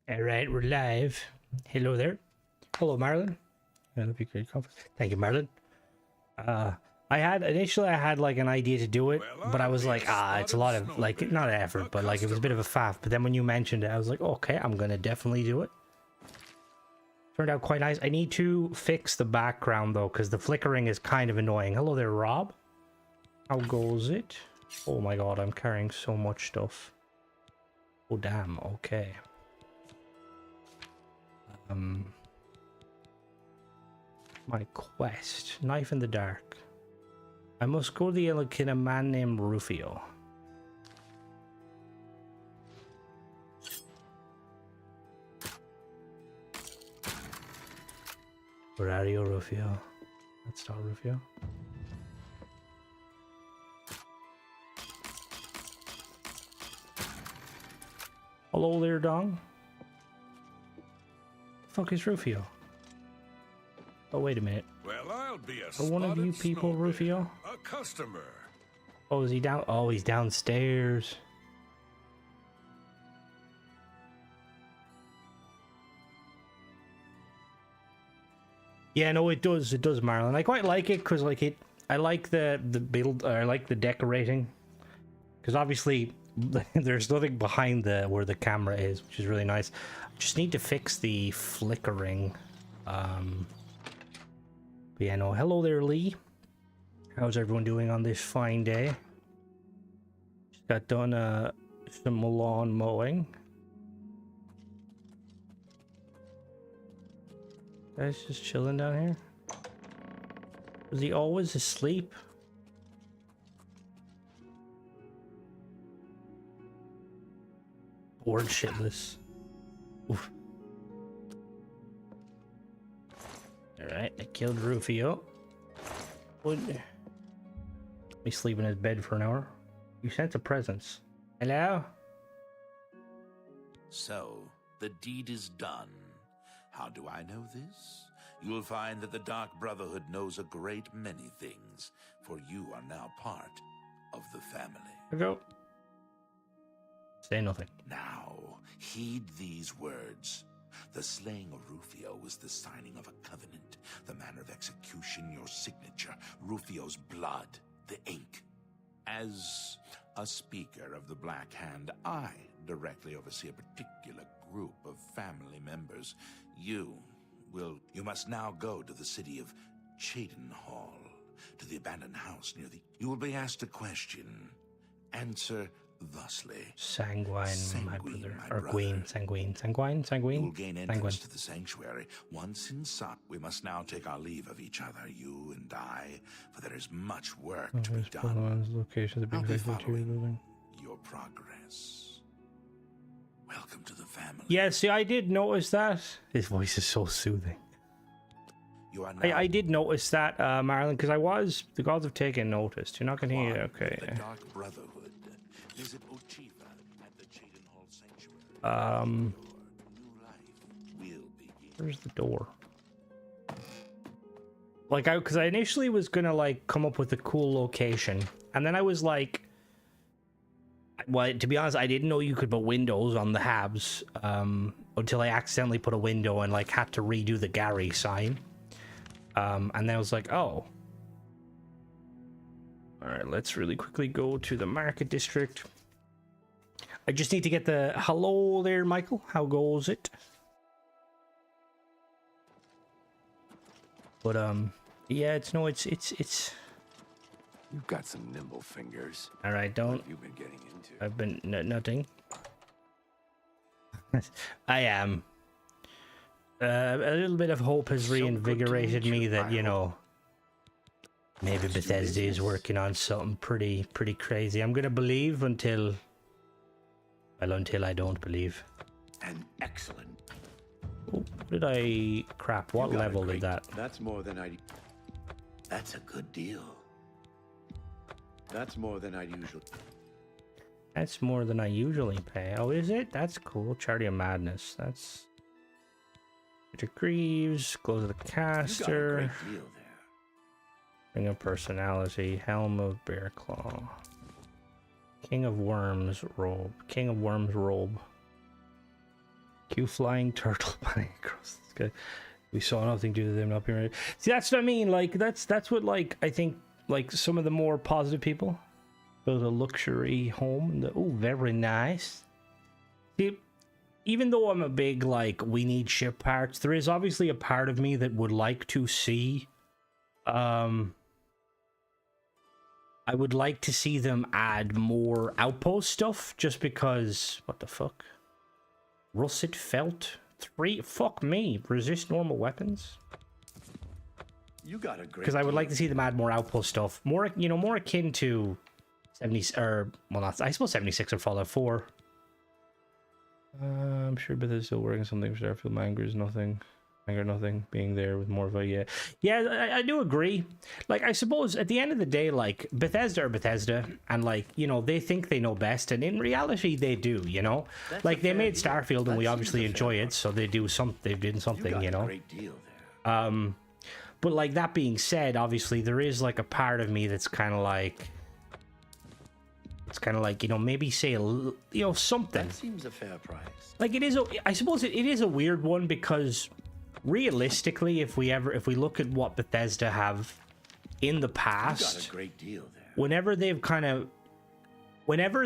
All right, we're live. Hello there. Hello, Marlon. That'd be great conference. Thank you, Marlon. I had like an idea to do it, but I was like, it's a lot of like not effort, but like it was a bit of a faff. But then when you mentioned it, I was like, okay, I'm gonna definitely do it. Turned out quite nice. I need to fix the background though, because the flickering is kind of annoying. Hello there, Rob. How goes it? Oh my god, I'm carrying so much stuff. Oh damn. Okay. My quest. Knife in the dark. I must go to the inn and kill a man named Rufio. Where are you, Rufio? That's not Rufio. Hello there, Dong. The fuck is Rufio? Oh, wait a minute. Well, I'll be a Are one of you people Rufio? A customer. Oh, is he down? Oh, he's downstairs. Yeah, no, it does, Marlon. I quite like it because, like, I like the build, I like the decorating, because obviously there's nothing behind where the camera is, which is really nice. I just need to fix the flickering. But yeah, no. Hello there, Lee. How's everyone doing on this fine day? Just got done some lawn mowing. Guys just chilling down here. Was he always asleep? Bored shitless. Oof. Alright, I killed Rufio. Would me sleep in his bed for an hour. You sense a presence. Hello? So, the deed is done. How do I know this? You will find that the Dark Brotherhood knows a great many things, for you are now part of the family. Go. Say nothing. Now, heed these words. The slaying of Rufio was the signing of a covenant, the manner of execution, your signature, Rufio's blood, the ink. As a speaker of the Black Hand, I directly oversee a particular group of family members. You must now go to the city of Cheydinhall, to the abandoned house near the... You will be asked a question. Answer thusly. Sanguine, my brother. Or Queen. Sanguine. You will gain entrance to the sanctuary. Once inside, we must now take our leave of each other, you and I, for there is much work to be done. Location of the I'll big be building. following your progress. Welcome to the family. Yeah, see, I did notice that. His voice is so soothing. You are now I did notice that, Marlon, because the gods have taken notice. You're not going to hear it, okay. the Dark Brotherhood. Visit Ochifa at the Cheydinhall Sanctuary. New life will begin. Where's the door? Like, because I initially was gonna like come up with a cool location, and then I was like, well, to be honest, I didn't know you could put windows on the Habs until I accidentally put a window and like had to redo the Gary sign. And then I was like, oh. All right, let's really quickly go to the market district. I just need to get the... Hello there, Michael. How goes it? But, yeah, it's... You've got some nimble fingers. All right, don't... What have you been getting into? I've been... nothing. I am. A little bit of hope has reinvigorated me that, you know... Maybe Bethesda is working on something pretty crazy. I'm gonna believe until I don't believe. An excellent. Oh, what did I... Crap, what level did that? That's more than I... That's a good deal. That's more than I usually... That's more than I usually pay. Oh, is it? That's cool. Charity of Madness. That's... Richard Greaves, Close of the Caster. You got a great deal there. Ring of Personality, Helm of Bear Claw, King of Worms robe, King of Worms robe, You flying turtle running across the sky. We saw nothing due to them not being ready. See, that's what I mean. Like, that's what, like, I think, like, some of the more positive people build a luxury home. And oh, very nice. See, even though I'm a big, like, we need ship parts, there is obviously a part of me that would like to see, I would like to see them add more Outpost stuff, just because, what the fuck? Russet felt 3, fuck me, resist normal weapons. You got a great. Because I would like to see them add more Outpost stuff, more, you know, more akin to 70, or well, not, I suppose 76 or Fallout 4. I'm sure Bethesda is still working on something for Starfield. My anger is nothing. Anger nothing. Being there with more of a yeah. I do agree. Like, I suppose at the end of the day, like, Bethesda are Bethesda, and like, you know, they think they know best, and in reality they do. You know, That's like, they made deal. Starfield, and we That obviously seems a fair enjoy it, price. so they do they've done something. got You know. a great deal there. But like, that being said, obviously there is like a part of me that's kind of like, it's kind of like, you know, maybe say a you know, something. That seems a fair price. Like, it is I suppose it is a weird one, because realistically, if we look at what Bethesda have in the You got past, a great deal there. whenever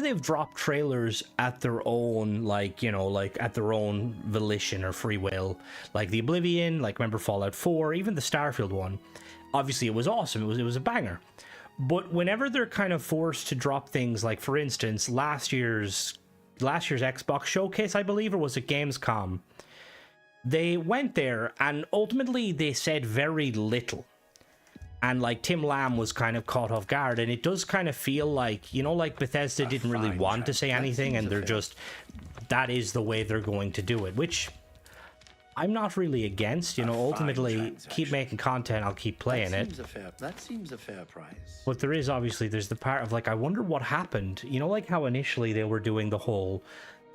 they've dropped trailers at their own, like, you know, like at their own volition or free will, like the Oblivion, like, remember Fallout 4, even the Starfield one, obviously it was awesome, it was a banger. But whenever they're kind of forced to drop things, like, for instance, last year's Xbox showcase, I believe, or was it Gamescom, they went there and ultimately they said very little. And like, Tim Lamb was kind of caught off guard, and it does kind of feel like, you know, like Bethesda didn't really fine want to say that anything, seems and they're fair. just, that is the way they're going to do it, which I'm not really against. You know, fine ultimately, keep transaction. making content, I'll keep playing it. That seems a fair price. But there is obviously, there's the part of like, I wonder what happened. You know, like how initially they were doing the whole,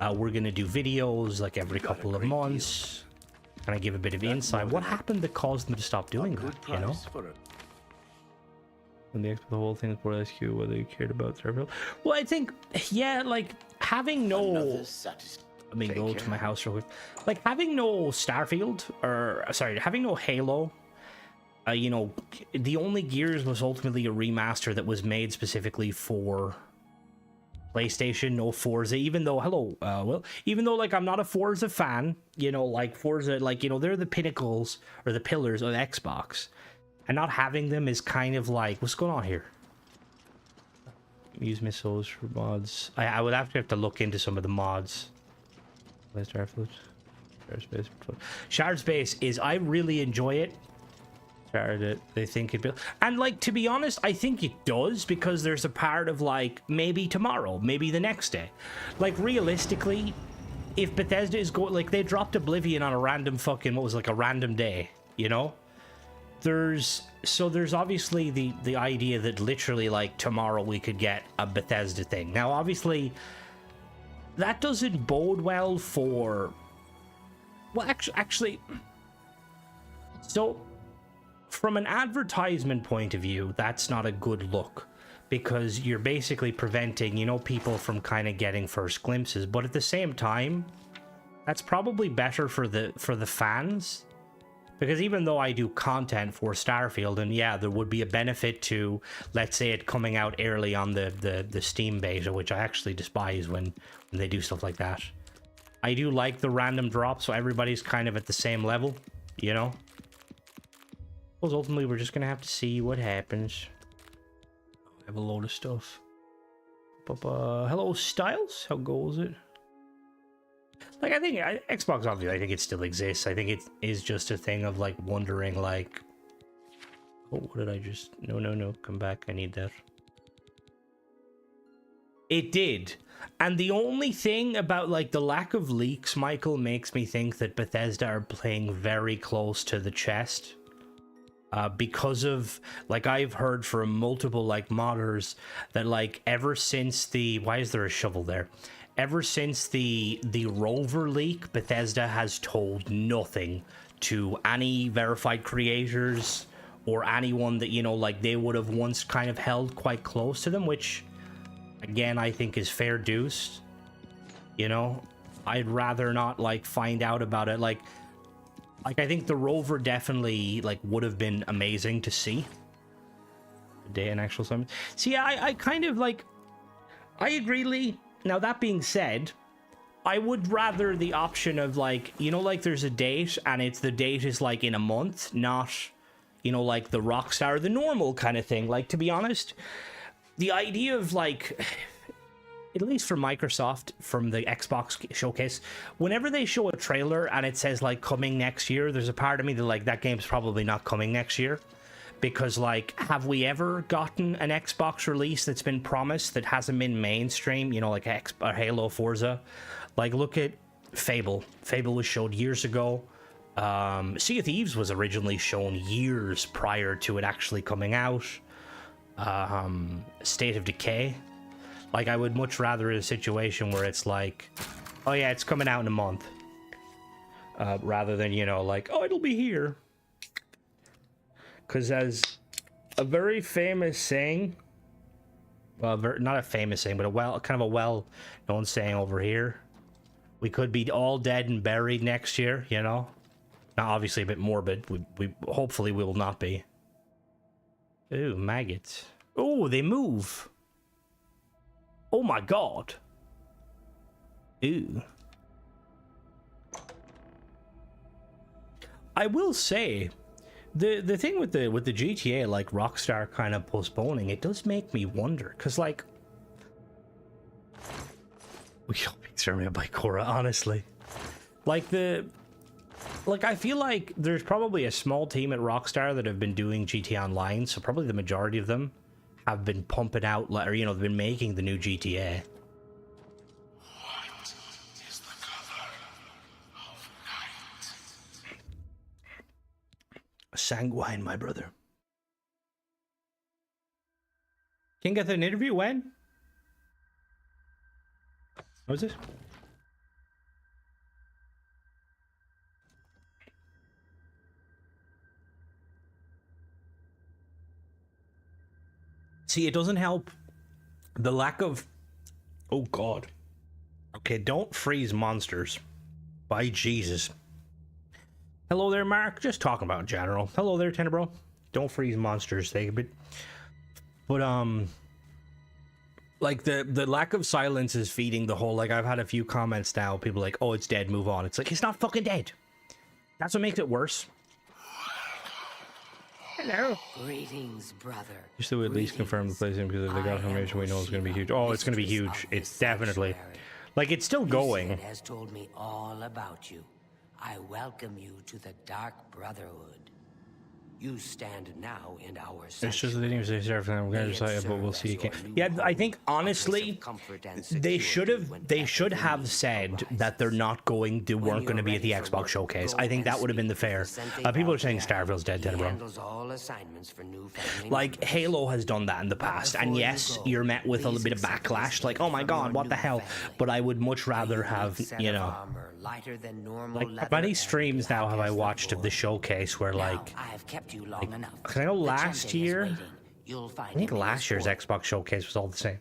we're going to do videos like every couple of great deal. months. Can I give a bit of insight? more What than a- happened that caused them to stop doing Good that, price you know? for it. When the whole thing is for SQ, whether you cared about Starfield. Well, I think, yeah, like, having no... Another satis- Let me Take go care. to my house real quick. Like, having no Starfield, or, sorry, having no Halo, you know, the only Gears was ultimately a remaster that was made specifically for PlayStation, no Forza, even though, even though, like, I'm not a Forza fan, you know, like, Forza, like, you know, they're the pinnacles, or the pillars of Xbox, and not having them is kind of like, what's going on here? Use missiles for mods. I would have to look into some of the mods. Starfleet. Shard Space is, I really enjoy it. Started it. They think it built, and like, to be honest, I think it does, because there's a part of like, maybe tomorrow, maybe the next day. Like, realistically, if Bethesda is going, like, they dropped Oblivion on a random fucking, what was like a random day, you know? There's obviously the idea that literally, like, tomorrow we could get a Bethesda thing. Now, obviously, that doesn't bode well for, well, actually, so from an advertisement point of view, that's not a good look, because you're basically preventing, you know, people from kind of getting first glimpses. But at the same time, that's probably better for the fans, because even though I do content for Starfield, and yeah, there would be a benefit to, let's say, it coming out early on the Steam beta, which I actually despise when they do stuff like that. I do like the random drop, so everybody's kind of at the same level, you know? Because ultimately, we're just going to have to see what happens. I have a load of stuff. Hello, Styles? How goes it? Like, I think Xbox, obviously, I think it still exists. I think it is just a thing of, like, wondering, like... Oh, what did I just... No, come back. I need that. It did. And the only thing about, like, the lack of leaks, Michael, makes me think that Bethesda are playing very close to the chest. Because of, like, I've heard from multiple, like, modders that, like, ever since the... Why is there a shovel there? Ever since the Rover leak, Bethesda has told nothing to any verified creators or anyone that, you know, like, they would have once kind of held quite close to them, which, again, I think is fair dues. You know, I'd rather not like find out about it. Like I think the rover definitely like would have been amazing to see. The day in actual summon. See, I kind of like, I agree, Lee. Now that being said, I would rather the option of like, you know, like there's a date and the date is like in a month, not, you know, like the Rockstar, the normal kind of thing. Like, to be honest, the idea of like, at least for Microsoft from the Xbox showcase, whenever they show a trailer and it says like coming next year, there's a part of me that like that game's probably not coming next year. Because like, have we ever gotten an Xbox release that's been promised that hasn't been mainstream, you know, like Halo, Forza? Like, look at Fable. Fable was showed years ago. Sea of Thieves was originally shown years prior to it actually coming out. State of Decay. Like, I would much rather a situation where it's like, oh yeah, it's coming out in a month. Rather than, you know, like, oh, it'll be here. Because as a very famous saying, well, not a famous saying, but kind of a well-known saying over here, we could be all dead and buried next year, you know? Now, obviously a bit morbid. We hopefully we will not be. Ooh, maggots. Oh, they move. Oh my god. Ooh. I will say, the thing with the GTA, like Rockstar kind of postponing, it does make me wonder, because like, we all be exterminated by Cora, honestly. Like I feel like there's probably a small team at Rockstar that have been doing GTA Online, so probably the majority of them have been pumping out, or you know, they've been making the new GTA. What is the color of night? Sanguine, my brother. Can get an interview when? What was it? See, it doesn't help the lack of... Oh god. Okay, don't freeze monsters. By Jesus. Hello there, Mark. Just talking about general. Hello there, Tenebro. Don't freeze monsters. They but like the lack of silence is feeding the whole, like, I've had a few comments now, people like, oh, it's dead, move on. It's like, it's not fucking dead. That's what makes it worse. Hello. Greetings, brother. You still at least confirm the placing, because if they got information, we know it's going to be huge. Oh, it's going to be huge. It's definitely, like, it's still going. Has told me all about you. I welcome you to the Dark Brotherhood. You stand now in our It's just that sanctuary. they didn't say everything. I'm going to decide, but we'll see. Serve as your Yeah, new I think home, a place honestly, of comfort and they security should whenever have need said arises. that they weren't going to be at the When you're Xbox ready for showcase. work, I think go that would have been the and speak fair. with Vicente People are saying Valverde. Starfield's dead, He Tenebro. handles all assignments for new family Like, members. Halo has done that in the past, and Before you yes, go, you're met with a please little bit of accept this backlash, like, gift oh my from god, your what the new hell? family. But I would much rather A have, unique set you of know, armor, lighter than normal like, leather how many and streams now black have I as the watched of the wood. showcase where, Now, like, I have kept you long enough. 'cause I know The last champion is year, waiting. You'll find I think him in last his year's fort. Xbox showcase was all the same.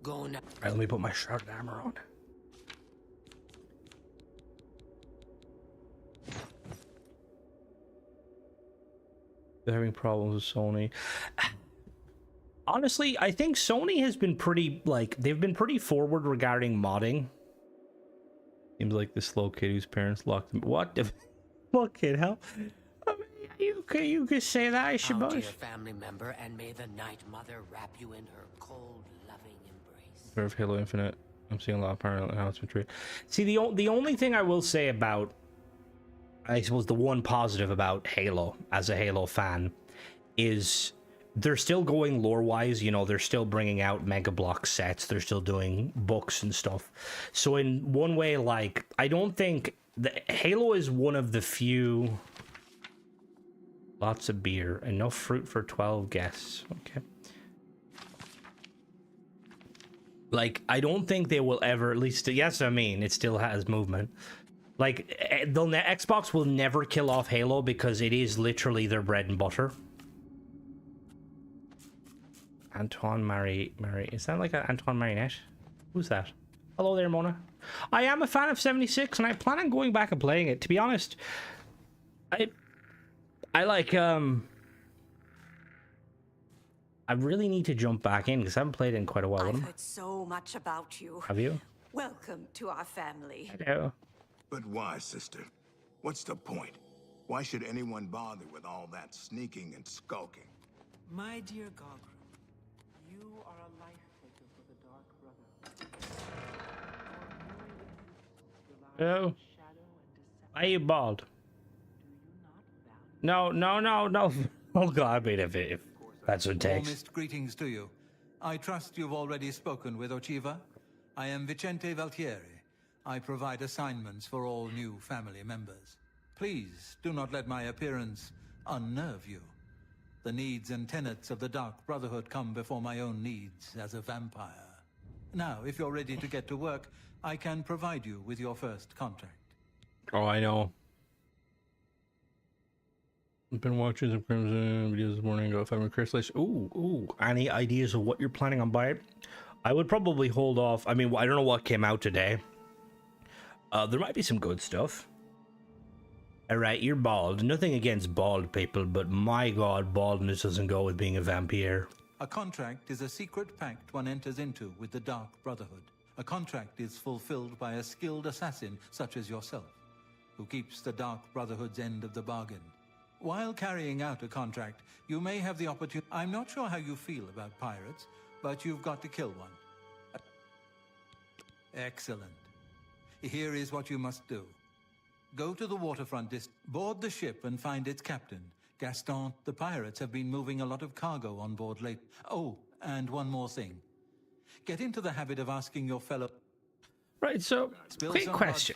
Go now. Alright, let me put my shrouded armor on. They're having problems with Sony. Honestly, I think Sony has been pretty, like, they've been pretty forward regarding modding. Seems like the slow kid whose parents locked him. What the fucking hell? I mean, you could say that, I Out to suppose. your family member, and may the Night Mother wrap you in her cold, loving embrace. Of Halo Infinite, I'm seeing a lot of parallel how it's been treated. See, the only thing I will say about, I suppose, the one positive about Halo as a Halo fan is they're still going lore-wise. You know, they're still bringing out Mega Block sets. They're still doing books and stuff. So in one way, like, I don't think Halo is one of the few. Lots of beer, enough fruit for 12 guests. Okay. Like, I don't think they will ever, at least, yes, I mean, it still has movement. Like, Xbox will never kill off Halo because it is literally their bread and butter. Antoine Marie, is that like an Antoine Marinette? Who's that? Hello there, Mona. I am a fan of 76, and I plan on going back and playing it. To be honest, I like I really need to jump back in because I haven't played it in quite a while. I've heard so much about you. Have you? Welcome to our family. Hello. But why, sister? What's the point? Why should anyone bother with all that sneaking and skulking? My dear Gogrum, you are a life taker for the Dark Brotherhood. Oh. Why are you bald? No. Oh god, I mean, if that's what it takes. Warmest greetings to you. I trust you've already spoken with Ochiva. I am Vicente Valtieri. I provide assignments for all new family members. Please do not let my appearance unnerve you. The needs and tenets of the Dark Brotherhood come before my own needs as a vampire. Now, if you're ready to get to work, I can provide you with your first contract. Oh, I know. I've been watching some Crimson videos this morning. If I'm a Chris, ooh, any ideas of what you're planning on buying? I would probably hold off. I mean, I don't know what came out today. There might be some good stuff. All right, you're bald. Nothing against bald people, but my god, baldness doesn't go with being a vampire. A contract is a secret pact one enters into with the Dark Brotherhood. A contract is fulfilled by a skilled assassin such as yourself, who keeps the Dark Brotherhood's end of the bargain. While carrying out a contract, you may have the opportunity... I'm not sure how you feel about pirates, but you've got to kill one. Excellent. Here is what you must do. Go to the waterfront board the ship and find its captain, Gaston. The pirates have been moving a lot of cargo on board late. Oh, and one more thing. Get into the habit of asking your fellow... Right, so, quick question.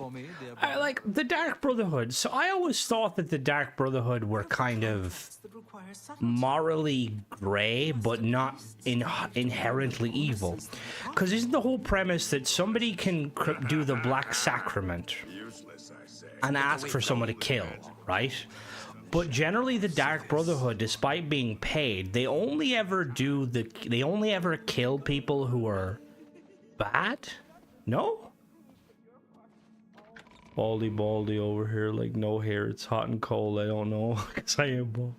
I like the Dark Brotherhood. So I always thought that the Dark Brotherhood were kind of morally grey, but not inherently evil. Because isn't the whole premise that somebody can do the Black Sacrament and ask for someone to kill, right? But generally the Dark Brotherhood, despite being paid, they only ever kill people who are bad? No? Baldy over here, like no hair, it's hot and cold, I don't know, because I am bald.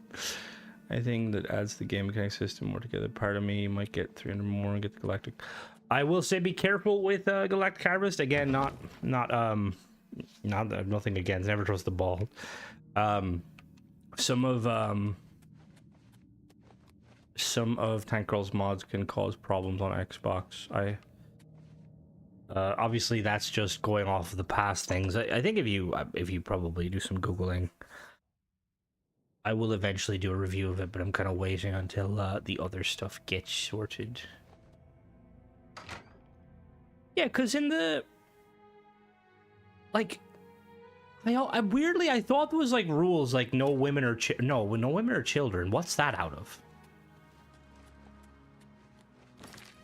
I think that adds the game mechanic system more together. Part of me might get 300 more and get the Galactic. I will say be careful with Galactic Harvest. Again, not nothing against, never trust the bald. Some of Tank Girl's mods can cause problems on Xbox. Obviously that's just going off of the past things. I think if you probably do some Googling, I will eventually do a review of it, but I'm kind of waiting until the other stuff gets sorted. Yeah, because in the... Like... I weirdly, I thought there was like rules like no women or no women or children. What's that out of?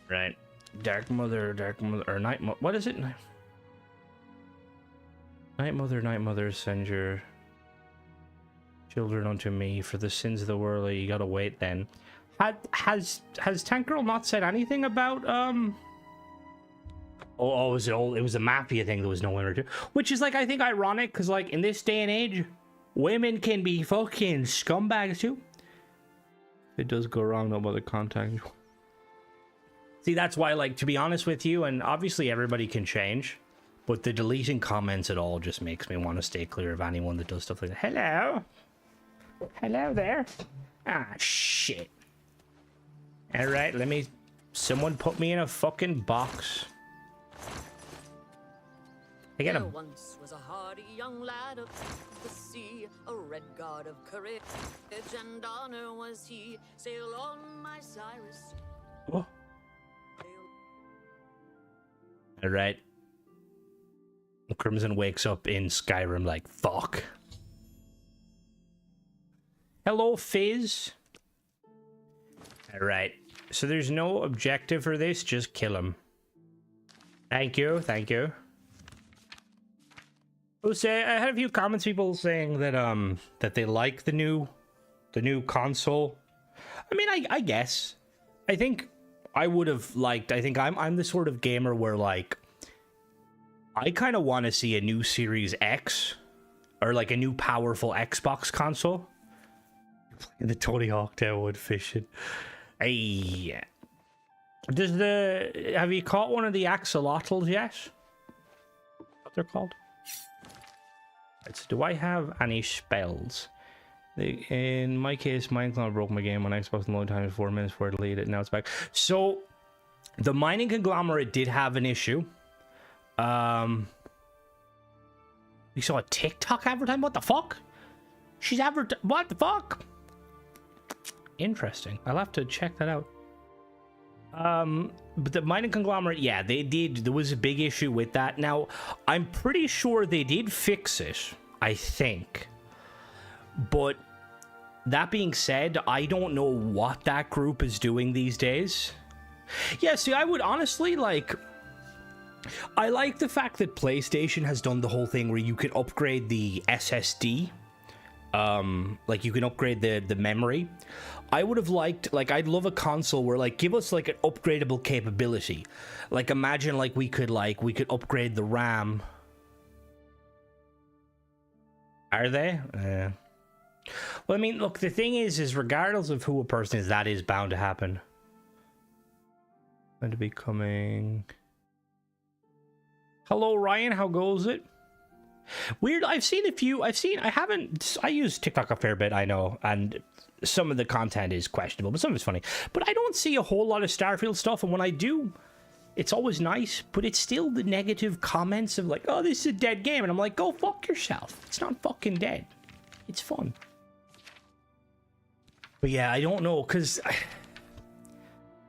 Right. Dark Mother, or Night Mother. What is it? Night Mother, send your children unto me for the sins of the world. You gotta wait then. Has Tank Girl not said anything about Oh, it was a Mafia thing. There was no women or two, which is like I think ironic because like in this day and age, women can be fucking scumbags too. If it does go wrong, no bother contact you. See, that's why, like, to be honest with you, and obviously everybody can change, but the deleting comments at all just makes me want to stay clear of anyone that does stuff like that. Hello? Hello there? Ah, shit. Alright, someone put me in a fucking box. I get There a... once was a hardy young lad of the sea, a red god of courage and honor was he. Sail on, my Cyrus. Oh. Alright. Crimson wakes up in Skyrim like, fuck. Hello, Fizz. Alright. So there's no objective for this, just kill him. Thank you, thank you. I had a few comments, people saying that that they like the new console. I mean, I guess. I think I would have liked, I think I'm the sort of gamer where like I kind of want to see a new Series X, or like a new powerful Xbox console. The Tony Hawk downwood fishing. Hey, have you caught one of the axolotls yet? What they're called? Right, so do I have any spells? In my case, Minecraft broke my game on Xbox in a long time, 4 minutes before I deleted it. Now it's back. So the mining conglomerate did have an issue. We saw a TikTok advertisement. What the fuck? She's what the fuck? Interesting. I'll have to check that out. But the mining conglomerate, yeah, they did. There was a big issue with that. Now, I'm pretty sure they did fix it, I think. But that being said, I don't know what that group is doing these days. Yeah, see, I would honestly like... I like the fact that PlayStation has done the whole thing where you can upgrade the SSD. Like, you can upgrade the memory. I would have liked, like, I'd love a console where, like, give us, like, an upgradable capability. Like, imagine, like, we could upgrade the RAM. Are they? Yeah. Well, I mean, look, the thing is regardless of who a person is, that is bound to happen. Going to be coming... Hello, Ryan. How goes it? Weird. I use TikTok a fair bit, I know, and some of the content is questionable, but some of it's funny. But I don't see a whole lot of Starfield stuff, and when I do, it's always nice, but it's still the negative comments of like, oh, this is a dead game, and I'm like, go fuck yourself. It's not fucking dead. It's fun. But yeah, I don't know, because,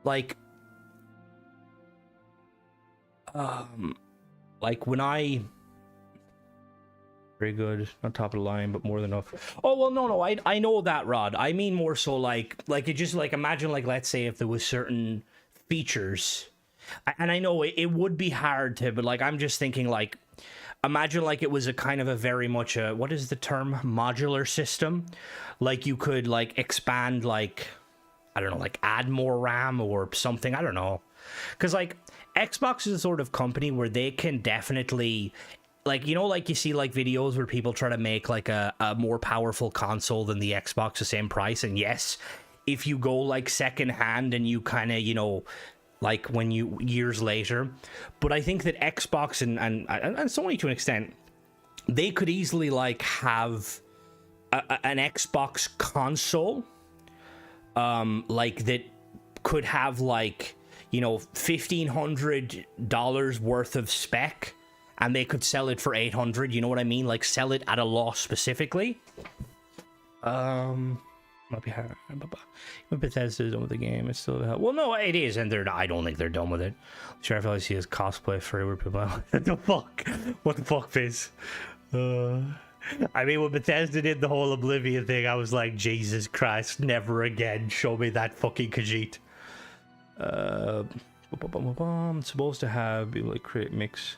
like when I... Very good. Not top of the line, but more than enough. Oh, well, no. I know that, Rod. I mean more so like it just, like, imagine, like, let's say if there was certain features. And I know it would be hard to, but, like, I'm just thinking, like, imagine, like, it was a kind of a very much a, what is the term? Modular system. Like, you could, like, expand, like, I don't know, like, add more RAM or something. I don't know. Because, like, Xbox is a sort of company where they can definitely... Like, you know, like you see like videos where people try to make like a more powerful console than the Xbox the same price. And yes, if you go like second hand and you kind of, you know, like when you years later. But I think that Xbox and Sony to an extent, they could easily like have an Xbox console like that could have like, you know, $1,500 worth of spec. And they could sell it for $800, you know what I mean? Like, sell it at a loss specifically. Might be hard. When Bethesda is done with the game, it's still... Well, no, it is, and I don't think they're done with it. Sure, I feel like see his cosplay for where people... What the fuck? What the fuck, face? I mean, when Bethesda did the whole Oblivion thing, I was like, Jesus Christ, never again. Show me that fucking Khajiit. I'm supposed to have... Be able to create mix...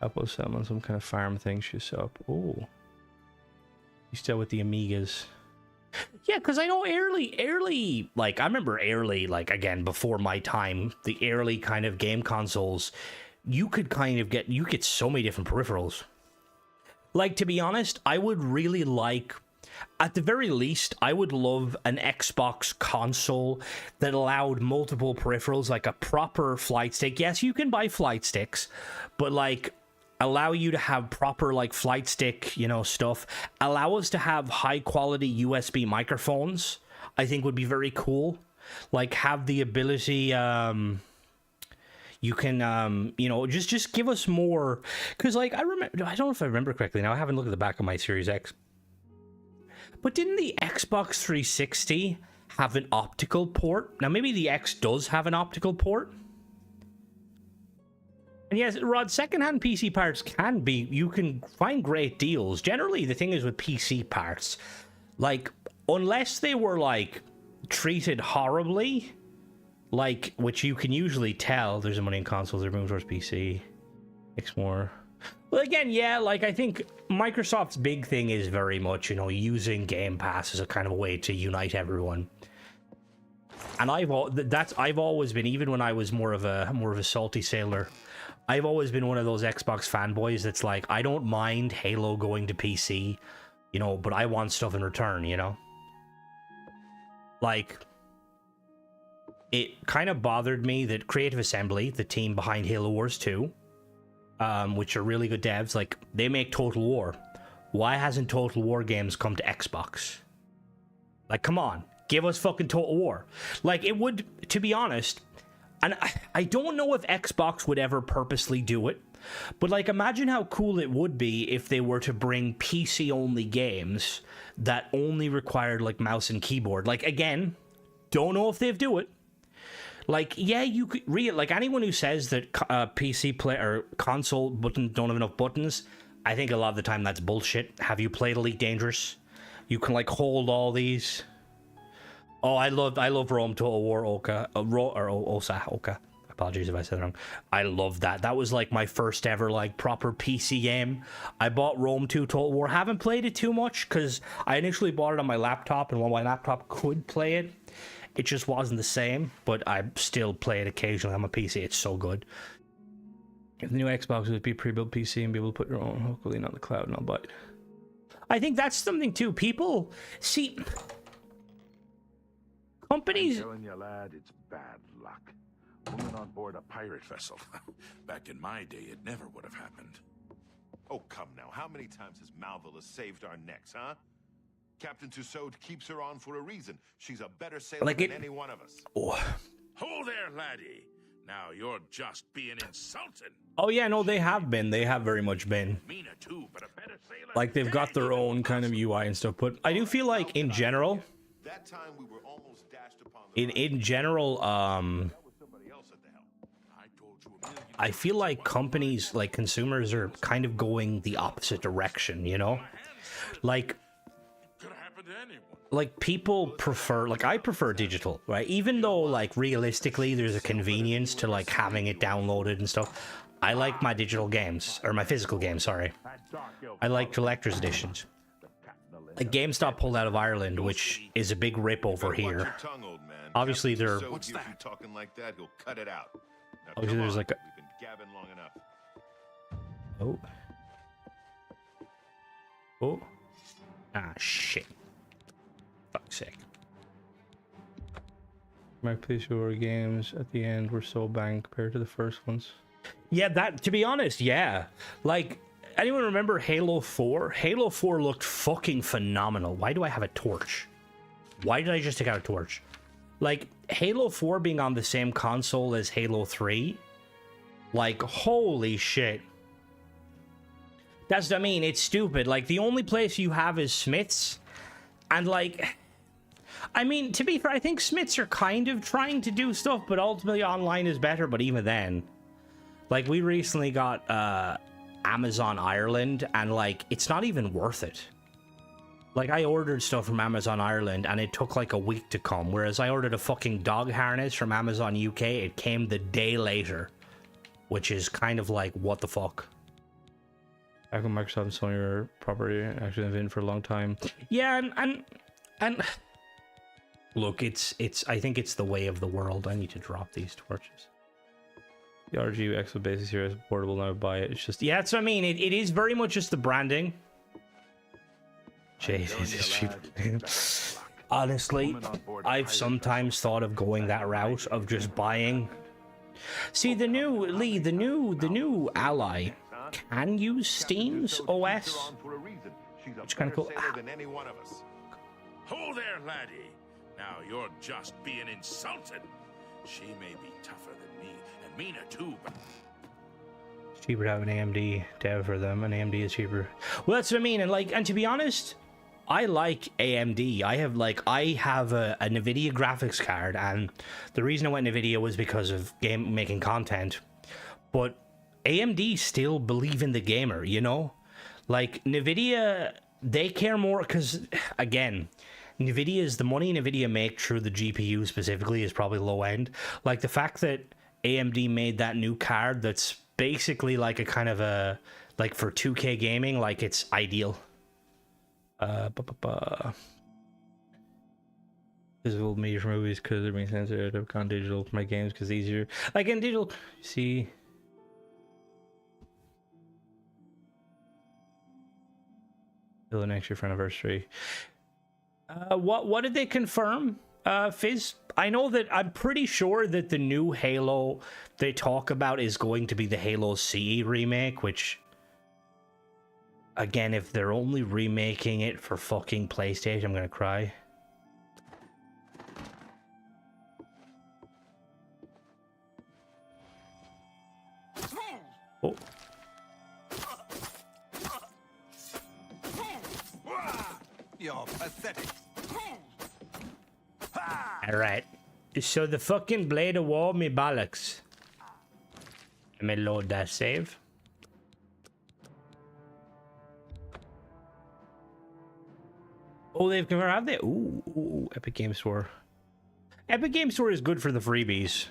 Outpost settlement, some kind of farm thing she set up. Oh. You still with the Amigas. Yeah, because I know early, like, I remember early, like, again, before my time, the early kind of game consoles, you could kind of get, you get so many different peripherals. Like, to be honest, I would really like, at the very least, I would love an Xbox console that allowed multiple peripherals, like a proper flight stick. Yes, you can buy flight sticks, but, like, allow you to have proper, like, flight stick, you know, stuff. Allow us to have high-quality USB microphones, I think would be very cool. Like, have the ability, you can, you know, just give us more. Because, like, I don't know if I remember correctly now. I haven't looked at the back of my Series X. But didn't the Xbox 360 have an optical port? Now, maybe the X does have an optical port. And yes, Rod, secondhand PC parts can be, you can find great deals. Generally, the thing is with PC parts, like, unless they were, like, treated horribly, like, which you can usually tell, there's a money in consoles, they're moving towards PC. Makes more. Well, again, yeah, like, I think Microsoft's big thing is very much, you know, using Game Pass as a kind of a way to unite everyone. And I've always been, even when I was more of a salty sailor, I've always been one of those Xbox fanboys that's like, I don't mind Halo going to PC, you know, but I want stuff in return, you know? Like, it kind of bothered me that Creative Assembly, the team behind Halo Wars 2, which are really good devs, like, they make Total War. Why hasn't Total War games come to Xbox? Like, come on, give us fucking Total War. Like, it would, to be honest, and I don't know if Xbox would ever purposely do it, but, like, imagine how cool it would be if they were to bring PC-only games that only required, like, mouse and keyboard. Like, again, don't know if they'd do it. Like, yeah, you could like, anyone who says that PC play or console buttons don't have enough buttons, I think a lot of the time that's bullshit. Have you played Elite Dangerous? You can, like, hold all these. Oh, I love Rome Total War Oka, Osa Oka. Apologies if I said it wrong. I love that. That was, like, my first ever, like, proper PC game. I bought Rome 2 Total War. Haven't played it too much because I initially bought it on my laptop, and while my laptop could play it, it just wasn't the same. But I still play it occasionally on my PC. It's so good. If the new Xbox would be a pre-built PC and be able to put your own locally on the cloud, and I'll buy it. I think that's something too. People see. Companies. I'm telling you, lad, it's bad luck. Woman on board a pirate vessel. Back in my day, it never would have happened. Oh, come now. How many times has Malvilla saved our necks, huh? Captain Tussaud keeps her on for a reason. She's a better sailor than any one of us. Oh. Hold there, laddie. Now you're just being insulted. Oh yeah, no, they have been. They have very much been. Mina too, but a better sailor. Like, they've got their own kind of UI and stuff. But I do feel like, in general, That time we were almost dashed upon the in general, I feel like companies, like consumers, are kind of going the opposite direction, you know? Like, people prefer, like, I prefer digital, right? Even though, like, realistically, there's a convenience to, like, having it downloaded and stuff. I like my digital games, or my physical games, sorry. I like collector's editions. Like, GameStop pulled out of Ireland, which is a big rip over here. Obviously, they're... What's that? Talking like that, he'll cut it out. Now, Obviously, there's like a... We've been gabbing long enough. Oh. Oh. Ah, shit. Fuck's sake. My PlayStation games at the end were so bang compared to the first ones. Yeah, that, to be honest, yeah. Like, anyone remember Halo 4? Halo 4 looked fucking phenomenal. Why do I have a torch? Why did I just take out a torch? Like, Halo 4 being on the same console as Halo 3, like, holy shit. That's what I mean, it's stupid. Like, the only place you have is Smiths, and, like, I mean, to be fair, I think Smiths are kind of trying to do stuff, but ultimately online is better. But even then, like, we recently got Amazon Ireland, and, like, it's not even worth it. Like, I ordered stuff from Amazon Ireland, and it took, like, a week to come, whereas I ordered a fucking dog harness from Amazon UK, it came the day later, which is kind of like, what the fuck? Back when Microsoft and Sony were property actually have been for a long time. Yeah, and look, it's I think it's the way of the world. I need to drop these torches. The RG Exo basis here is portable, now buy it. It's just, yeah, that's what I mean. It is very much just the branding. Jesus, honestly, I've sometimes thought of going that route of just buying. See, the new Lee, the new Ally can use Steam's OS, which is kind of cool. Hold there, laddie. Now you're just being insulted. She may be tougher than me, and Mina too, but it's cheaper to have an AMD dev for them, and AMD is cheaper. Well, that's what I mean, and like, and to be honest, I like AMD. I have a NVIDIA graphics card, and the reason I went NVIDIA was because of game making content. But AMD still believe in the gamer, you know? Like, NVIDIA, they care more because, again, the money NVIDIA make through the GPU specifically is probably low end. Like, the fact that AMD made that new card that's basically like a kind of a, like, for 2K gaming, like, it's ideal. Physical media for movies because it makes sense. I've gone digital for my games because it's easier. Like, in digital, see, Till the next year for anniversary. What did they confirm, Fizz? I know that I'm pretty sure that the new Halo they talk about is going to be the Halo CE remake, which, again, if they're only remaking it for fucking PlayStation, I'm gonna cry. Oh. You're pathetic. Alright. So the fucking blade of war me bollocks. Let me load that save. Oh, they've confirmed, have they? Ooh, Epic Game Store. Epic Game Store is good for the freebies.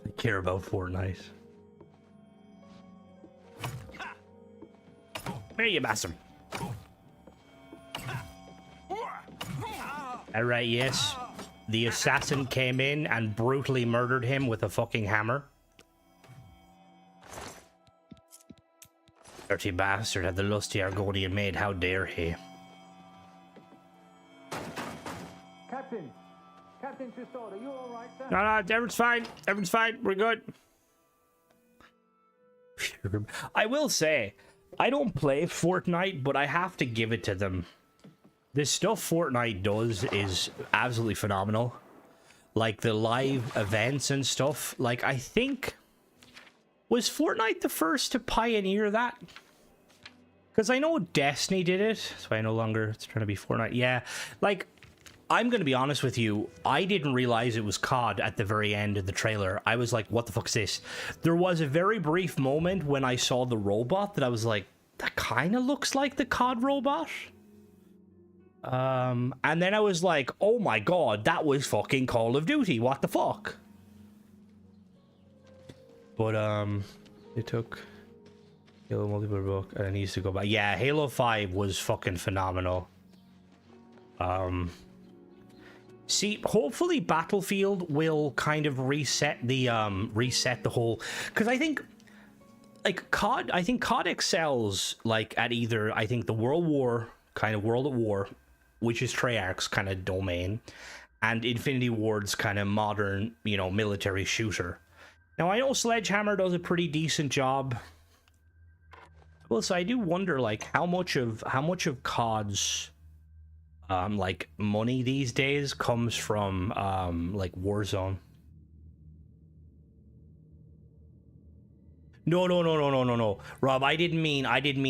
I care about Fortnite. Where you bastard? Alright, yes. The assassin came in and brutally murdered him with a fucking hammer. Dirty bastard had the lusty Argonian maid, how dare he? Captain Tussaud, are you all right, sir? No, everyone's fine. Everyone's fine. We're good. I will say, I don't play Fortnite, but I have to give it to them. The stuff Fortnite does is absolutely phenomenal. Like the live events and stuff. Like, I think... Was Fortnite the first to pioneer that? Because I know Destiny did it, so I no longer... It's trying to be Fortnite. Yeah, like... I'm going to be honest with you, I didn't realize it was COD at the very end of the trailer. I was like, what the fuck is this? There was a very brief moment when I saw the robot that I was like, that kind of looks like the COD robot. And then I was like, oh my god, that was fucking Call of Duty. What the fuck? But, it took Halo multiplayer book and it needs to go back. Yeah, Halo 5 was fucking phenomenal. See, hopefully Battlefield will kind of reset the whole, because I think like COD excels like at either, I think, the World at War, which is Treyarch's kind of domain, and Infinity Ward's kind of modern, you know, military shooter. Now I know Sledgehammer does a pretty decent job. Well, so I do wonder like how much of COD's like money these days comes from like Warzone. No, Rob, I didn't mean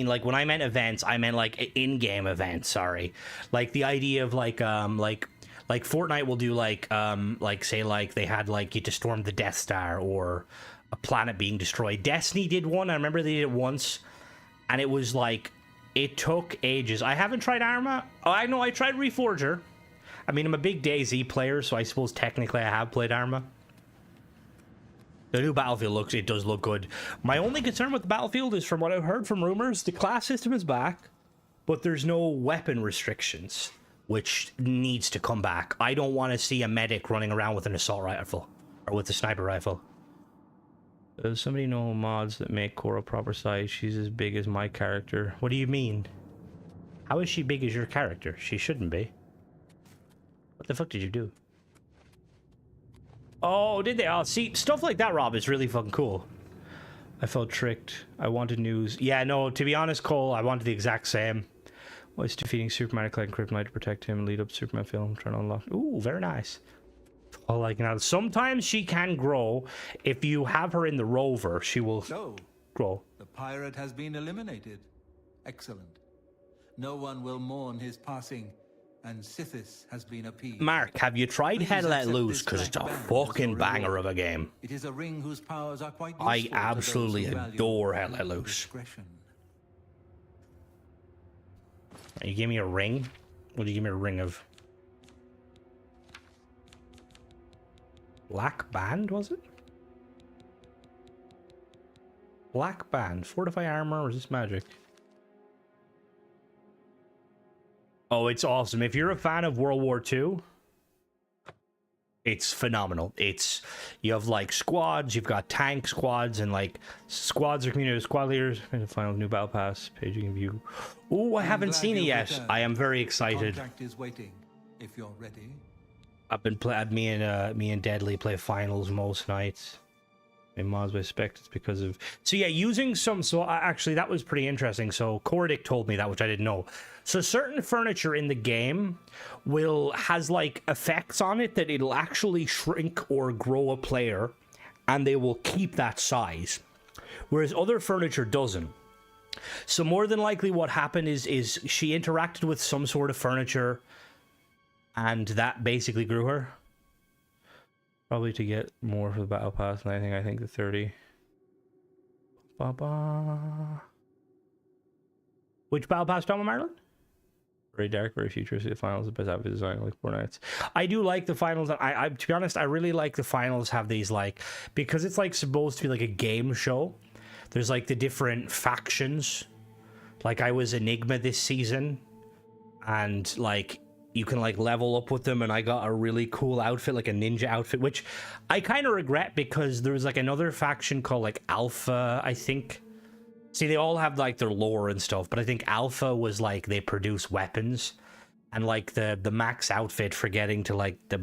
like when I meant events, I meant like in-game events, sorry. Like the idea of like Fortnite will do like say like they had like you to storm the Death Star or a planet being destroyed. Destiny did one, I remember they did it once, and it was like it took ages. I haven't tried Arma. Oh, I know I tried Reforger. I mean, I'm a big DayZ player, so I suppose technically I have played Arma. The new Battlefield does look good. My only concern with the Battlefield is, from what I've heard from rumors, the class system is back, but there's no weapon restrictions, which needs to come back. I don't want to see a medic running around with an assault rifle or with a sniper rifle. Does somebody know mods that make Cora proper size? She's as big as my character. What do you mean? How is she big as your character? She shouldn't be. What the fuck did you do? Oh, did they? Oh, see, stuff like that, Rob, is really fucking cool. I felt tricked. I wanted news. Yeah, no, to be honest, Cole, I wanted the exact same. Was defeating Superman, collect Kryptonite to protect him, lead up to Superman film, trying to unlock. Ooh, very nice. Oh, like now, sometimes she can grow. If you have her in the rover, she will grow. The pirate has been eliminated. Excellent. No one will mourn his passing, and Sithis has been appeased. Mark, have you tried Hell Let Loose? Because it's a fucking banger of a game. It is a ring whose powers are quite useful. I absolutely adore Hell Let Loose. You give me a ring? What do you give me a ring of? Black Band, was it? Black Band. Fortify armor, or is this magic? Oh, it's awesome. If you're a fan of World War II, It's phenomenal. You have like squads, you've got tank squads, and like squads are community squad leaders. And the final new battle pass page you can view. Oh, I haven't seen it yet. I am very excited. Contract is waiting. If you're ready. I've been me and Deadly play finals most nights. In mods, I expect it's because of using some. Actually, that was pretty interesting. So Cordic told me that, which I didn't know. So certain furniture in the game has like effects on it that it'll actually shrink or grow a player, and they will keep that size, whereas other furniture doesn't. So more than likely, what happened is she interacted with some sort of furniture, and that basically grew her. Probably to get more for the battle pass than I think the 30. Which battle pass, Tom Marlon? Very dark, very futuristic. The finals, the best outfit design, like 4 nights. I do like the finals. I to be honest, I really like the finals have these like, because it's like supposed to be like a game show. There's like the different factions. Like I was Enigma this season, and like you can like level up with them, and I got a really cool outfit, like a ninja outfit, which I kind of regret because there was like another faction called like Alpha, I think. See, they all have like their lore and stuff, but I think Alpha was like they produce weapons, and like the max outfit for getting to like the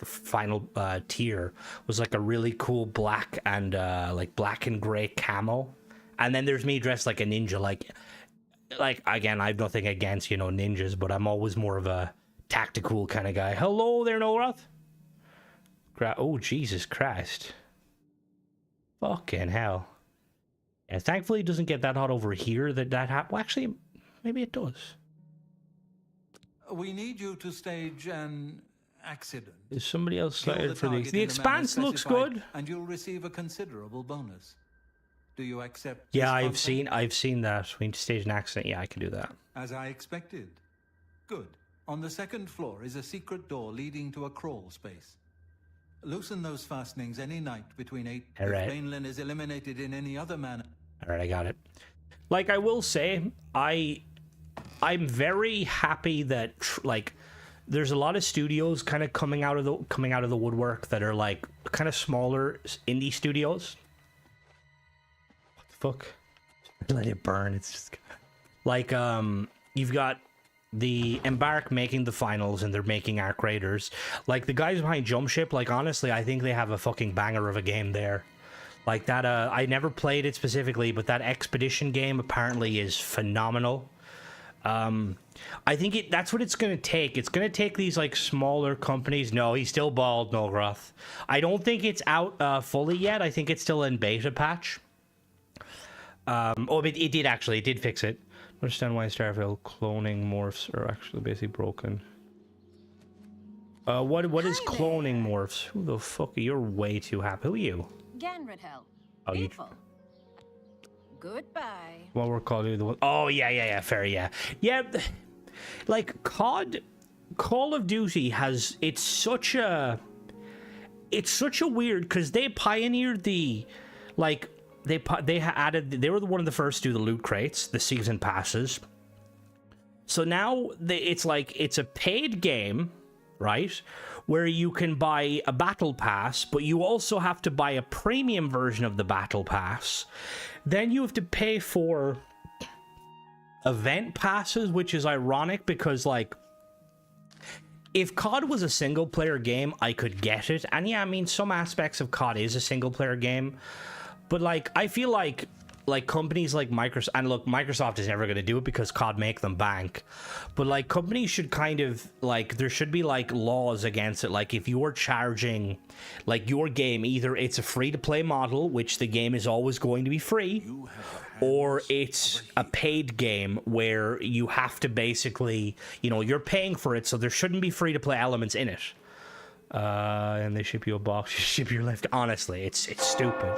final tier was like a really cool black and like black and gray camo, and then there's me dressed like a ninja, like again, I have nothing against ninjas, but I'm always more of a tactical kind of guy. Hello there, Nolroth. Oh, Jesus Christ. Fucking hell. Yeah, thankfully it doesn't get that hot over here that happened. Well, actually, maybe it does. We need you to stage an accident. Is somebody else slated for these? The in Expanse manner looks specified, good. And you'll receive a considerable bonus. Do you accept Yeah, this I've seen that. We need to stage an accident. Yeah, I can do that. As I expected. Good. On the second floor is a secret door leading to a crawl space. Loosen those fastenings any night between 8 All right. if Bainlin is eliminated in any other manner. All right, I got it. Like I will say, I'm very happy that like there's a lot of studios kind of coming out of the woodwork that are like kind of smaller indie studios. What the fuck? Let it burn. It's just like you've got the Embark making the finals, and they're making Arc Raiders. Like the guys behind Jump Ship, like honestly, I think they have a fucking banger of a game there. Like that, I never played it specifically, but that Expedition game apparently is phenomenal. I think that's what it's gonna take. It's gonna take these like smaller companies. No, he's still bald, Nolgroth. I don't think it's out fully yet. I think it's still in beta patch. It did fix it. Understand why Starfield cloning morphs are actually basically broken. What is cloning morphs? Who the fuck are you? You're way too happy. Who are you? Ganradhel. Oh, you. Goodbye. What we're calling the one. Oh yeah, fair, yeah. Like Call of Duty has. It's such a weird, because they pioneered the like. They were one of the first to do the loot crates, the season passes. So now it's a paid game, right? Where you can buy a battle pass, but you also have to buy a premium version of the battle pass. Then you have to pay for event passes, which is ironic because like if COD was a single player game, I could get it. And yeah, I mean some aspects of COD is a single player game. But like I feel like companies like Microsoft, and look, Microsoft is never going to do it because COD make them bank, but like companies should kind of like, there should be like laws against it. Like if you're charging like your game, either it's a free to play model, which the game is always going to be free, or it's a paid game where you have to basically, you're paying for it, so there shouldn't be free to play elements in it. And they ship you a box, you ship your lift. Honestly, it's stupid.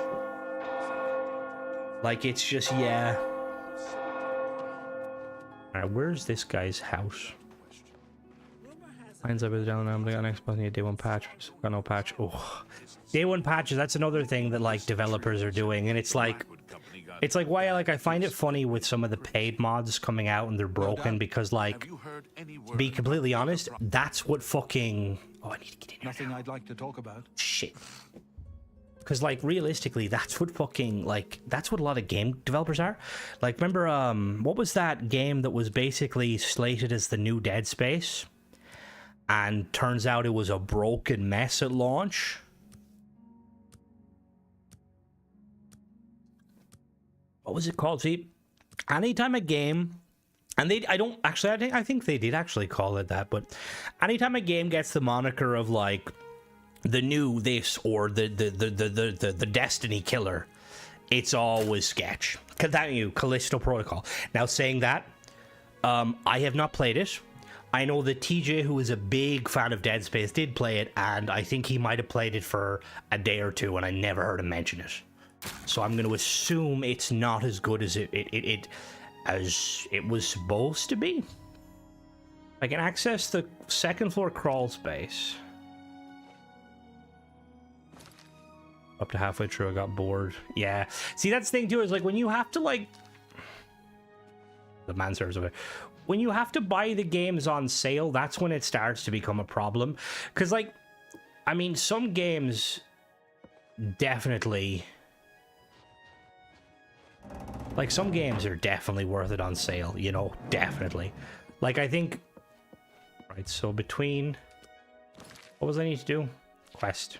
Like, it's just, yeah. Alright, where's this guy's house? Lines up is down now. I'm got next button. Day one patch. Got no patch. Oh, day one patches. That's another thing that like developers are doing, and it's like why I find it funny with some of the paid mods coming out and they're broken because like, to be completely honest, that's what fucking. Oh, I need to get in here. Nothing I'd like to talk about. Shit. Because, like, realistically, that's what fucking, like, that's what a lot of game developers are. Like, remember, what was that game that was basically slated as the new Dead Space? And turns out it was a broken mess at launch? What was it called? See, anytime a game... And I think they did actually call it that, but anytime a game gets the moniker of, like, the new this or the Destiny killer, it's always sketch. Continue, Callisto Protocol. Now, saying that, I have not played it. I know that TJ, who is a big fan of Dead Space, did play it, and I think he might have played it for a day or two, and I never heard him mention it. So I'm going to assume it's not as good as as it was supposed to be. I can access the second floor crawl space. Up to halfway through, I got bored. Yeah. See, that's the thing too, is like when you have to like... The manservers over there. When you have to buy the games on sale, that's when it starts to become a problem. Because, like, I mean, some games definitely... Like, some games are definitely worth it on sale, you know, definitely. Like, I think... Right, so between... What was I need to do? Quest.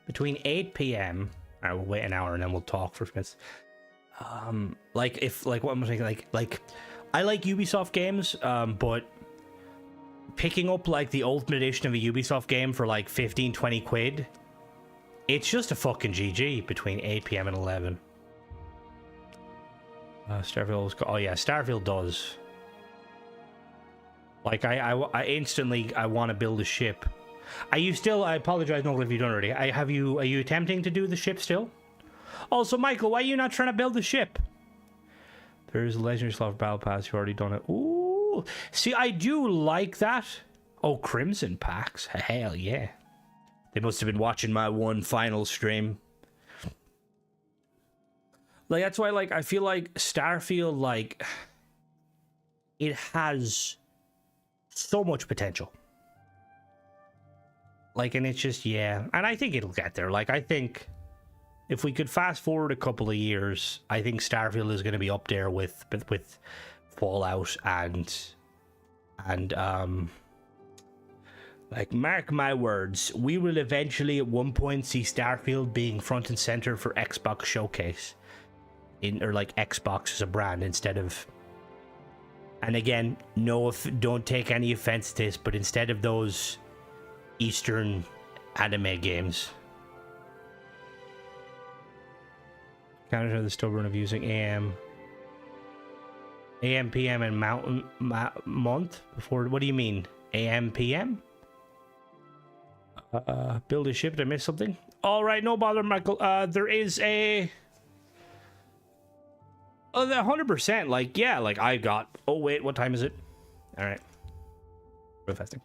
Between 8 p.m... Alright, we'll wait an hour and then we'll talk for minutes. Like, if... Like, what am I thinking? Like... I like Ubisoft games, but... Picking up, like, the Ultimate Edition of a Ubisoft game for, like, 15, 20 quid... It's just a fucking GG between 8 p.m. and 11. Starfield. Oh yeah, Starfield does. Like I instantly want to build a ship. I apologize, Noel, if you've done already. Are you attempting to do the ship still? Also, Michael, why are you not trying to build the ship? There's a Legendary Slot Battle Pass. You've already done it. Ooh, see, I do like that. Oh, Crimson packs. Hell yeah. They must have been watching my one final stream. Like, that's why, like, I feel like Starfield, like, it has so much potential. Like, and it's just, yeah. And I think it'll get there. Like, I think if we could fast forward a couple of years, I think Starfield is going to be up there with Fallout and like, mark my words, we will eventually at one point see Starfield being front and center for Xbox Showcase. Or like Xbox as a brand instead of, and again, don't take any offense to this, but instead of those Eastern anime games. Counter the stubborn of using AM, PM, and month before. What do you mean? AM, PM? Build a ship. Did I miss something? All right, no bother, Michael. There is a. 100%, like, yeah, like, I got... Oh, wait, what time is it? Alright. Real fasting.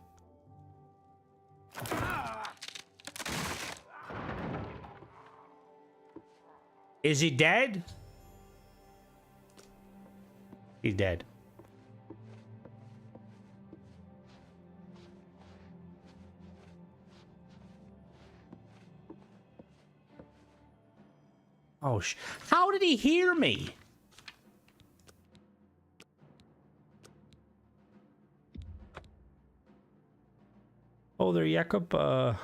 Is he dead? He's dead. Oh, how did he hear me? Oh, there, Jakob. To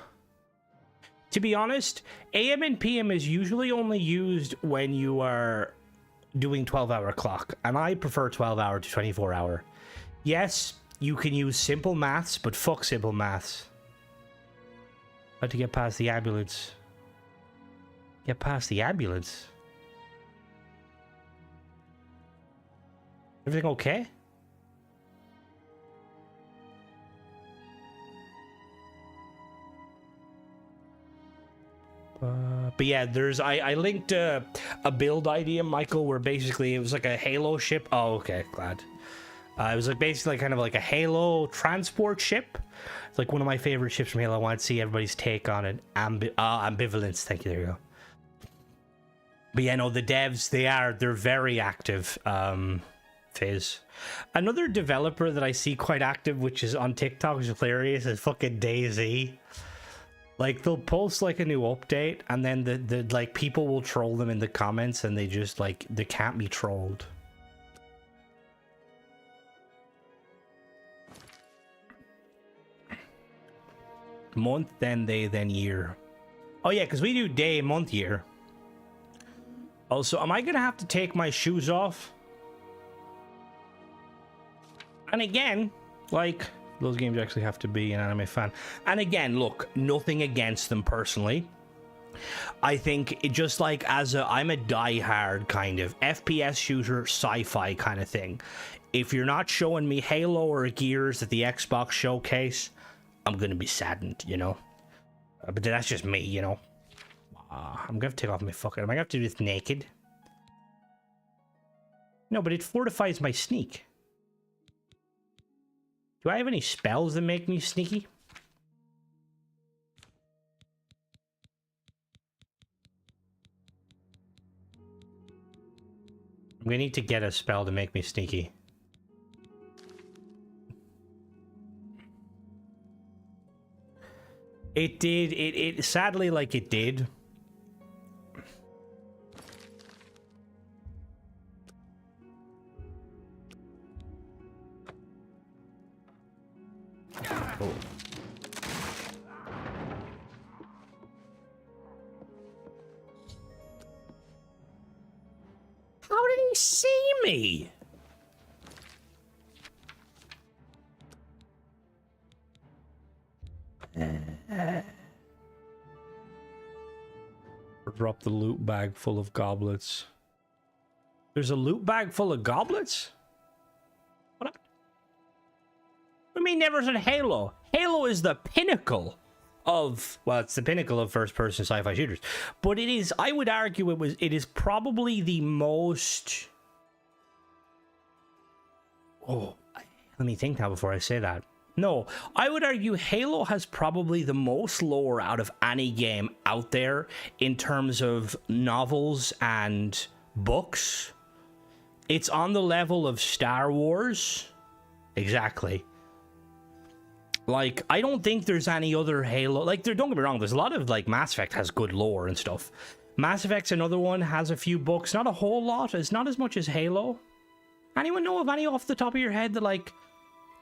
be honest, AM and PM is usually only used when you are doing 12-hour clock, and I prefer 12-hour to 24-hour. Yes, you can use simple maths, but fuck simple maths. How to get past the ambulance? Get past the ambulance? Everything okay? But yeah, I linked a build idea, Michael, where basically it was like a Halo ship. Oh, okay, glad. It was like basically kind of like a Halo transport ship. It's like one of my favorite ships from Halo. I want to see everybody's take on it. Ambivalence. Thank you. There you go. But yeah, no, the devs, they're very active. Fizz. Another developer that I see quite active, which is on TikTok, which is hilarious, is fucking DayZ. Like, they'll post like a new update, and then the like people will troll them in the comments, and they just like they can't be trolled. Month, then day, then year. Oh yeah, because we do day, month, year. Also, am I gonna have to take my shoes off? And again, like, those games actually have to be an anime fan. And again, look, nothing against them personally. I think it just like I'm a die-hard kind of FPS shooter, sci-fi kind of thing. If you're not showing me Halo or Gears at the Xbox showcase, I'm gonna be saddened, you know. But that's just me, you know. I'm gonna have to take off my fucking. Am I gonna have to do this naked? No, but it fortifies my sneak. Do I have any spells that make me sneaky? I'm gonna need to get a spell to make me sneaky. It did. It sadly, like, it did. Oh. How did he see me? Drop the loot bag full of goblets. There's a loot bag full of goblets? What? I mean, never said Halo. Halo is the pinnacle of, well, it's the pinnacle of first-person sci-fi shooters. But it is, I would argue it is probably the most... Oh, let me think now before I say that. No, I would argue Halo has probably the most lore out of any game out there in terms of novels and books. It's on the level of Star Wars. Exactly. Like, I don't think there's any other Halo. Like, don't get me wrong, there's a lot of, like, Mass Effect has good lore and stuff. Mass Effect's another one, has a few books, not a whole lot. It's not as much as Halo. Anyone know of any off the top of your head that, like,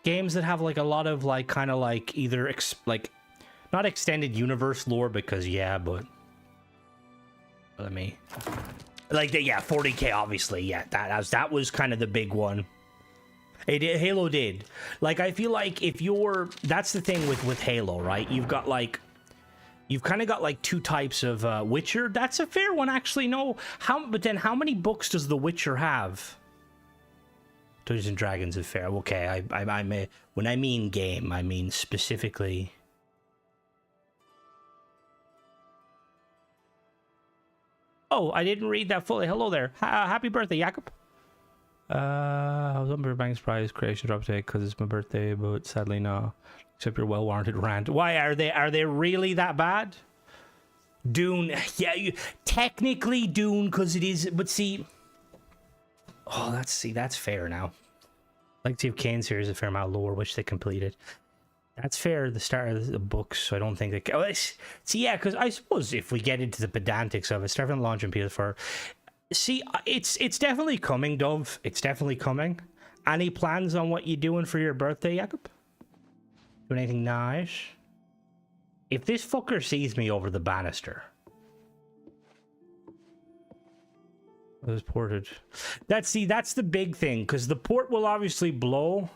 games that have, like, a lot of, like, kind of, like, either, like, not extended universe lore, because, yeah, but... Let me... Like, yeah, 40k, obviously, yeah, that was kind of the big one. Halo did. Like, I feel like if you're... That's the thing with Halo, right? You've got, like... You've kind of got, like, two types of Witcher. That's a fair one, actually, no. But then how many books does The Witcher have? Dungeons and Dragons is fair. Okay, I may, when I mean game, I mean specifically. Oh, I didn't read that fully. Hello there. Happy birthday, Jakob. I was on buying surprise creation drop today because it's my birthday, but sadly no. Except your well-warranted rant. Why are they really that bad? Dune, yeah, technically Dune because it is, but see. Oh, that's fair now. Like to see if Kane's here is a fair amount of lore, which they completed. That's fair at the start of the book, so I don't think they... Oh, see, yeah, because I suppose if we get into the pedantics of it, starting to launch in PS4... See, it's definitely coming, Dove. It's definitely coming. Any plans on what you're doing for your birthday, Jakob? Doing anything nice? If this fucker sees me over the banister... It was ported. That's the big thing, because the port will obviously blow.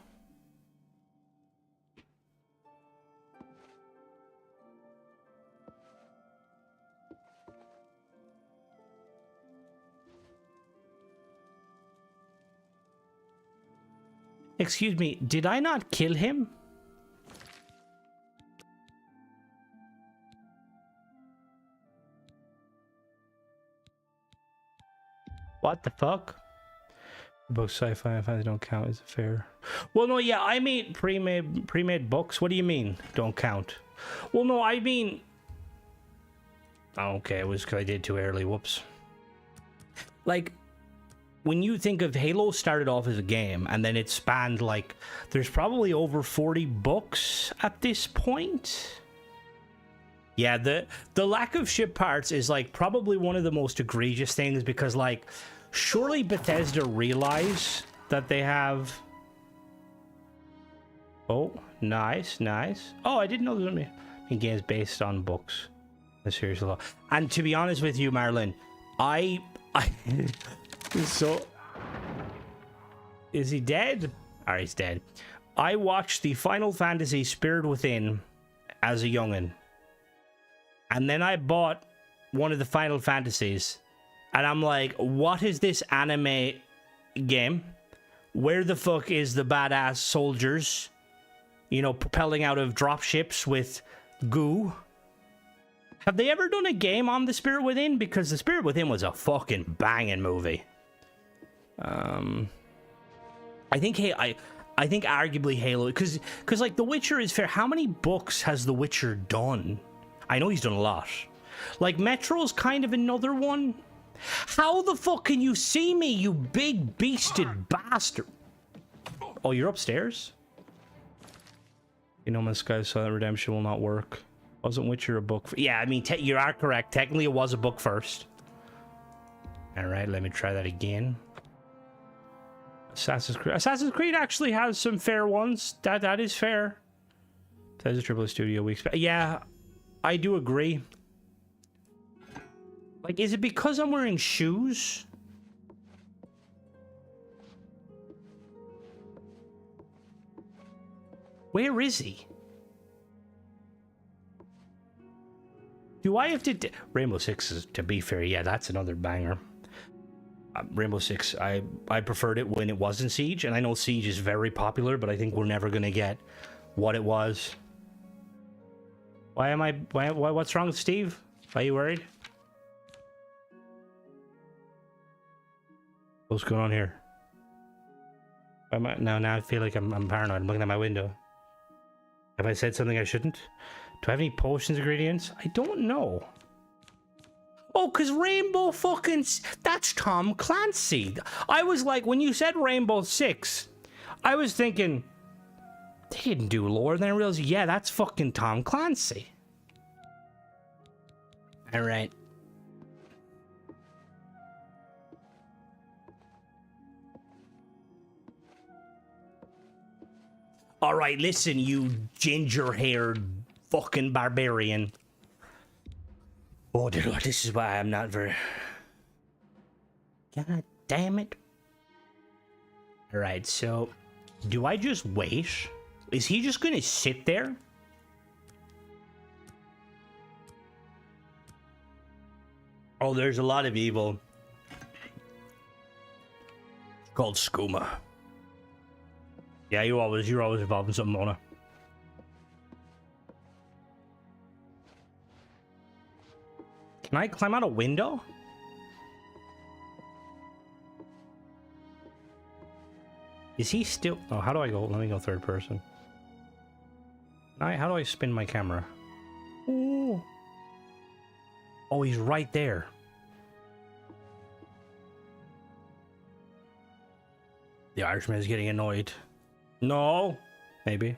Excuse me, did I not kill him? What the fuck? Both sci-fi and fantasy don't count, is it fair? Well, no, yeah, I mean pre-made books. What do you mean don't count? Well, no, I mean... Oh, okay, it was because I did too early. Whoops. Like, when you think of Halo started off as a game and then it spanned like there's probably over 40 books at this point. Yeah, the lack of ship parts is like probably one of the most egregious things, because like surely Bethesda realize that they have. Oh, nice. Oh, I didn't know there was any games based on books. The series a lot. And to be honest with you, Marlon, I so is he dead? Alright, he's dead. I watched the Final Fantasy Spirit Within as a youngin'. And then I bought one of the Final Fantasies. And I'm like, what is this anime game? Where the fuck is the badass soldiers? You know, propelling out of dropships with goo? Have they ever done a game on The Spirit Within? Because The Spirit Within was a fucking banging movie. I think arguably Halo, because like The Witcher is fair. How many books has The Witcher done? I know he's done a lot. Like Metro's kind of another one. How the fuck can you see me, you big beasted bastard? Oh, you're upstairs? You know, my Sky Silent Redemption will not work. Wasn't Witcher a book? Yeah, I mean, you are correct. Technically, it was a book first. All right, let me try that again. Assassin's Creed actually has some fair ones. That is fair. That's a AAA studio we expect. Yeah, I do agree. Like, is it because I'm wearing shoes? Where is he? Do I have to... Rainbow Six is, to be fair, yeah, that's another banger. Rainbow Six, I preferred it when it wasn't Siege, and I know Siege is very popular, but I think we're never going to get what it was. What's wrong with Steve? Are you worried? What's going on here? Now I feel like I'm paranoid. I'm looking at my window. Have I said something I shouldn't? Do I have any potions ingredients? I don't know. Oh, because Rainbow fucking... That's Tom Clancy. I was like, when you said Rainbow Six, I was thinking, they didn't do lore. And then I realized, yeah, that's fucking Tom Clancy. All right. All right, listen, you ginger-haired fucking barbarian. Oh, dear Lord, this is why I'm not very... God damn it. All right, so do I just wait? Is he just gonna sit there? Oh, there's a lot of evil. It's called skooma. Yeah, you're always involved in something, Mona. Can I climb out a window? Is he still... Oh, how do I go? Let me go third person. How do I spin my camera? Ooh. Oh, he's right there. The Irishman is getting annoyed. No. Maybe.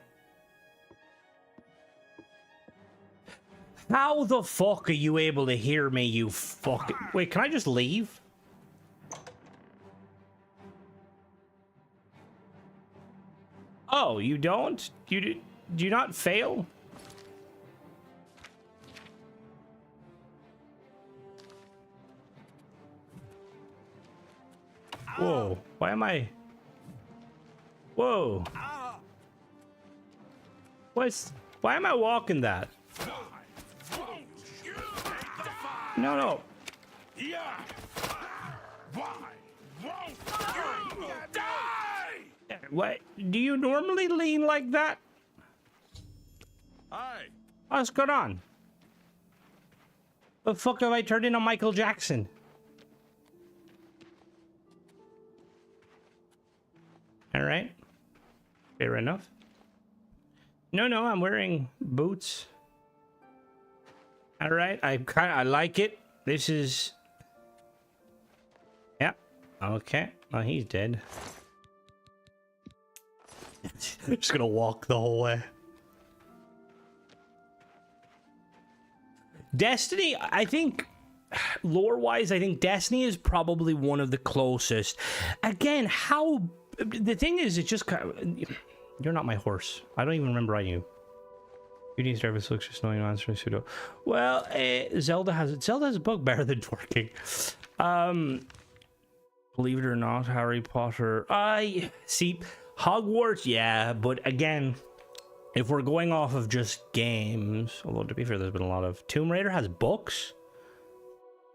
How the fuck are you able to hear me, you fucking... Wait, can I just leave? Oh, you don't? Do you not fail? Whoa, why am I... Whoa. Why am I walking that? No. What? Do you normally lean like that? Hi. What's going on? The fuck have I turned into Michael Jackson? All right. Fair enough. No, I'm wearing boots. All right, I like it. This is... Yeah. Okay, oh, he's dead. Just gonna walk the whole way. Destiny, I think, lore-wise, I think Destiny is probably one of the closest. Again, how... The thing is, it's just kind of... You're not my horse. I don't even remember riding you. You need service looks just knowing answer pseudo. Well, Zelda has a bug better than twerking. Believe it or not, Harry Potter. I see Hogwarts, yeah, but again, if we're going off of just games, although to be fair, there's been a lot of... Tomb Raider has books.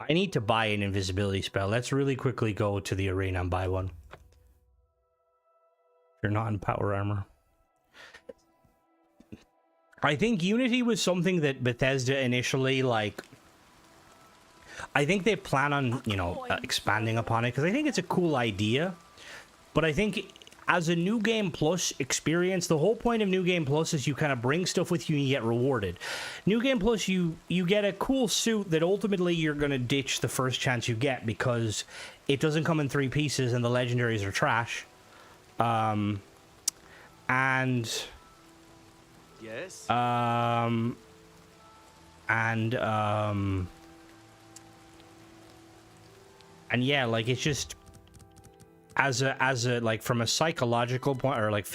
I need to buy an invisibility spell. Let's really quickly go to the arena and buy one. You're not in power armor. I think Unity was something that Bethesda initially, like... I think they plan on, you know, expanding upon it, because I think it's a cool idea. But I think as a New Game Plus experience, the whole point of New Game Plus is you kind of bring stuff with you and you get rewarded. New Game Plus, you get a cool suit that ultimately you're going to ditch the first chance you get, because it doesn't come in 3 pieces and the legendaries are trash. Yes. And yeah, like, it's just as a like, from a psychological point, or like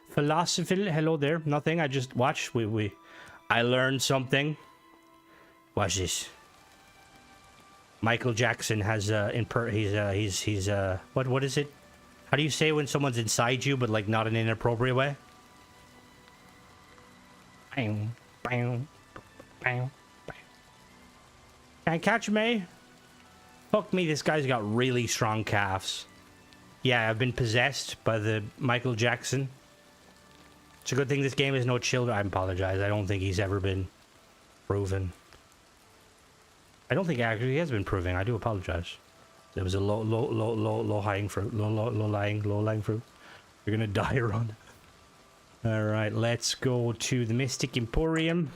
philosophy. Hello there, nothing. I just watch. I learned something. Watch this. Michael Jackson has he's what is it? How do you say when someone's inside you, but like not in an inappropriate way? Bang, bang, bang. Can't catch me. Fuck me, this guy's got really strong calves. Yeah, I've been possessed by the Michael Jackson. It's a good thing this game is no children. I apologize. I don't think he's ever been proven. I don't think actually he has been proven. I do apologize. There was a low lying fruit. Low lying fruit. You're gonna die, Ron. All right, let's go to the Mystic Emporium.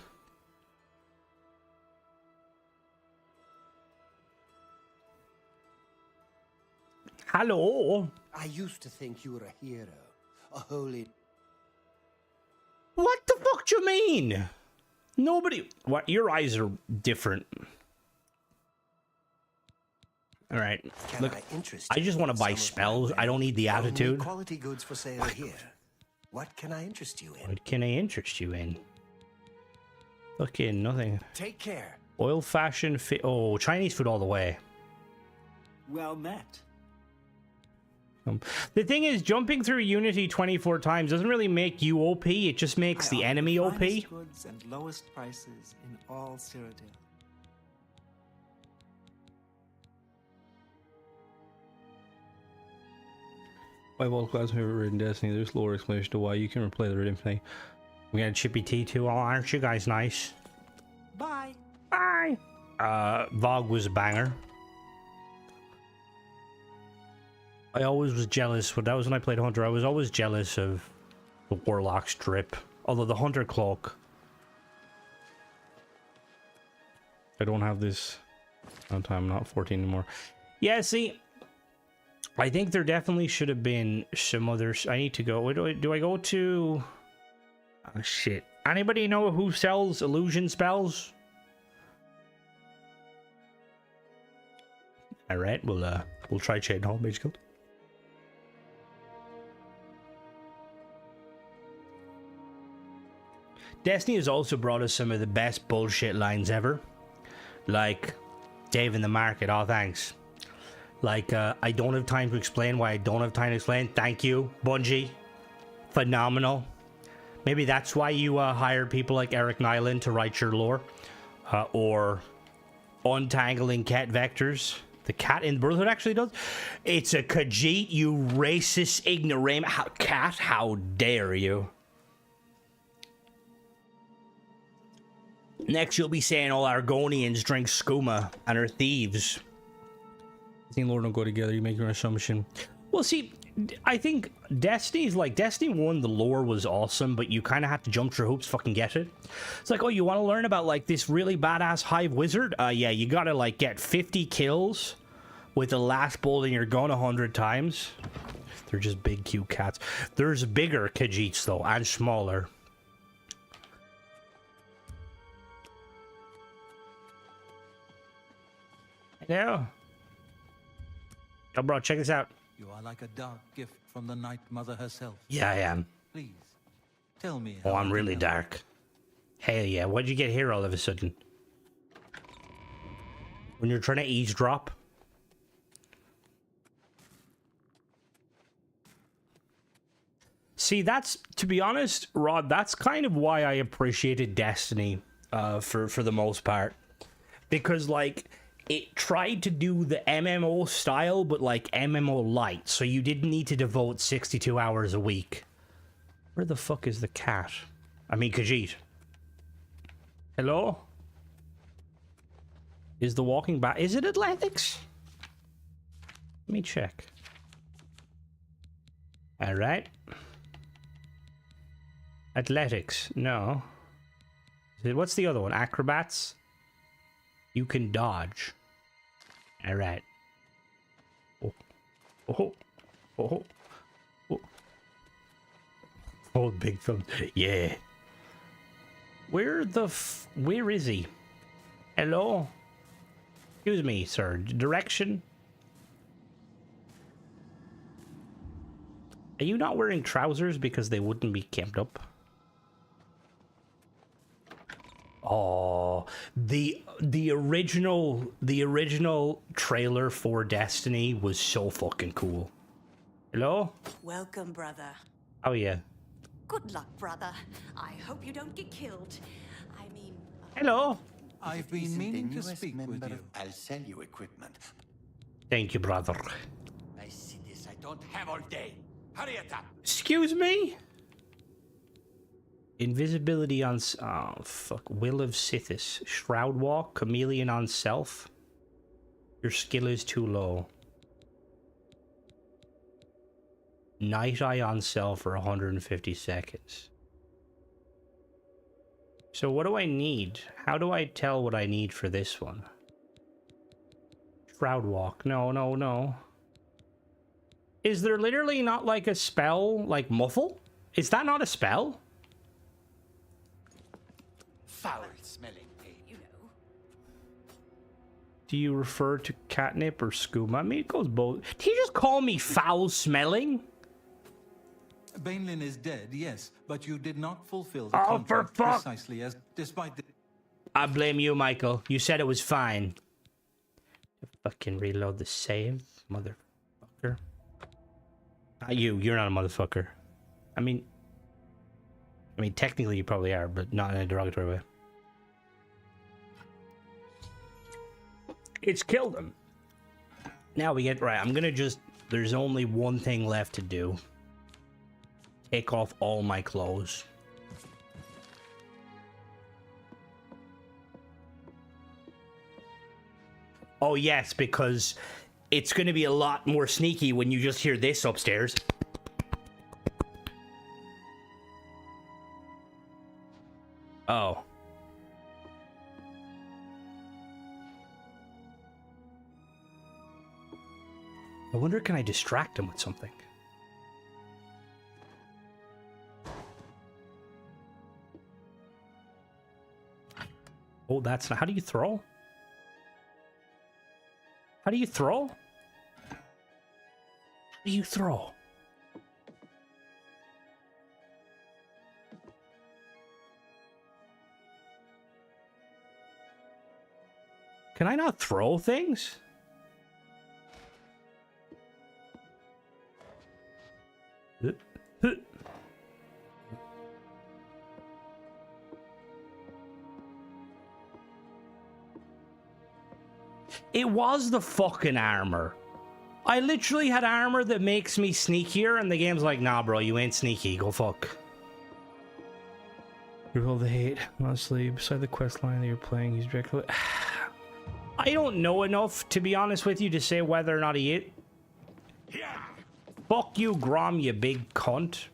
Hello. I used to think you were a hero, a holy... What the fuck do you mean? Nobody... What? Your eyes are different. All right. Look, I just want to buy spells. I don't need the attitude. Quality goods for sale here. What can I interest you in? What can I interest you in? Fucking nothing. Take care. Oil fashion... Oh, Chinese food all the way. Well met. The thing is, jumping through Unity 24 times doesn't really make you OP, it just makes the enemy OP. Goods and lowest prices in all Cyrodiil. My world class favorite raid in Destiny, there's lore explanation to why you can replay the raid infinitely. We got a Chippy T too, aren't you guys nice? Bye. Bye! Vogue was a banger. I always was jealous, but that was when I played Hunter. I was always jealous of the Warlock's drip. Although the Hunter cloak... I don't have this on time, I'm not 14 anymore. Yeah, see, I think there definitely should have been some others. I need to go. Where do I go to? Oh, shit. Anybody know who sells illusion spells? Alright, we'll try Chain Hall Mage Guild. Destiny has also brought us some of the best bullshit lines ever. Like, Dave in the market, oh thanks. Like, I don't have time to explain why I don't have time to explain. Thank you, Bungie. Phenomenal. Maybe that's why you hired people like Eric Nyland to write your lore. Or untangling cat vectors. The cat in Brotherhood actually does. It's a Khajiit, you racist ignoramus. Cat, how dare you? Next, you'll be saying all Argonians drink skooma and are thieves. Disney and Lord don't go together. You make your assumption. Well, see, I think Destiny's like Destiny 1, the lore was awesome, but you kind of had to jump through hoops to fucking get it. It's like, oh, you want to learn about like this really badass hive wizard? Yeah, you gotta like get 50 kills with the last bolt in your gun 100 times. They're just big, cute cats. There's bigger Khajiits, though, and smaller. Hello. Oh, bro, check this out. You are like a dark gift from the Night Mother herself. Yeah, I am. Please, tell me. Oh, how I'm I really can help. dark. Hell yeah. What'd you get here all of a sudden? When you're trying to eavesdrop? See, that's, to be honest, Rod, that's kind of why I appreciated Destiny for the most part. Because, like, it tried to do the MMO style, but, like, MMO light. So you didn't need to devote 62 hours a week. Where the fuck is the cat? I mean, Khajiit. Hello? Is the walking back... Is it athletics? Let me check. Alright. Athletics. No. What's the other one? Acrobats? You can dodge. Alright. Oh. Oh. Oh. Oh. Oh, big thumb. Yeah. Where is he? Hello? Excuse me, sir. Direction? Are you not wearing trousers because they wouldn't be kept up? Oh, the original trailer for Destiny was so fucking cool. Hello? Welcome, brother. Oh yeah. Good luck, brother. I hope you don't get killed. I mean... Hello. I've been meaning to speak with you. I'll sell you equipment. Thank you, brother. I see this. I don't have all day. Hurry it up. Excuse me? Invisibility on... Oh, fuck. Will of Sithis. Shroud Walk. Chameleon on Self. Your skill is too low. Night Eye on Self for 150 seconds. So what do I need? How do I tell what I need for this one? Shroud Walk. No, no, no. Is there literally not like a spell like Muffle? Is that not a spell? Foul-smelling pain. You know. Do you refer to catnip or skooma? I mean, it goes both. Did you just call me foul-smelling? Bainlin is dead, yes, but you did not fulfill the for contract fuck! precisely as, despite the... I blame you, Michael. You said it was fine. Fucking reload the save, motherfucker. Not you. You're not a motherfucker. I mean, technically you probably are, but not in a derogatory way. It's killed him. Now we get right. I'm gonna just. There's only one thing left to do. Take off all my clothes. Oh yes, because it's gonna be a lot more sneaky when you just hear this upstairs. Oh. I wonder, can I distract him with something? Oh, that's not... How do you throw? How do you throw? How do you throw? Can I not throw things? It was the fucking armor. I literally had armor that makes me sneakier, and the game's like, nah, bro, you ain't sneaky. Go fuck. Reveal the hate, honestly. Beside the quest line that you're playing, he's directly... I don't know enough, to be honest with you, to say whether or not he is. Yeah. Fuck you, Grom, you big cunt.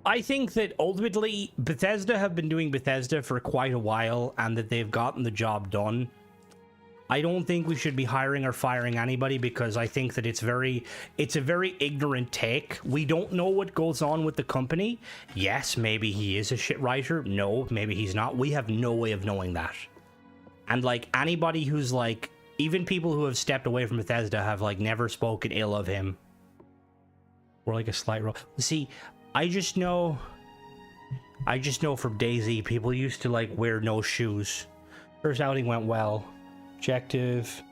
I think that ultimately Bethesda have been doing Bethesda for quite a while and that they've gotten the job done. I don't think we should be hiring or firing anybody because I think that it's a very ignorant take. We don't know what goes on with the company. Yes, maybe he is a shit writer. No, maybe he's not. We have no way of knowing that. And like anybody who's like, even people who have stepped away from Bethesda have like never spoken ill of him. Or like a slight roll. See, I just know from DayZ, people used to like wear no shoes. First outing went well. Objective.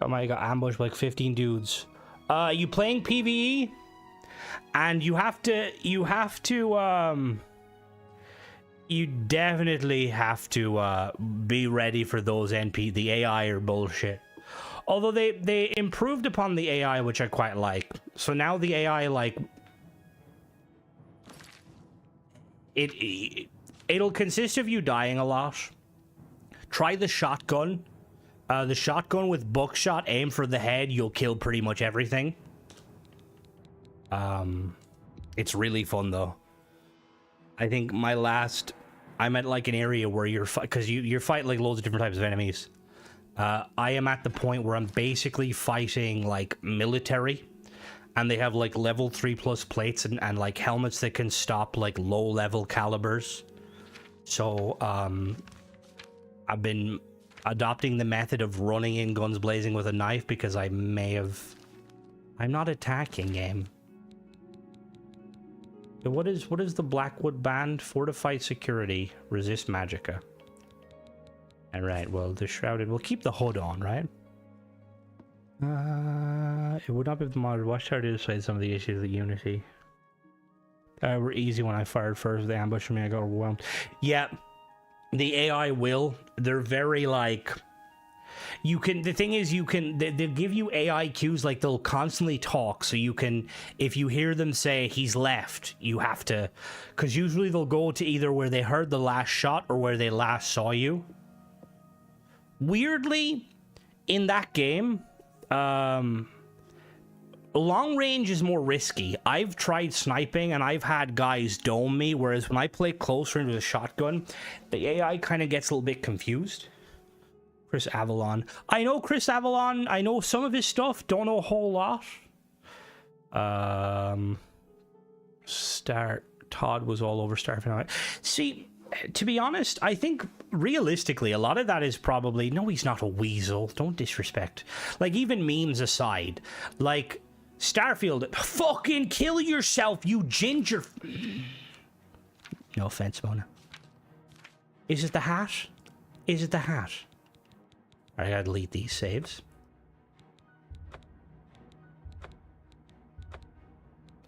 Got ambushed by like 15 dudes. You playing PvE? And you definitely have to be ready for those the AI or bullshit. Although they improved upon the AI, which I quite like. So now the AI, like, it'll consist of you dying a lot. Try the shotgun. The shotgun with buckshot, aim for the head, you'll kill pretty much everything. It's really fun though. I think I'm at like an area where you're because you're fighting like loads of different types of enemies. I am at the point where I'm basically fighting like military, and they have like level 3+ plates and like helmets that can stop like low level calibers. So I've been adopting the method of running in guns blazing with a knife because I'm not attacking game. What is the Blackwood band? Fortified security, resist magicka. Alright, well the shrouded, we'll keep the hood on, right? It would not be the modded watchtower to decide some of the issues with Unity. Were easy when I fired first. They ambushed me, I got overwhelmed. Yeah. The AI will. They're very like, you can, the thing is they'll give you AI cues, like they'll constantly talk, so you can, if you hear them say he's left, you have to, because usually they'll go to either where they heard the last shot or where they last saw you. Weirdly, in that game, long range is more risky. I've tried sniping and I've had guys dome me, whereas when I play close range with a shotgun, the AI kind of gets a little bit confused. Chris Avalon. I know Chris Avalon. I know some of his stuff. Don't know a whole lot. Todd was all over Starfield. See, to be honest, I think realistically, a lot of that is probably, no, he's not a weasel. Don't disrespect. Like, even memes aside, like, Starfield, fucking kill yourself, you ginger. No offense, Mona. Is it the hat? Is it the hat? I gotta delete these saves.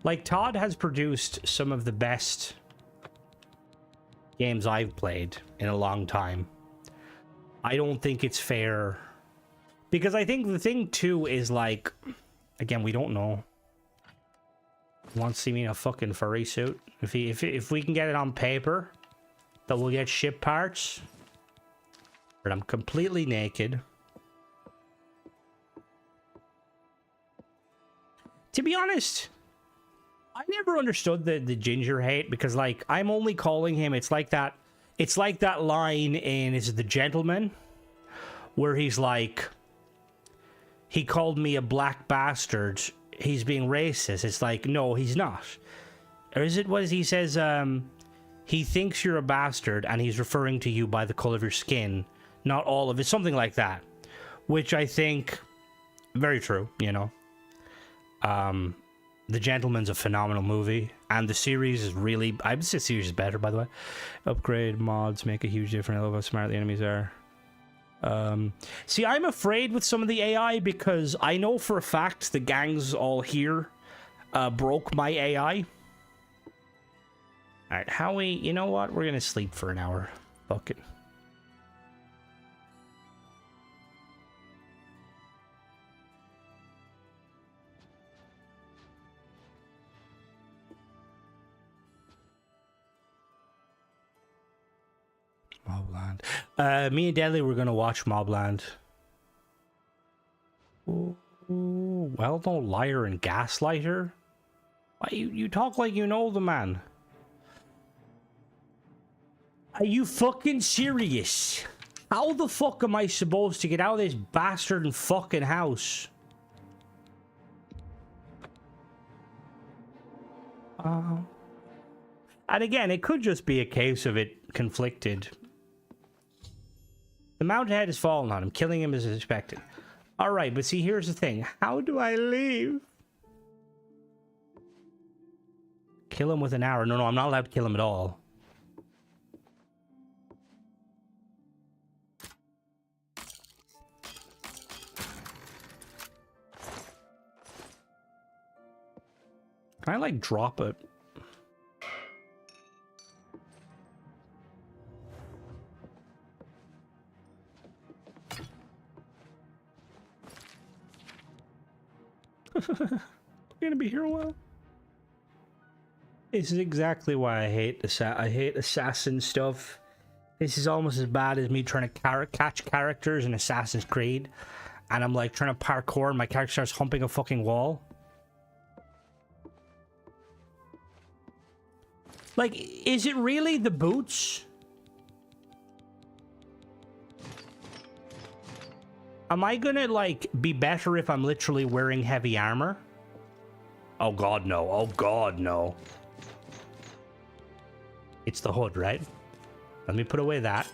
Like, Todd has produced some of the best games I've played in a long time. I don't think it's fair. Because I think the thing, too, is like, again, we don't know. He wants to see me in a fucking furry suit. If we can get it on paper that we'll get ship parts, but I'm completely naked. To be honest, I never understood the ginger hate, because like, I'm only calling him, it's like that line in, is it The Gentleman, where he's like, he called me a black bastard, he's being racist. It's like, no, he's not. Or is it, what is he says, he thinks you're a bastard and he's referring to you by the color of your skin, not all of it, something like that, which I think very true, you know. The Gentleman's a phenomenal movie, and the series is really, I would say the series is better, by the way. Upgrade mods make a huge difference. I love how smart the enemies are. See, I'm afraid with some of the AI, because I know for a fact the gangs all here broke my AI. Alright, Howie, you know what? We're gonna sleep for an hour. Fuck it. Mobland. Me and Deadly were gonna watch Mobland. Ooh, well, no liar and gaslighter. Why you talk like you know the man. Are you fucking serious? How the fuck am I supposed to get out of this bastard and fucking house? And again, it could just be a case of it conflicted. The Mountainhead has fallen on him, killing him as expected. Alright, but see, here's the thing. How do I leave? Kill him with an arrow. No, I'm not allowed to kill him at all. Can I, like, drop it? We're gonna be here a while. This is exactly why I hate assassin stuff. This is almost as bad as me trying to catch characters in Assassin's Creed, and I'm like trying to parkour and my character starts humping a fucking wall. Like, is it really the boots? Am I gonna, like, be better if I'm literally wearing heavy armor? Oh god, no. Oh god, no. It's the hood, right? Let me put away that.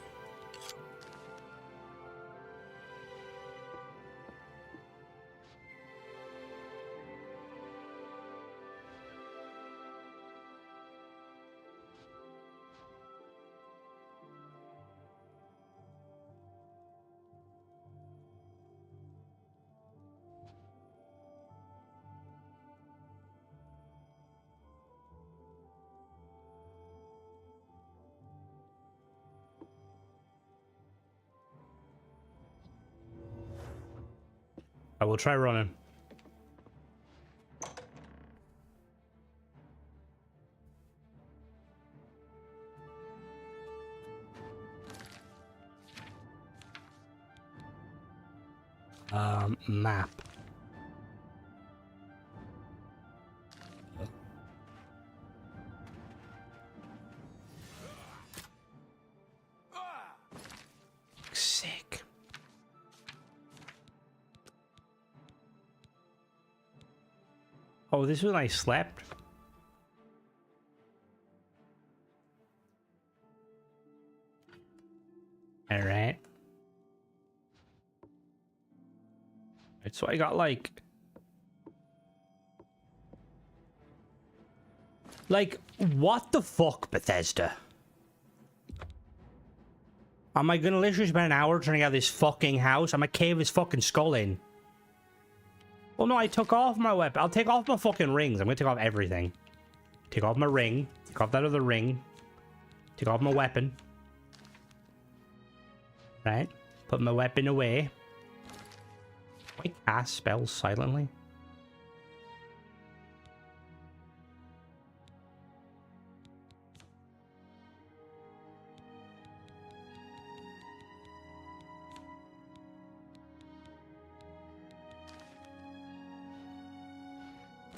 I will try running. Map. Sick. Oh, this was when I slept. All right. So I got like what the fuck, Bethesda? Am I gonna literally spend an hour trying to get out of this fucking house? I'm gonna cave his fucking skull in. Oh no, I took off my weapon. I'll take off my fucking rings. I'm gonna take off everything. Take off my ring. Take off that other ring. Take off my weapon. Right? Put my weapon away. I cast spells silently.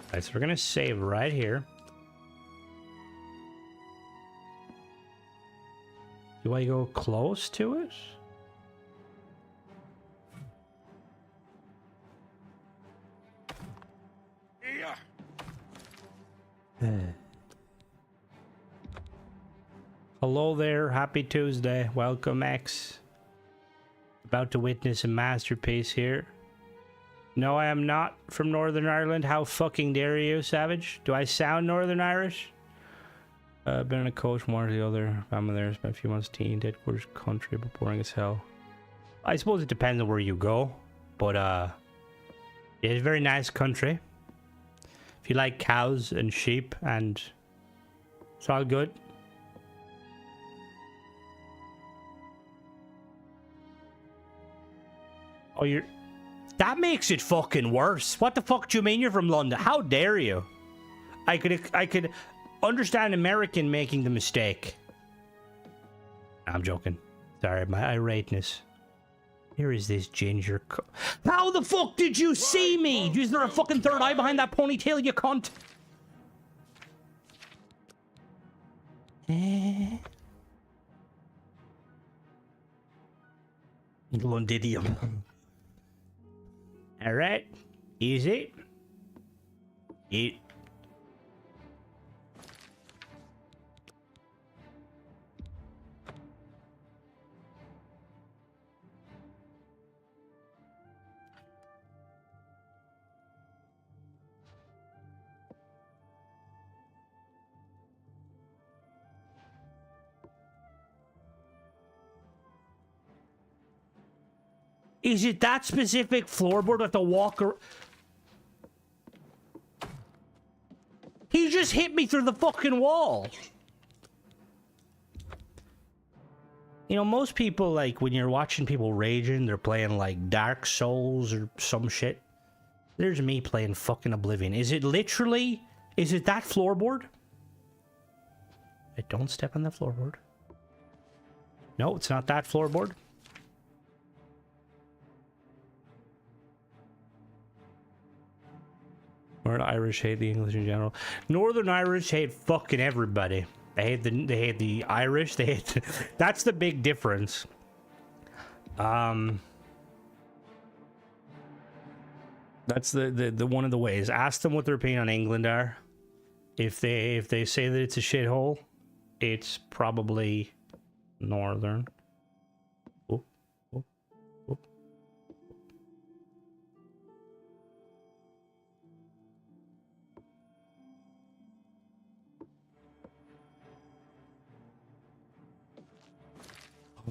Alright, so we're gonna save right here. Do I go close to it? Hello there, happy Tuesday. Welcome, X. About to witness a masterpiece here. No, I am not from Northern Ireland. How fucking dare you, Savage? Do I sound Northern Irish? Been on a coach from one or the other. Family there, spent a few months teen, headquarters country, but boring as hell. I suppose it depends on where you go, but it's a very nice country. If you like cows and sheep, and it's all good. Oh, you're... That makes it fucking worse. What the fuck do you mean you're from London? How dare you? I could understand American making the mistake. I'm joking. Sorry, my irateness. Here is this ginger. How the fuck did you see me? Is there a fucking third eye behind that ponytail, you cunt? Londidium. Alright. Easy. Eat. Is it that specific floorboard with the walker? He just hit me through the fucking wall. You know, most people, like, when you're watching people raging, they're playing, like, Dark Souls or some shit. There's me playing fucking Oblivion. Is it literally... Is it that floorboard? Don't step on that floorboard. No, it's not that floorboard. Northern Irish hate the English in general. Northern Irish hate fucking everybody. They hate the Irish. They hate that's the big difference. That's the one of the ways. Ask them what their opinion on England are. If they say that it's a shithole, it's probably Northern.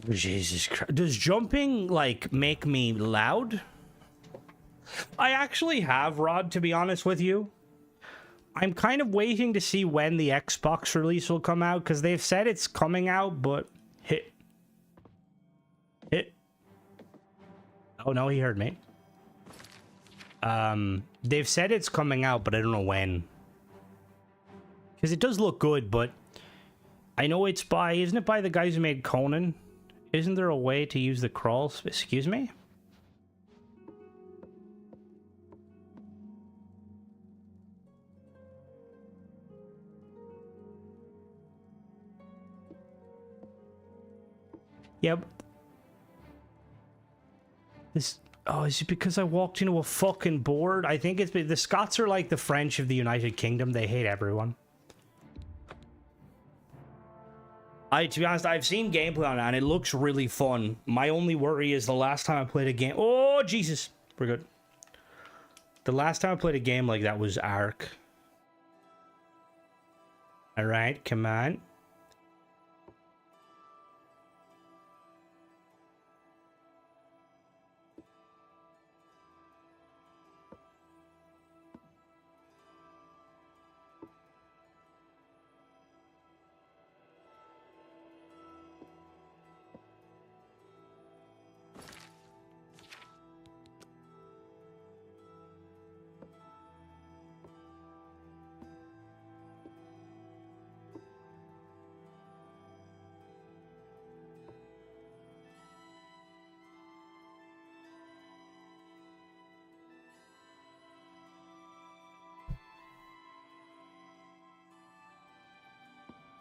Jesus Christ. Does jumping, like, make me loud? I actually have, Rod, to be honest with you. I'm kind of waiting to see when the Xbox release will come out, because they've said it's coming out, but... Hit. Oh, no, he heard me. They've said it's coming out, but I don't know when. Because it does look good, but... I know it's by... Isn't it by the guys who made Conan? Isn't there a way to use the crawl? Excuse me? Yep. This... Oh, is it because I walked into a fucking board? I think it's... The Scots are like the French of the United Kingdom. They hate everyone. To be honest, I've seen gameplay on it, and it looks really fun. My only worry is the last time I played a game... Oh, Jesus! We're good. The last time I played a game like that was Ark. Alright, come on.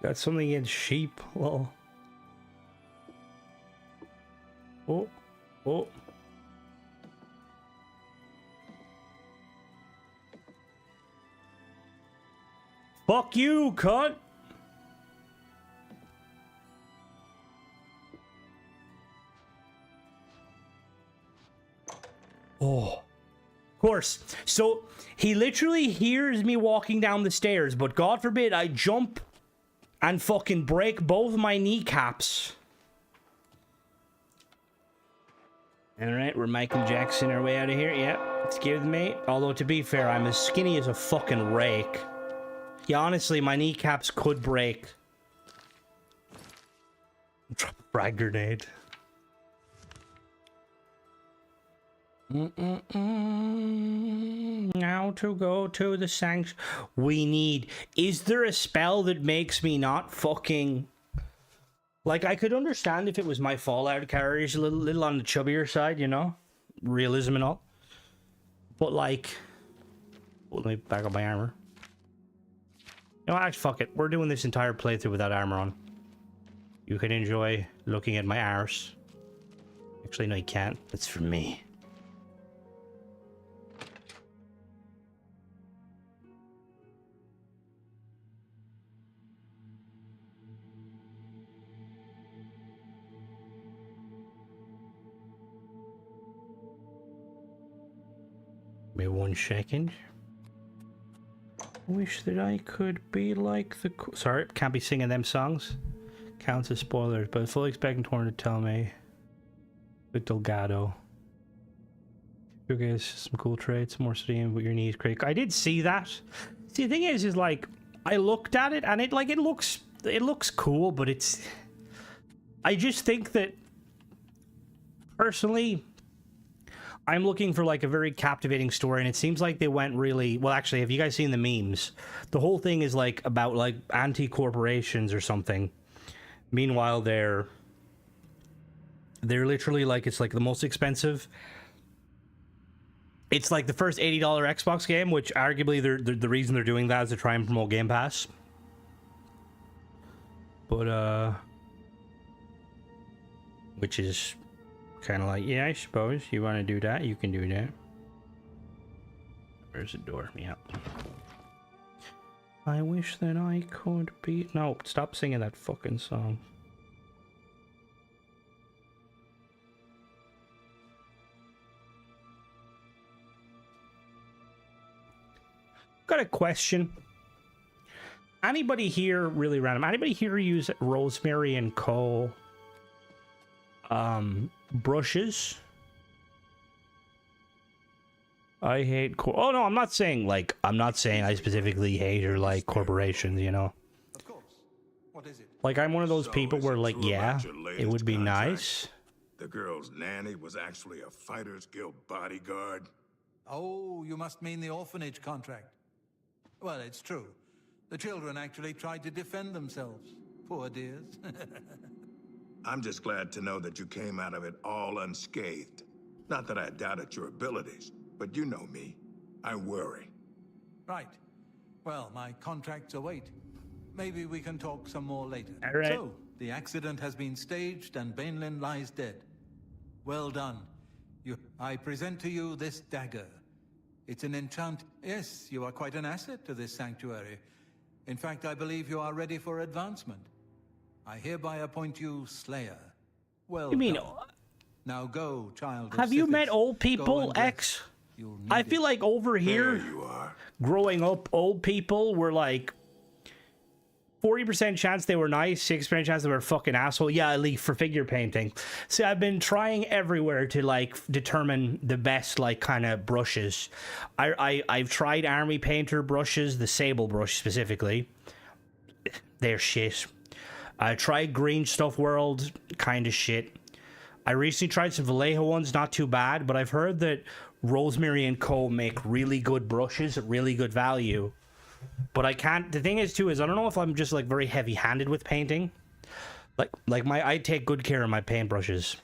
Got something against sheep. Well. Oh. Oh. Fuck you, cunt! Oh. Of course. So, he literally hears me walking down the stairs, but God forbid I jump and fucking break both my kneecaps. Alright, we're Michael Jackson our way out of here. Yeah, excuse me. Although, to be fair, I'm as skinny as a fucking rake. Yeah, honestly, my kneecaps could break. Drop a frag grenade. Now to go to the sanctuary. We need... Is there a spell that makes me not fucking... Like, I could understand if it was my Fallout character's a little on the chubbier side, you know? Realism and all. But, like... Let me back up my armor. No, actually, fuck it. We're doing this entire playthrough without armor on. You can enjoy looking at my arse. Actually, no, you can't. That's for me. Give me 1 second. Wish that I could be like the... Sorry, can't be singing them songs. Counts as spoilers, but fully expecting Torn to tell me. With Delgado. Okay, some cool traits, more steam, but your knees creak. I did see that. See, the thing is like, I looked at it and it looks cool, but it's... I just think that, personally, I'm looking for like a very captivating story, and it seems like they went really... Well, actually, have you guys seen the memes? The whole thing is like about like anti-corporations or something. Meanwhile, they're literally like, it's like the most expensive. It's like the first $80 Xbox game, which arguably the reason they're doing that is to try and promote Game Pass. But which is kind of like, yeah, I suppose you want to do that, you can do that. Where's the door? Yeah. I wish that I could be... No, stop singing that fucking song. Got a question. Anybody here, really random, anybody here use Rosemary and Co. brushes? I hate oh no, I'm not saying I specifically hate or like corporations, you know. Of course. What is it? Like, I'm one of those So people is where it like, true yeah, about your it latest would be contract? nice. The girl's nanny was actually a Fighters Guild bodyguard. Oh, you must mean the orphanage contract. Well, it's true. The children actually tried to defend themselves. Poor dears. I'm just glad to know that you came out of it all unscathed. Not that I doubted your abilities, but you know me. I worry. Right. Well, my contracts await. Maybe we can talk some more later. All right. So, the accident has been staged and Bainlin lies dead. Well done. I present to you this dagger. It's an enchant... Yes, you are quite an asset to this sanctuary. In fact, I believe you are ready for advancement. I hereby appoint you Slayer. Well You mean... done. Now go, child of Have you Sithis. met old Go people, and rest. X? You'll need I feel it. like over here, There you are. growing up, old people were like 40% chance they were nice, 6% chance they were a fucking asshole. Yeah, at least for figure painting. See, I've been trying everywhere to like determine the best like kind of brushes. I've tried army painter brushes, the sable brush specifically. They're shit. I tried Green Stuff World, kind of shit. I recently tried some Vallejo ones, not too bad, but I've heard that Rosemary and Co. make really good brushes at really good value. But I can't... The thing is, too, is I don't know if I'm just, like, very heavy-handed with painting. I take good care of my paintbrushes.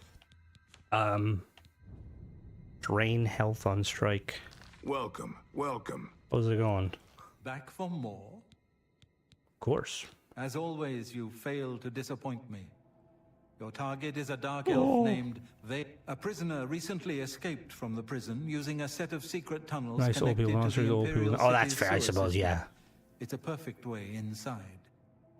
Drain health on strike. Welcome, welcome. How's it going? Back for more? Of course. As always, you fail to disappoint me. Your target is a dark elf named A prisoner recently escaped from the prison using a set of secret tunnels Nice old connected people, to monsters, the old Imperial people. Oh, that's City's fair, I sewer suppose, system. yeah. It's a perfect way inside.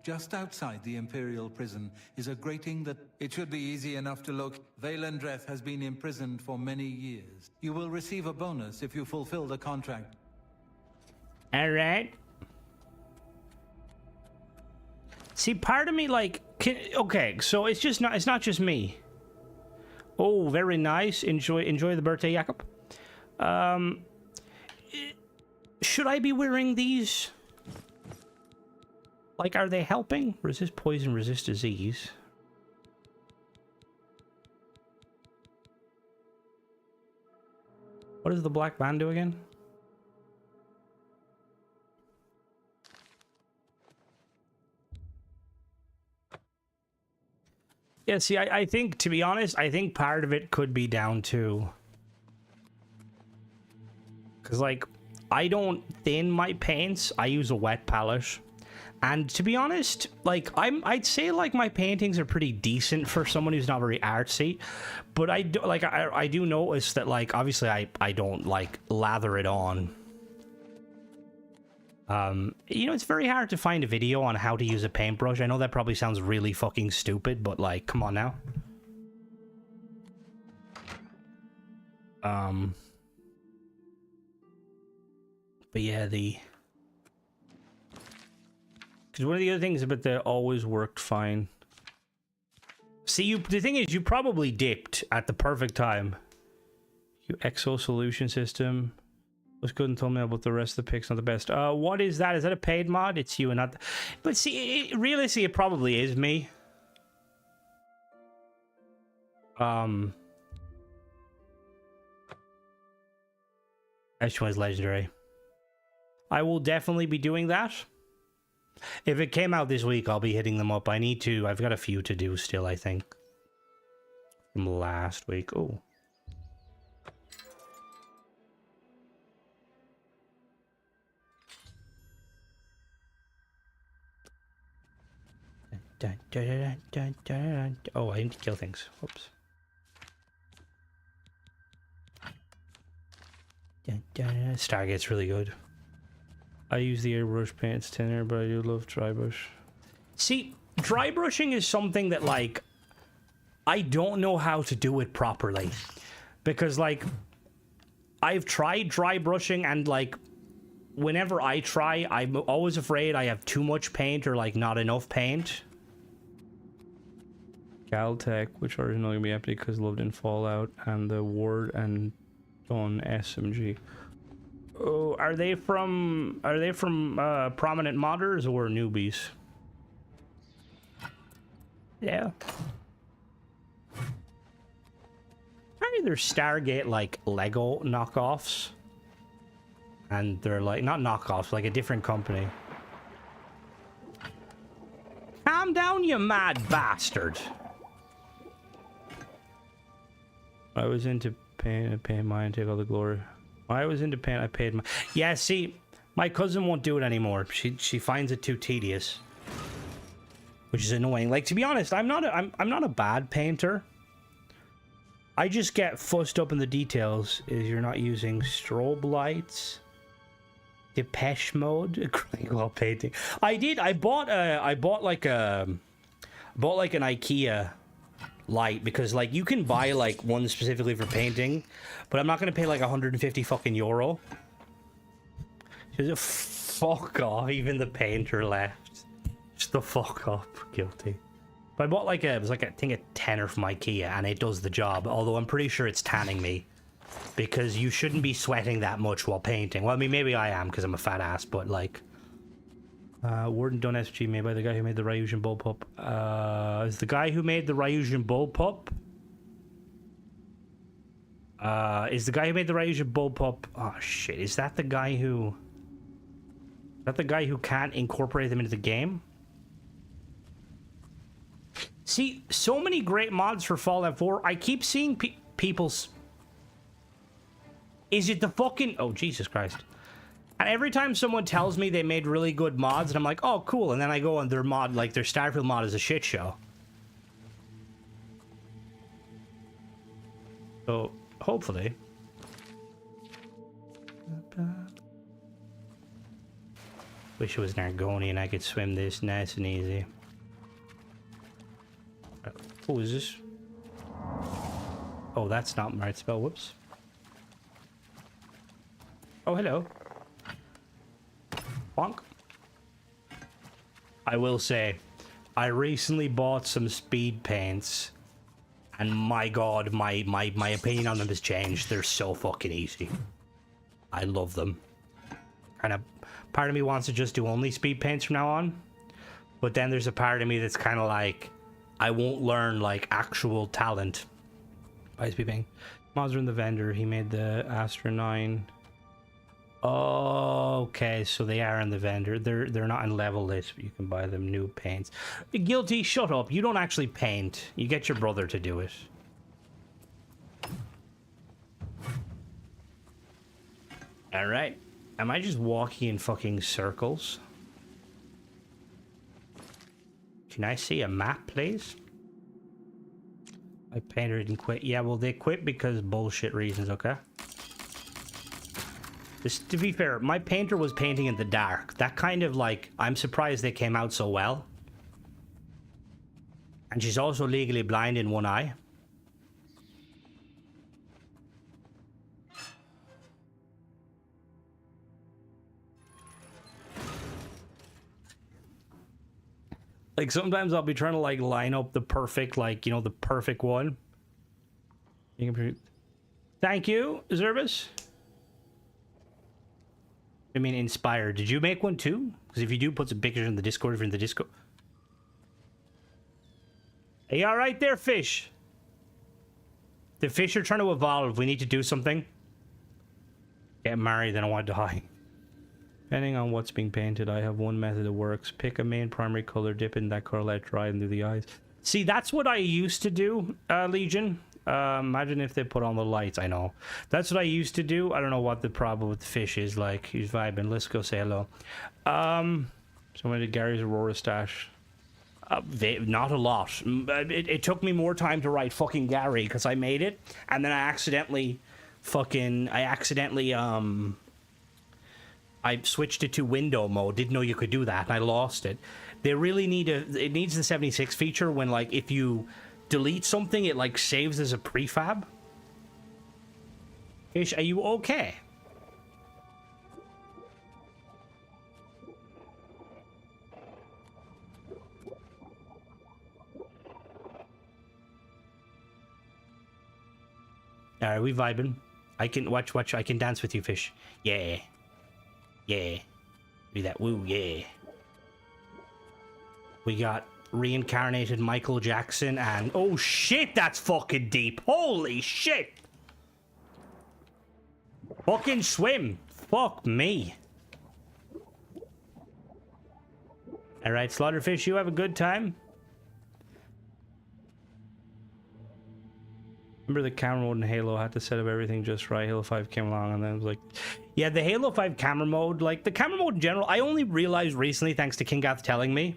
Just outside the Imperial prison is a grating that it should be easy enough to look. Vaylendreth has been imprisoned for many years. You will receive a bonus if you fulfill the contract. All right. See, part of me like okay, so it's not just me. Oh, very nice. Enjoy the birthday, Jakob. Should I be wearing these? Like, are they helping? Resist poison, resist disease. What does the black band do again? Yeah, see, I think, to be honest, I think part of it could be down to... Because, like, I don't thin my paints. I use a wet palette. And to be honest, like I'd say like my paintings are pretty decent for someone who's not very artsy, but I do notice that like obviously I don't like lather it on. You know, it's very hard to find a video on how to use a paintbrush. I know that probably sounds really fucking stupid, but like, come on now. But yeah, because one of the other things about the always worked fine. See, the thing is, you probably dipped at the perfect time. You Exo solution system. Was good and told me about the rest of the picks, not the best. What is that? Is that a paid mod? It's you and not... But see, realistically, it probably is me. H1 is legendary. I will definitely be doing that. If it came out this week, I'll be hitting them up. I need to... I've got a few to do still, I think. From last week. Oh. Dun, dun, dun, dun, dun, dun. Oh, I need to kill things. Whoops. Dun, dun, dun. Stargate's really good. I use the airbrush paint, it's thinner, but I do love dry brush. See, dry brushing is something that, like, I don't know how to do it properly. Because, like, I've tried dry brushing and, like, whenever I try, I'm always afraid I have too much paint or, like, not enough paint. Caltech, which originally gonna be empty because loved in Fallout, and the Ward and Dawn SMG. Oh, are they from prominent modders or newbies? Yeah. Apparently there's Stargate like Lego knockoffs. And they're like not knockoffs, like a different company. Calm down, you mad bastard. I was into paint, I paint mine, take all the glory. I was into paint, I paid my... Yeah, see, my cousin won't do it anymore. She finds it too tedious. Which is annoying. Like, to be honest, I'm not a bad painter. I just get fussed up in the details. Is you're not using strobe lights? Depeche Mode? While painting. I bought like an IKEA light because like you can buy like one specifically for painting, but I'm not gonna pay like 150 fucking euro. Just fuck off. Even the painter left. Just the fuck up. Guilty. But I bought like it was like I think a tenner from IKEA and it does the job, although I'm pretty sure it's tanning me because you shouldn't be sweating that much while painting. Well, I mean maybe I am because I'm a fat ass, but like Word and Done SG made by the guy who made the Ryujian bullpup. Is the guy who made the Ryujian bullpup? Is the guy who made the Ryujian bullpup? Oh shit! Is that the guy who? Is that the guy who can't incorporate them into the game? See, so many great mods for Fallout 4. I keep seeing people's. Is it the fucking? Oh Jesus Christ! And every time someone tells me they made really good mods, and I'm like, oh, cool. And then I go on their mod, like their Starfield mod is a shit show. So, hopefully. Wish it was an Argonian. I could swim this nice and easy. Who is this? Oh, that's not my right spell. Whoops. Oh, hello. Bonk. I will say, I recently bought some speed paints, and my god, my opinion on them has changed. They're so fucking easy. I love them. Kind of, part of me wants to just do only speed paints from now on, but then there's a part of me that's kind of like, I won't learn like actual talent by speed paint. Mods are in the vendor. He made the Astra 9. Oh, okay, so they are in the vendor. They're not in level list, but you can buy them new paints. Guilty, shut up. You don't actually paint. You get your brother to do it. Alright. Am I just walking in fucking circles? Can I see a map, please? My painter didn't quit. Yeah, well, they quit because bullshit reasons, okay? This, to be fair, my painter was painting in the dark. That kind of like, I'm surprised they came out so well. And she's also legally blind in one eye. Like, sometimes I'll be trying to, like, line up the perfect, like, you know, the perfect one. Thank you, Zerbus. I mean, inspired. Did you make one, too? Because if you do, put some pictures in the Discord, if you're in the Discord. Are you alright there, fish? The fish are trying to evolve. We need to do something. Get married, then I want to die. Depending on what's being painted, I have one method that works. Pick a main primary color, dip in that color, let it dry, and do the eyes. See, that's what I used to do, Legion. Imagine if they put on the lights. I know. That's what I used to do. I don't know what the problem with the fish is. Like, he's vibing. Let's go say hello. Someone did Gary's Aurora stash. Not a lot. It took me more time to write fucking Gary because I made it, and then I accidentally I switched it to window mode. Didn't know you could do that, and I lost it. They really need it needs the 76 feature when, like, if you delete something, it, like, saves as a prefab. Ish, are you okay? Alright, we vibing. I can watch, I can dance with you, fish. Yeah. Yeah. Do that. Woo, yeah. We got reincarnated Michael Jackson and... Oh, shit, that's fucking deep. Holy shit. Fucking swim. Fuck me. Alright, Slaughterfish, you have a good time? Remember the camera mode in Halo had to set up everything just right. Halo 5 came along and then it was like... Yeah, the Halo 5 camera mode, like, the camera mode in general, I only realized recently, thanks to Kingath telling me,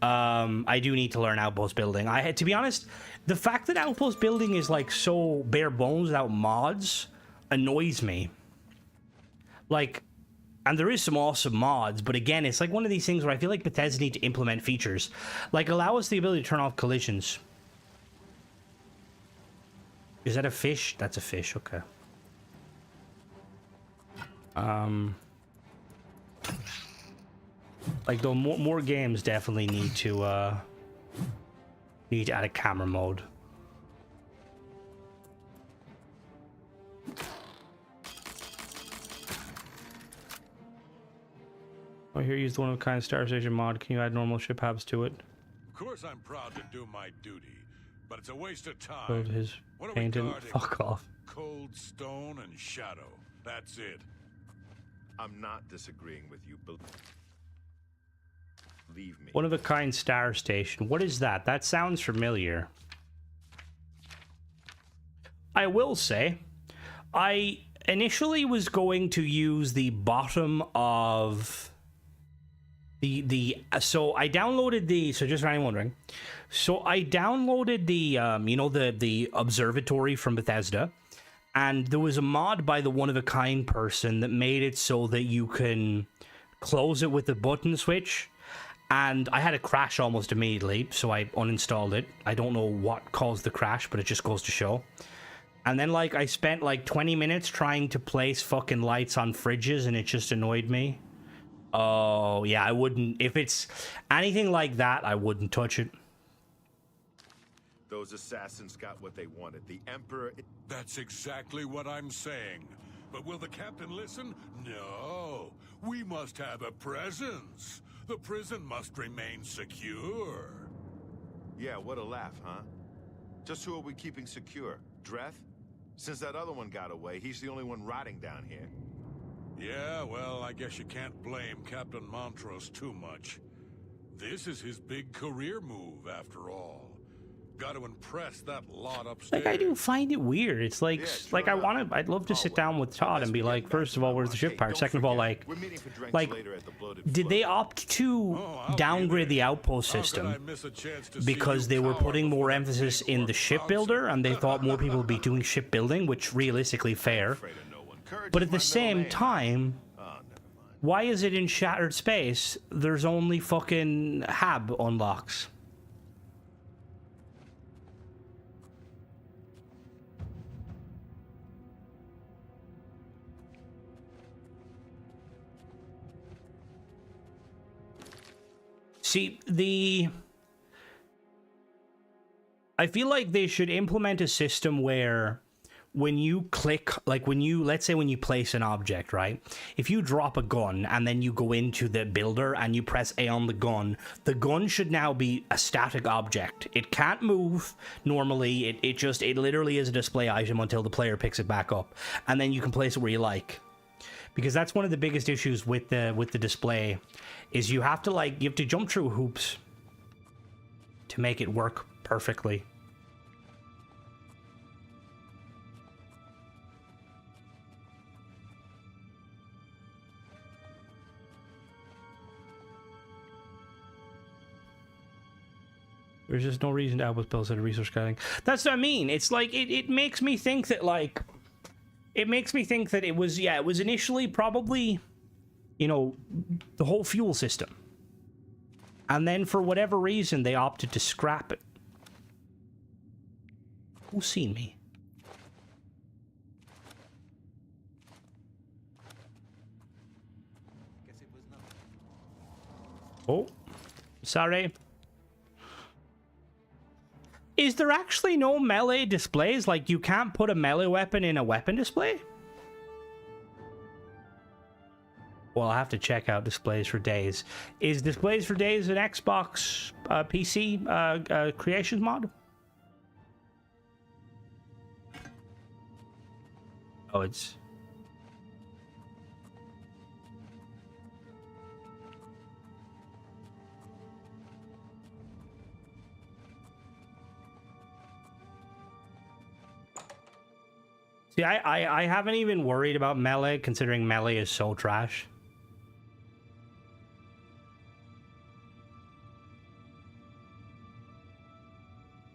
I do need to learn Outpost building. To be honest, the fact that Outpost building is, like, so bare bones without mods annoys me. Like, and there is some awesome mods, but again, it's like one of these things where I feel like Bethesda need to implement features. Like, allow us the ability to turn off collisions. Is that a fish? That's a fish, okay. Like, though, more games definitely need to add a camera mode. Oh, here, use the one-of-a-kind Star Station mod. Can you add normal ship hubs to it? Of course I'm proud to do my duty, but it's a waste of time. Build his painting. Fuck off. Cold stone and shadow. That's it. I'm not disagreeing with you, believe me. One-of-a-kind Star Station. What is that? That sounds familiar. I will say, I initially was going to use the bottom of so I downloaded the, so just for anyone wondering, so I downloaded the you know, the observatory from Bethesda, and there was a mod by the one-of-a-kind person that made it so that you can close it with the button switch, and I had a crash almost immediately, so I uninstalled it. I don't know what caused the crash, but it just goes to show. And then, like, I spent like 20 minutes trying to place fucking lights on fridges, and it just annoyed me. Oh, yeah, I wouldn't... If it's anything like that, I wouldn't touch it. Those assassins got what they wanted. The Emperor... That's exactly what I'm saying. But will the captain listen? No. We must have a presence. The prison must remain secure. Yeah, what a laugh, huh? Just who are we keeping secure? Dreth? Since that other one got away, he's the only one rotting down here. Yeah, well, I guess you can't blame Captain Montrose too much. This is his big career move, after all. Got to impress that lot upstairs. Like, I do find it weird. It's like, Yeah, like sure I enough. want to. I'd love to sit down with Todd and be like, first of all, where's the ship part? Second of all, like, We're meeting for drinks like, later at the Bloated did they Float. opt to downgrade the outpost system because they were putting more emphasis in the shipbuilder and they thought more people would be doing shipbuilding, which realistically fair. But at the same time, why is it in Shattered Space there's only fucking Hab unlocks? See, I feel like they should implement a system where when you click, like let's say when you place an object, right? If you drop a gun and then you go into the builder and you press A on the gun should now be a static object. It can't move normally. It literally is a display item until the player picks it back up. And then you can place it where you like. Because that's one of the biggest issues with the display, is you have to jump through hoops to make it work perfectly. There's just no reason to Outpost build a resource scaling. That's what I mean. It's like it makes me think that like. It makes me think that it was initially probably, you know, the whole fuel system. And then for whatever reason, they opted to scrap it. Who's seen me? Oh, sorry. Is there actually no melee displays? Like, you can't put a melee weapon in a weapon display? Well, I'll have to check out Displays for Days. Is Displays for Days an Xbox PC creations mod? Oh, it's... See, I haven't even worried about melee, considering melee is so trash.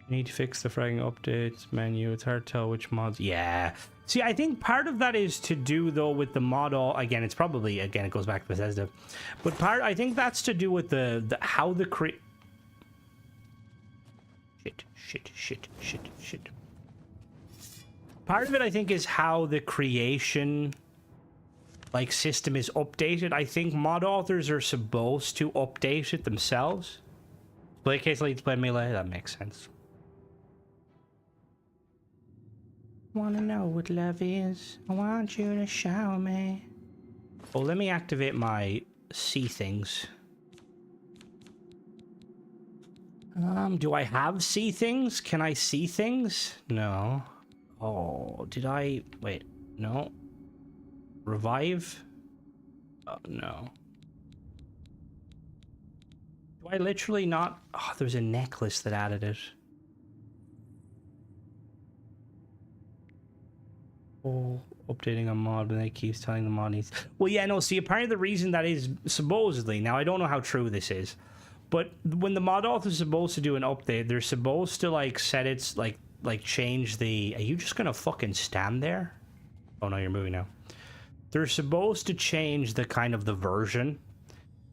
Need to fix the fragging updates menu. It's hard to tell which mods. Yeah. See, I think part of that is to do, though, with the mod. Again, it's probably, again, it goes back to Bethesda. But I think that's to do with the how the Shit. Part of it, I think, is how the creation, like, system is updated. I think mod authors are supposed to update it themselves. Play case leads play melee. That makes sense. Wanna know what love is? I want you to show me. Oh, let me activate my see things. Do I have see things? Can I see things? No. Oh, did I... Wait, no. Revive? Oh, no. Do I literally not... Oh, there's a necklace that added it. Oh, updating a mod, and it keeps telling the mod needs... Well, yeah, no, see, apparently the reason that is supposedly... Now, I don't know how true this is, but when the mod author is supposed to do an update, they're supposed to, like, set its, like change the... Are you just gonna fucking stand there? Oh, no, you're moving now. They're supposed to change the kind of the version.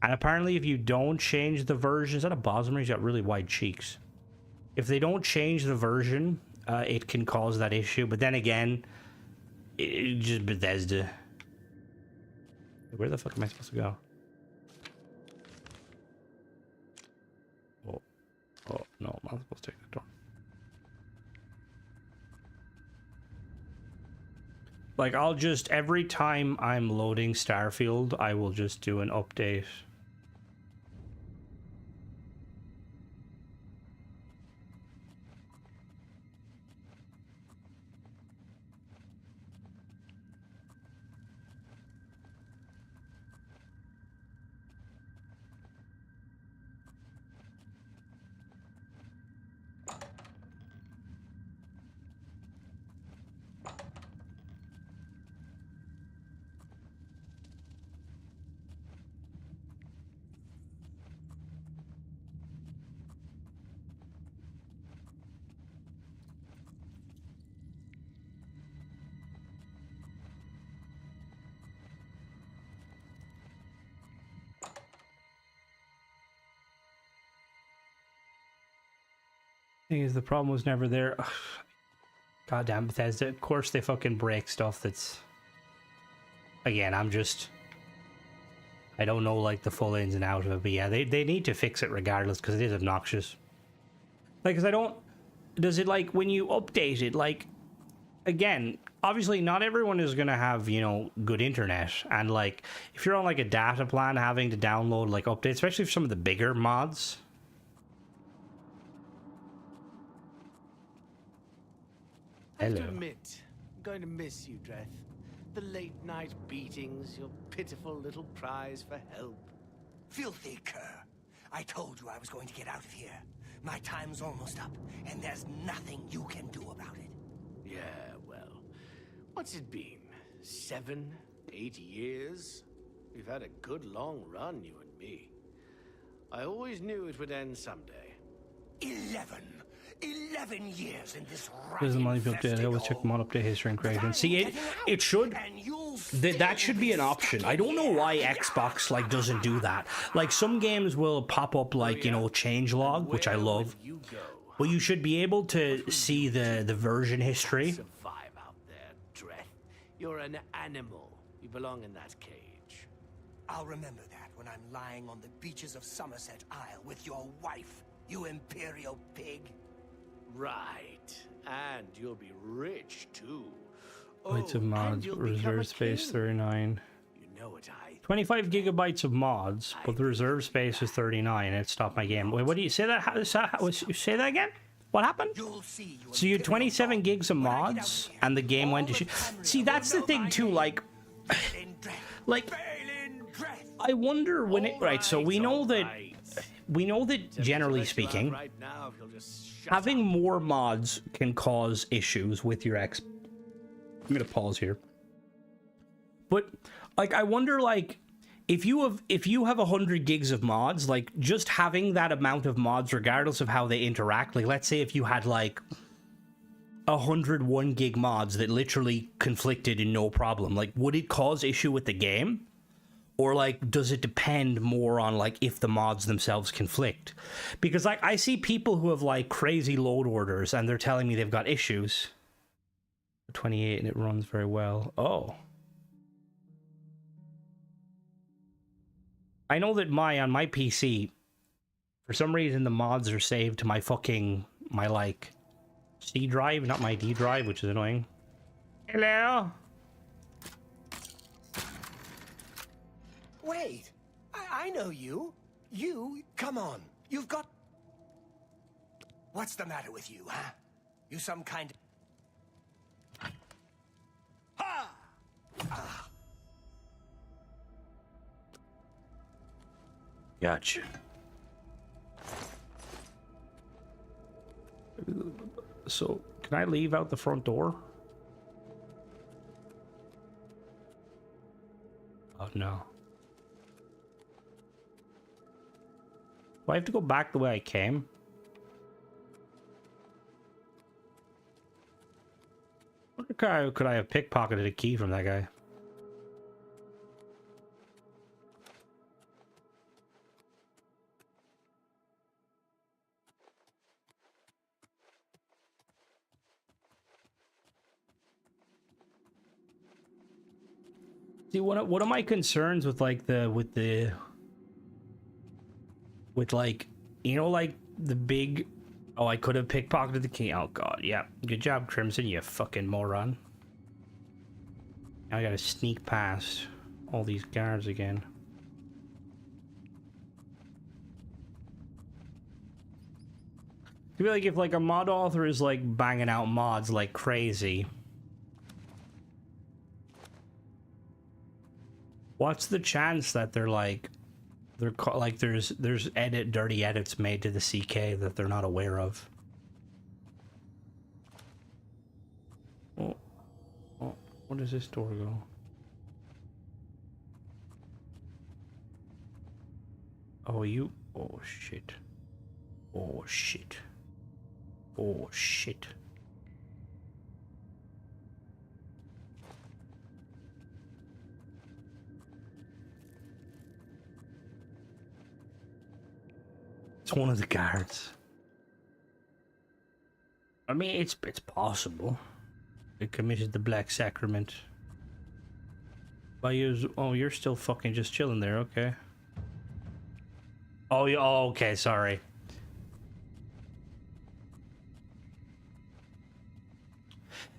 And apparently if you don't change the version... Is that a Bosmer? He's got really wide cheeks. If they don't change the version, it can cause that issue. But then again, it's just Bethesda. Where the fuck am I supposed to go? Oh, no, I'm not supposed to take the door. Like, I'll just, every time I'm loading Starfield, I will just do an update. Thing is, the problem was never there. Ugh. Goddamn Bethesda. Of course they fucking break stuff that's... Again, I don't know, like, the full ins and outs of it, but yeah, they need to fix it regardless, because it is obnoxious. Like, because I don't... Does it, like, when you update it, like... Again, obviously not everyone is going to have, you know, good internet, and, like, if you're on, like, a data plan, having to download, like, updates, especially for some of the bigger mods... I have to Hello. admit, I'm going to miss you, Dreth. The late-night beatings, your pitiful little cries for help. Filthy cur. I told you I was going to get out of here. My time's almost up, and there's nothing you can do about it. Yeah, well, what's it been? 7, 8 years? We've had a good long run, you and me. I always knew it would end someday. 11 years in this There's the money update. I always check the mod update history and creation. See, it should... That should be an option. I don't know why Xbox, like, doesn't do that. Like, some games will pop up, like, you know, changelog, which I love. But you should be able to see the version history. Survive out there, Dreth. You're an animal. You belong in that cage. I'll remember that when I'm lying on the beaches of Somerset Isle with your wife, you imperial pig. Right. And you'll be rich, too. Bytes of mods, reserve space 39. You know what 25 gigabytes of mods, but the reserve space is 39, and it stopped my game. Wait, what do you say that? Say that again? What happened? So you had 27 gigs of mods, and the game went to shit. See, that's the thing too. Like, I wonder when it. Right. So we know that generally speaking, having more mods can cause issues with your X. I'm gonna pause here. But like, I wonder, like, if you have 100 gigs of mods, like, just having that amount of mods, regardless of how they interact, like, let's say if you had like 101 gig mods that literally conflicted in no problem, like, would it cause issue with the game? Or, like, does it depend more on, like, if the mods themselves conflict? Because, like, I see people who have, like, crazy load orders, and they're telling me they've got issues. 28, and it runs very well. Oh. I know that on my PC, for some reason, the mods are saved to my like, C drive, not my D drive, which is annoying. Hello? Wait, I know you. Come on. You've got... What's the matter with you, huh? You some kind of... Ha! Ah. Gotcha. So, can I leave out the front door? Oh, no. Do I have to go back the way I came? Could I have pickpocketed a key from that guy? See, one of my concerns with, like, with like, you know, like the big... Oh, I could have pickpocketed the key. Oh, God. Yeah. Good job, Crimson, you fucking moron. Now I gotta sneak past all these guards again. I feel like if, like, a mod author is, like, banging out mods like crazy, what's the chance that they're like... there's dirty edits made to the CK that they're not aware of. Oh, where does this door go? Oh, you... Oh, shit. Oh, shit. Oh, shit. It's one of the guards. I mean, it's possible. They committed the Black Sacrament. Oh, you're still fucking just chilling there, okay. Oh, oh, okay, sorry.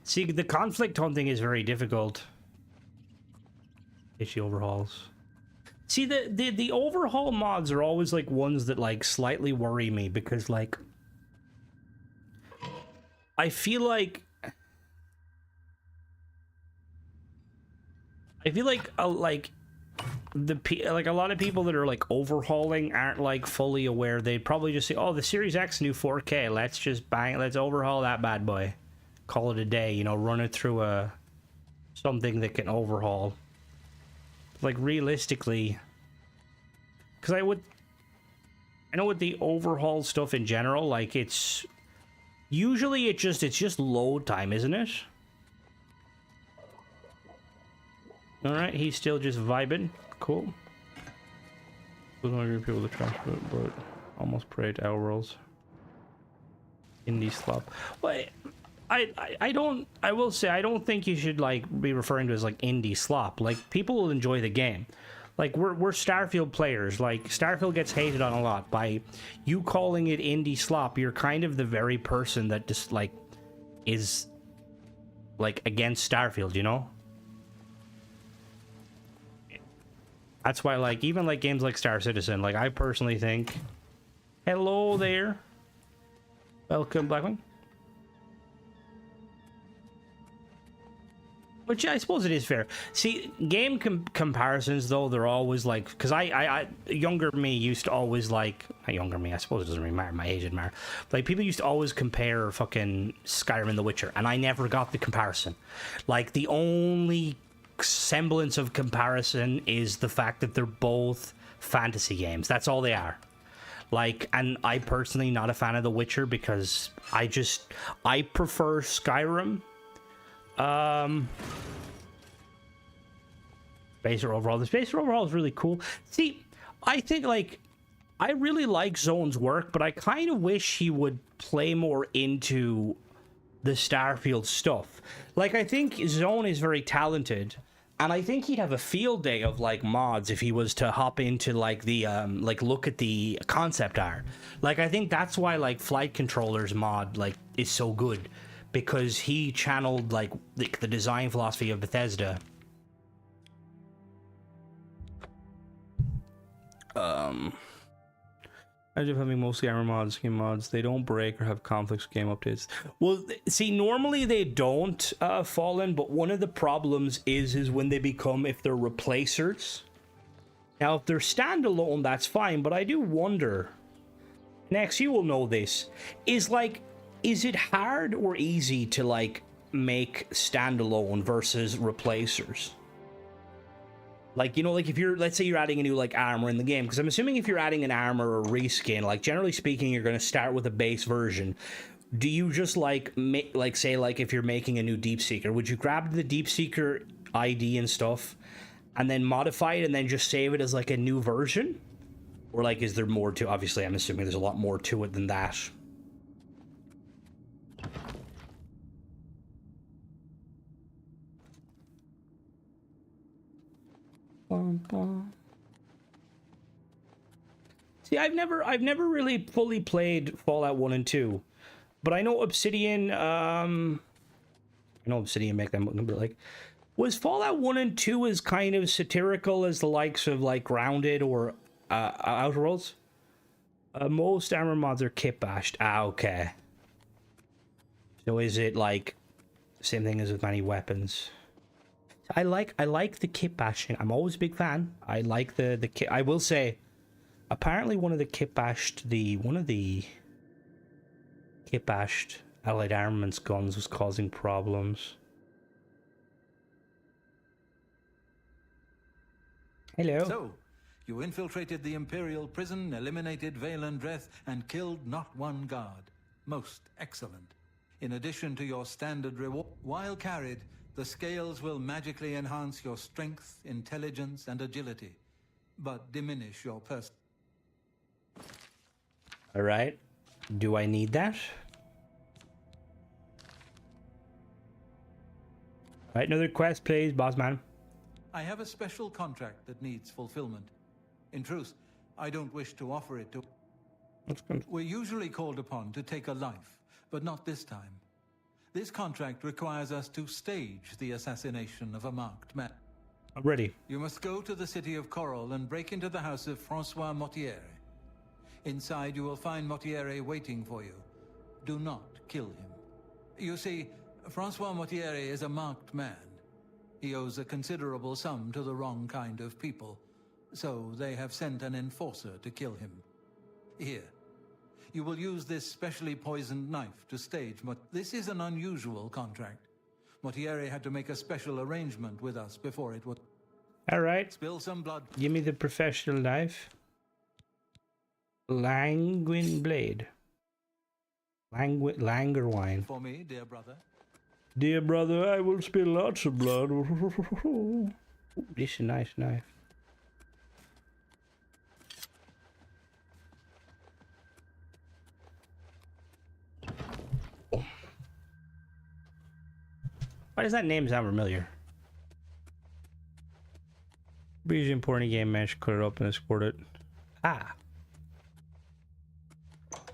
See, the conflict hunting is very difficult. Issue overhauls. See, the overhaul mods are always like ones that like slightly worry me because like I feel like a lot of people that are like overhauling aren't like fully aware. They'd probably just say, "Oh, the Series X new 4K. Let's overhaul that bad boy. Call it a day, you know, run it through something that can overhaul." Like realistically, because I know with the overhaul stuff in general, like it's usually it's just load time, isn't it? All right, he's still just vibing. Cool. Doesn't agree with people to transport, but almost prayed our rolls. Indie slop. Well, I will say I don't think you should like be referring to it as like indie slop. Like people will enjoy the game. Like we're Starfield players. Like Starfield gets hated on a lot. By you calling it indie slop, you're kind of the very person that just like is like against Starfield, you know? That's why like even like games like Star Citizen, like I personally think, hello there. Welcome, Blackwing. Which yeah, I suppose it is fair. See, game comparisons though, they're always like, because I younger me used to always like, not younger me, I suppose it doesn't really matter, my age didn't matter. Like people used to always compare fucking Skyrim and The Witcher, and I never got the comparison. Like the only semblance of comparison is the fact that they're both fantasy games. That's all they are. Like, and I personally not a fan of The Witcher because I prefer Skyrim. Spacer overhaul. The Spacer overhaul is really cool. See, I think like I really like Zone's work, but I kind of wish he would play more into the Starfield stuff. Like I think Zone is very talented, and I think he'd have a field day of like mods if he was to hop into like the like look at the concept art. Like I think that's why like Flight Controllers mod like is so good. Because he channeled like the design philosophy of Bethesda. I just having mostly armor mods, game mods. They don't break or have conflicts with game updates. Well, see, normally they don't, Fallen. But one of the problems is when they become, if they're replacers. Now, if they're standalone, that's fine. But I do wonder. Next, you will know this. Is it hard or easy to like make standalone versus replacers? Like, you know, like if you're, let's say you're adding a new like armor in the game, because I'm assuming if you're adding an armor or reskin, like generally speaking, you're going to start with a base version. Do you just like make, like say like if you're making a new Deep Seeker, would you grab the Deep Seeker ID and stuff and then modify it and then just save it as like a new version? Or like is there more to, obviously I'm assuming there's a lot more to it than that. See, I've never really fully played Fallout 1 and 2, but I know Obsidian make them look a bit like. Was Fallout 1 and 2 as kind of satirical as the likes of like Grounded or Outer Worlds? Most armor mods are kit bashed. Okay. So is it like same thing as with many weapons? I like the kit bashing. I'm always a big fan. I like the kit. I will say, apparently one of the kit bashed allied armaments guns was causing problems. Hello. So, you infiltrated the Imperial prison, eliminated Valen Dreth, and killed not one guard. Most excellent. In addition to your standard reward, while carried, the scales will magically enhance your strength, intelligence, and agility, but diminish your person. All right. Do I need that? Right, another quest, please, boss man. I have a special contract that needs fulfillment. In truth, I don't wish to offer it to... That's good. We're usually called upon to take a life, but not this time. This contract requires us to stage the assassination of a marked man. I'm ready. You must go to the city of Coral and break into the house of Francois Mortier. Inside, you will find Mortier waiting for you. Do not kill him. You see, Francois Mortier is a marked man. He owes a considerable sum to the wrong kind of people, so they have sent an enforcer to kill him. Here. You will use this specially poisoned knife to stage This is an unusual contract. Mortier had to make a special arrangement with us before it would... Alright. Spill some blood. Give me the professional knife. Languin blade. Langer wine. For me, dear brother. Dear brother, I will spill lots of blood. Ooh, this is a nice knife. Why does that name sound familiar? Breeze important game match, cut it up and escort it. Ah.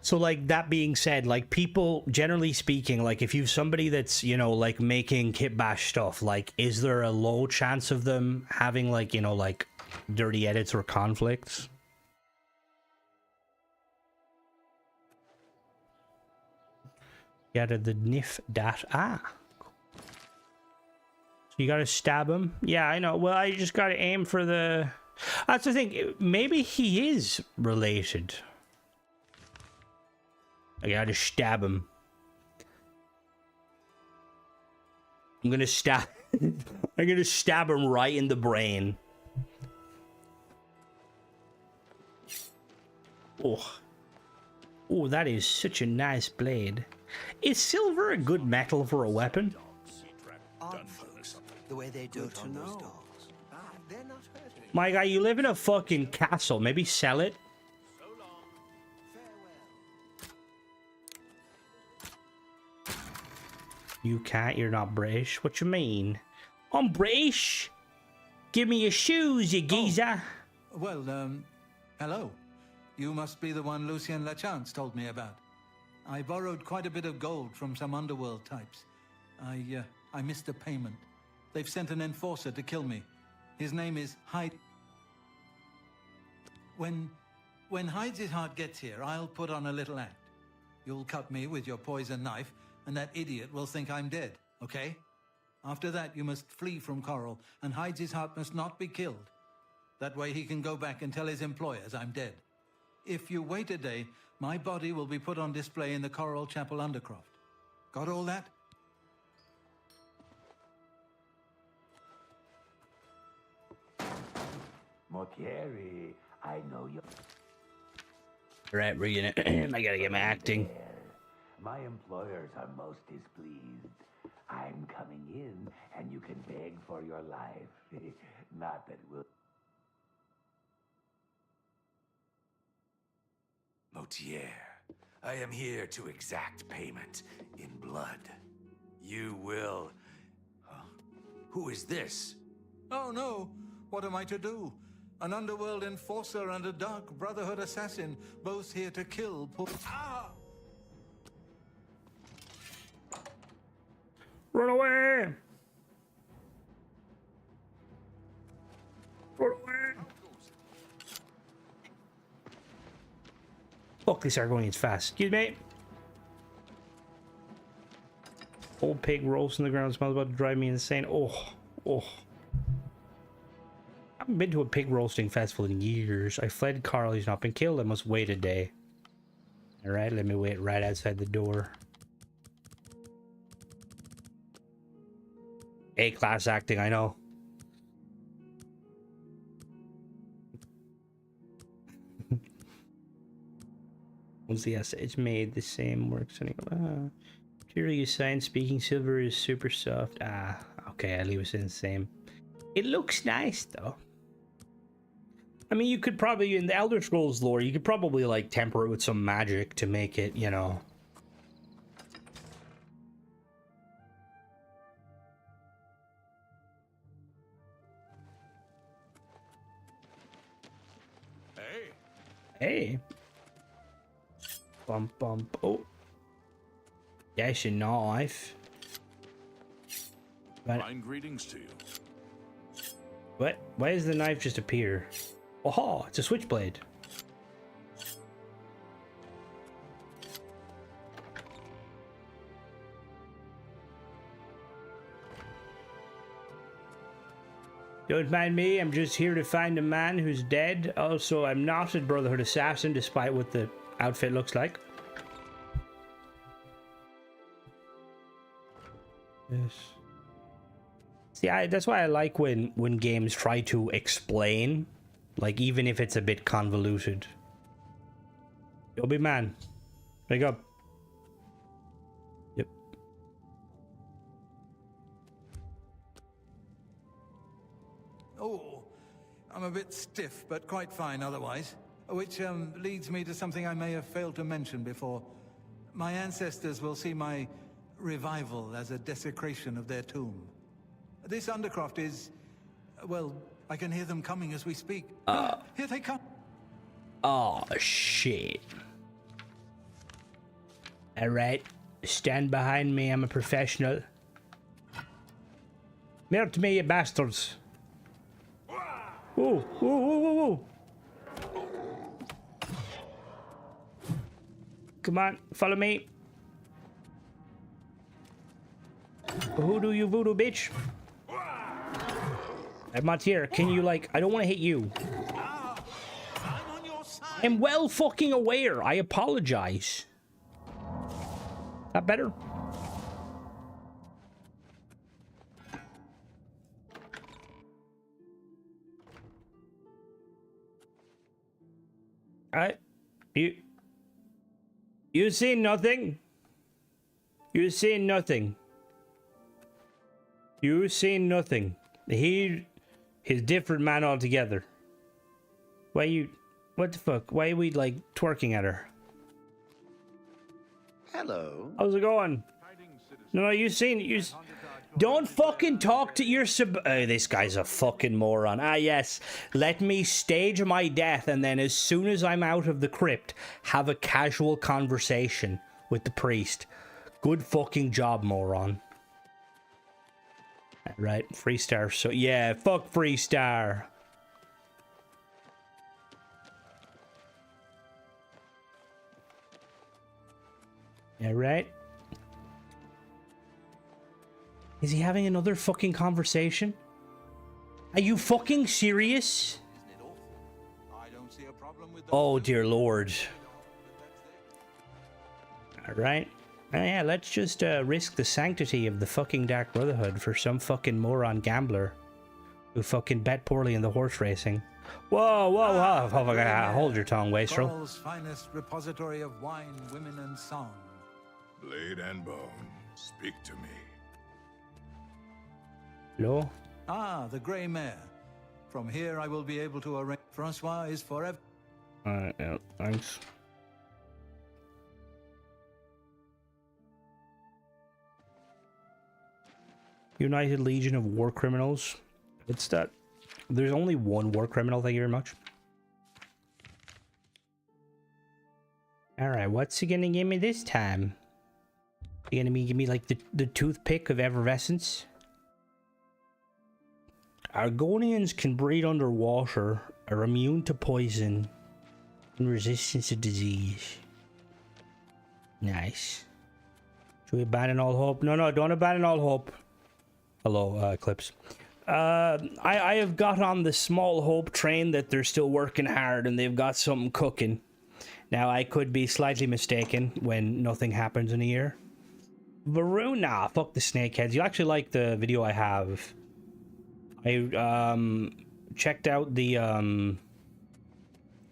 So like that being said, like people generally speaking, like if you've somebody that's, you know, like making kit bash stuff, like is there a low chance of them having like, you know, like dirty edits or conflicts? Yeah, the nif dash. Ah. So you gotta stab him. Yeah, I know. Well, I just gotta aim for the... That's the thing. Maybe he is related. I gotta stab him. I'm gonna stab... I'm gonna stab him right in the brain. Oh. Oh, that is such a nice blade. Is silver a good metal for a weapon? The way they do it on those dogs. They're not hurting. My guy, you live in a fucking castle. Maybe sell it. You can't. You're not British. What you mean? I'm British. Give me your shoes, you geezer. Oh. Well, hello. You must be the one Lucien Lachance told me about. I borrowed quite a bit of gold from some underworld types. I missed a payment. They've sent an enforcer to kill me. His name is Hyde. When Hyde's heart gets here, I'll put on a little act. You'll cut me with your poison knife, and that idiot will think I'm dead, okay? After that, you must flee from Coral, and Hyde's heart must not be killed. That way he can go back and tell his employers I'm dead. If you wait a day, my body will be put on display in the Coral Chapel Undercroft. Got all that? Mortieri, I know you. Right, we're gonna... I gotta get my acting. My employers are most displeased. I'm coming in, and you can beg for your life. Not that we'll... Mortier, I am here to exact payment in blood. You will... Who is this? Oh no! What am I to do? An underworld enforcer and a dark Brotherhood assassin, both here to kill poor... Ah! Run away! Run away! Fuck, these are going as fast. Excuse me. Old pig rolls in the ground, smells about to drive me insane. Oh, oh. I haven't been to a pig roasting festival in years. I fled Carl, he's not been killed. I must wait a day. Alright, let me wait right outside the door. A-class acting, I know. Once the it's made, the same works. Material you sign, speaking silver is super soft. Ah, okay, I'll leave it in the same. It looks nice, though. I mean, you could probably, in the Elder Scrolls lore, you could probably, like, temper it with some magic to make it, you know... Hey. Bump, bump. Oh. That's a knife. Fine greetings to you. What? Why does the knife just appear? Oh, it's a switchblade. Don't mind me, I'm just here to find a man who's dead. Also, I'm not a Brotherhood assassin, despite what the outfit looks like. Yes. See, that's why I like when games try to explain, like, even if it's a bit convoluted. You'll be man. Wake up. Yep. Oh, I'm a bit stiff, but quite fine otherwise. Which leads me to something I may have failed to mention before. My ancestors will see my revival as a desecration of their tomb. This undercroft is... well, I can hear them coming as we speak. Here they come. Oh, shit. Alright. Stand behind me, I'm a professional. Melt me, you bastards. Whoa, whoa, whoa, whoa, whoa. Come on, follow me. Hoodoo, you voodoo bitch. I'm not here. Can you, like, I don't want to hit you. I'm well fucking aware. I apologize. That better? You seen nothing? You seen nothing? You seen nothing? He's different man altogether. Why you... what the fuck? Why are we, like, twerking at her? Hello. How's it going? No, you seen... you... Don't fucking talk to your sub... oh, this guy's a fucking moron. Ah, yes. Let me stage my death, and then as soon as I'm out of the crypt, have a casual conversation with the priest. Good fucking job, moron. Right, Freestar. So, yeah, fuck Freestar. Yeah, right. Is he having another fucking conversation? Are you fucking serious? Oh, dear Lord. Alright. Yeah, let's just risk the sanctity of the fucking Dark Brotherhood for some fucking moron gambler who fucking bet poorly in the horse racing. Whoa, whoa, whoa. Hold your tongue, wastrel. Coral's finest repository of wine, women, and song. Blade and bone, speak to me. Hello? Ah, the Grey Mare. From here I will be able to arrange... Francois is forever... Yeah, thanks. United Legion of War Criminals. It's that... there's only one war criminal, thank you very much. Alright, what's he gonna give me this time? He gonna give me like the toothpick of effervescence? Argonians can breathe underwater, are immune to poison, and resistance to disease. Nice. Should we abandon all hope? No, don't abandon all hope. Hello, Clips. I have got on the small hope train that they're still working hard and they've got something cooking. Now, I could be slightly mistaken when nothing happens in a year. Varuna, fuck the snakeheads. You actually like the video I have. I checked out the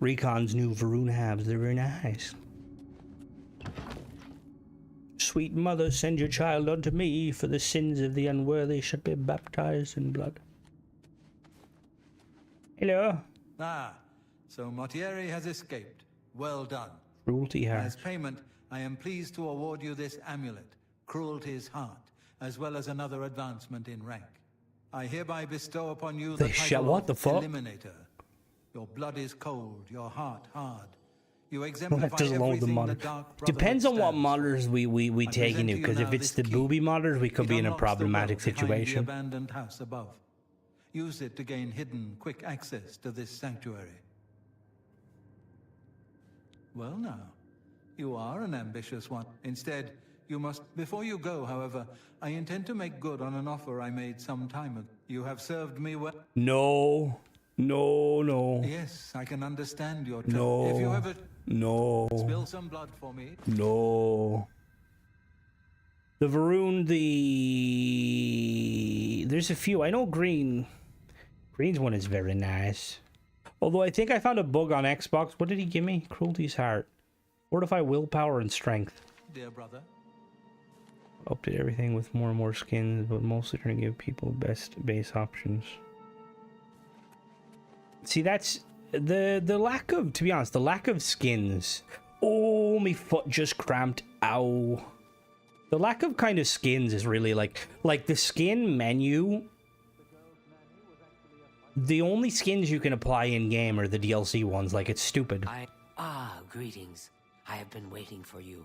Recon's new Varuna halves. They're very nice. Sweet mother, send your child unto me, for the sins of the unworthy should be baptized in blood. Hello. Ah, so Mortieri has escaped. Well done. Cruelty heart. As payment, I am pleased to award you this amulet, Cruelty's Heart, as well as another advancement in rank. I hereby bestow upon you the title what the fuck? Eliminator. Your blood is cold, your heart hard. You exemplify Just load the everything mod. the Dark Brotherhood Depends on what stands for. modders we I take present into, to you because if now it's this the key. booby modders, we could It be in a unlocks the well problematic behind situation. the abandoned house above. Use it to gain hidden, quick access to this sanctuary. Well now, you are an ambitious one. Instead, you must... Before you go, however, I intend to make good on an offer I made some time ago. You have served me well. No. Yes, I can understand your... No. If you ever... No. Spill some blood for me. No. The Varun, there's a few. I know Green. Green's one is very nice. Although I think I found a bug on Xbox. What did he give me? Cruelty's Heart. Fortify willpower and strength. Dear brother. Update everything with more and more skins, but mostly trying to give people best base options. See, that's the lack of, to be honest, the lack of skins. Oh, my foot just cramped. Ow. The lack of kind of skins is really like the skin menu. The only skins you can apply in game are the DLC ones. Like, it's stupid. Greetings. I have been waiting for you.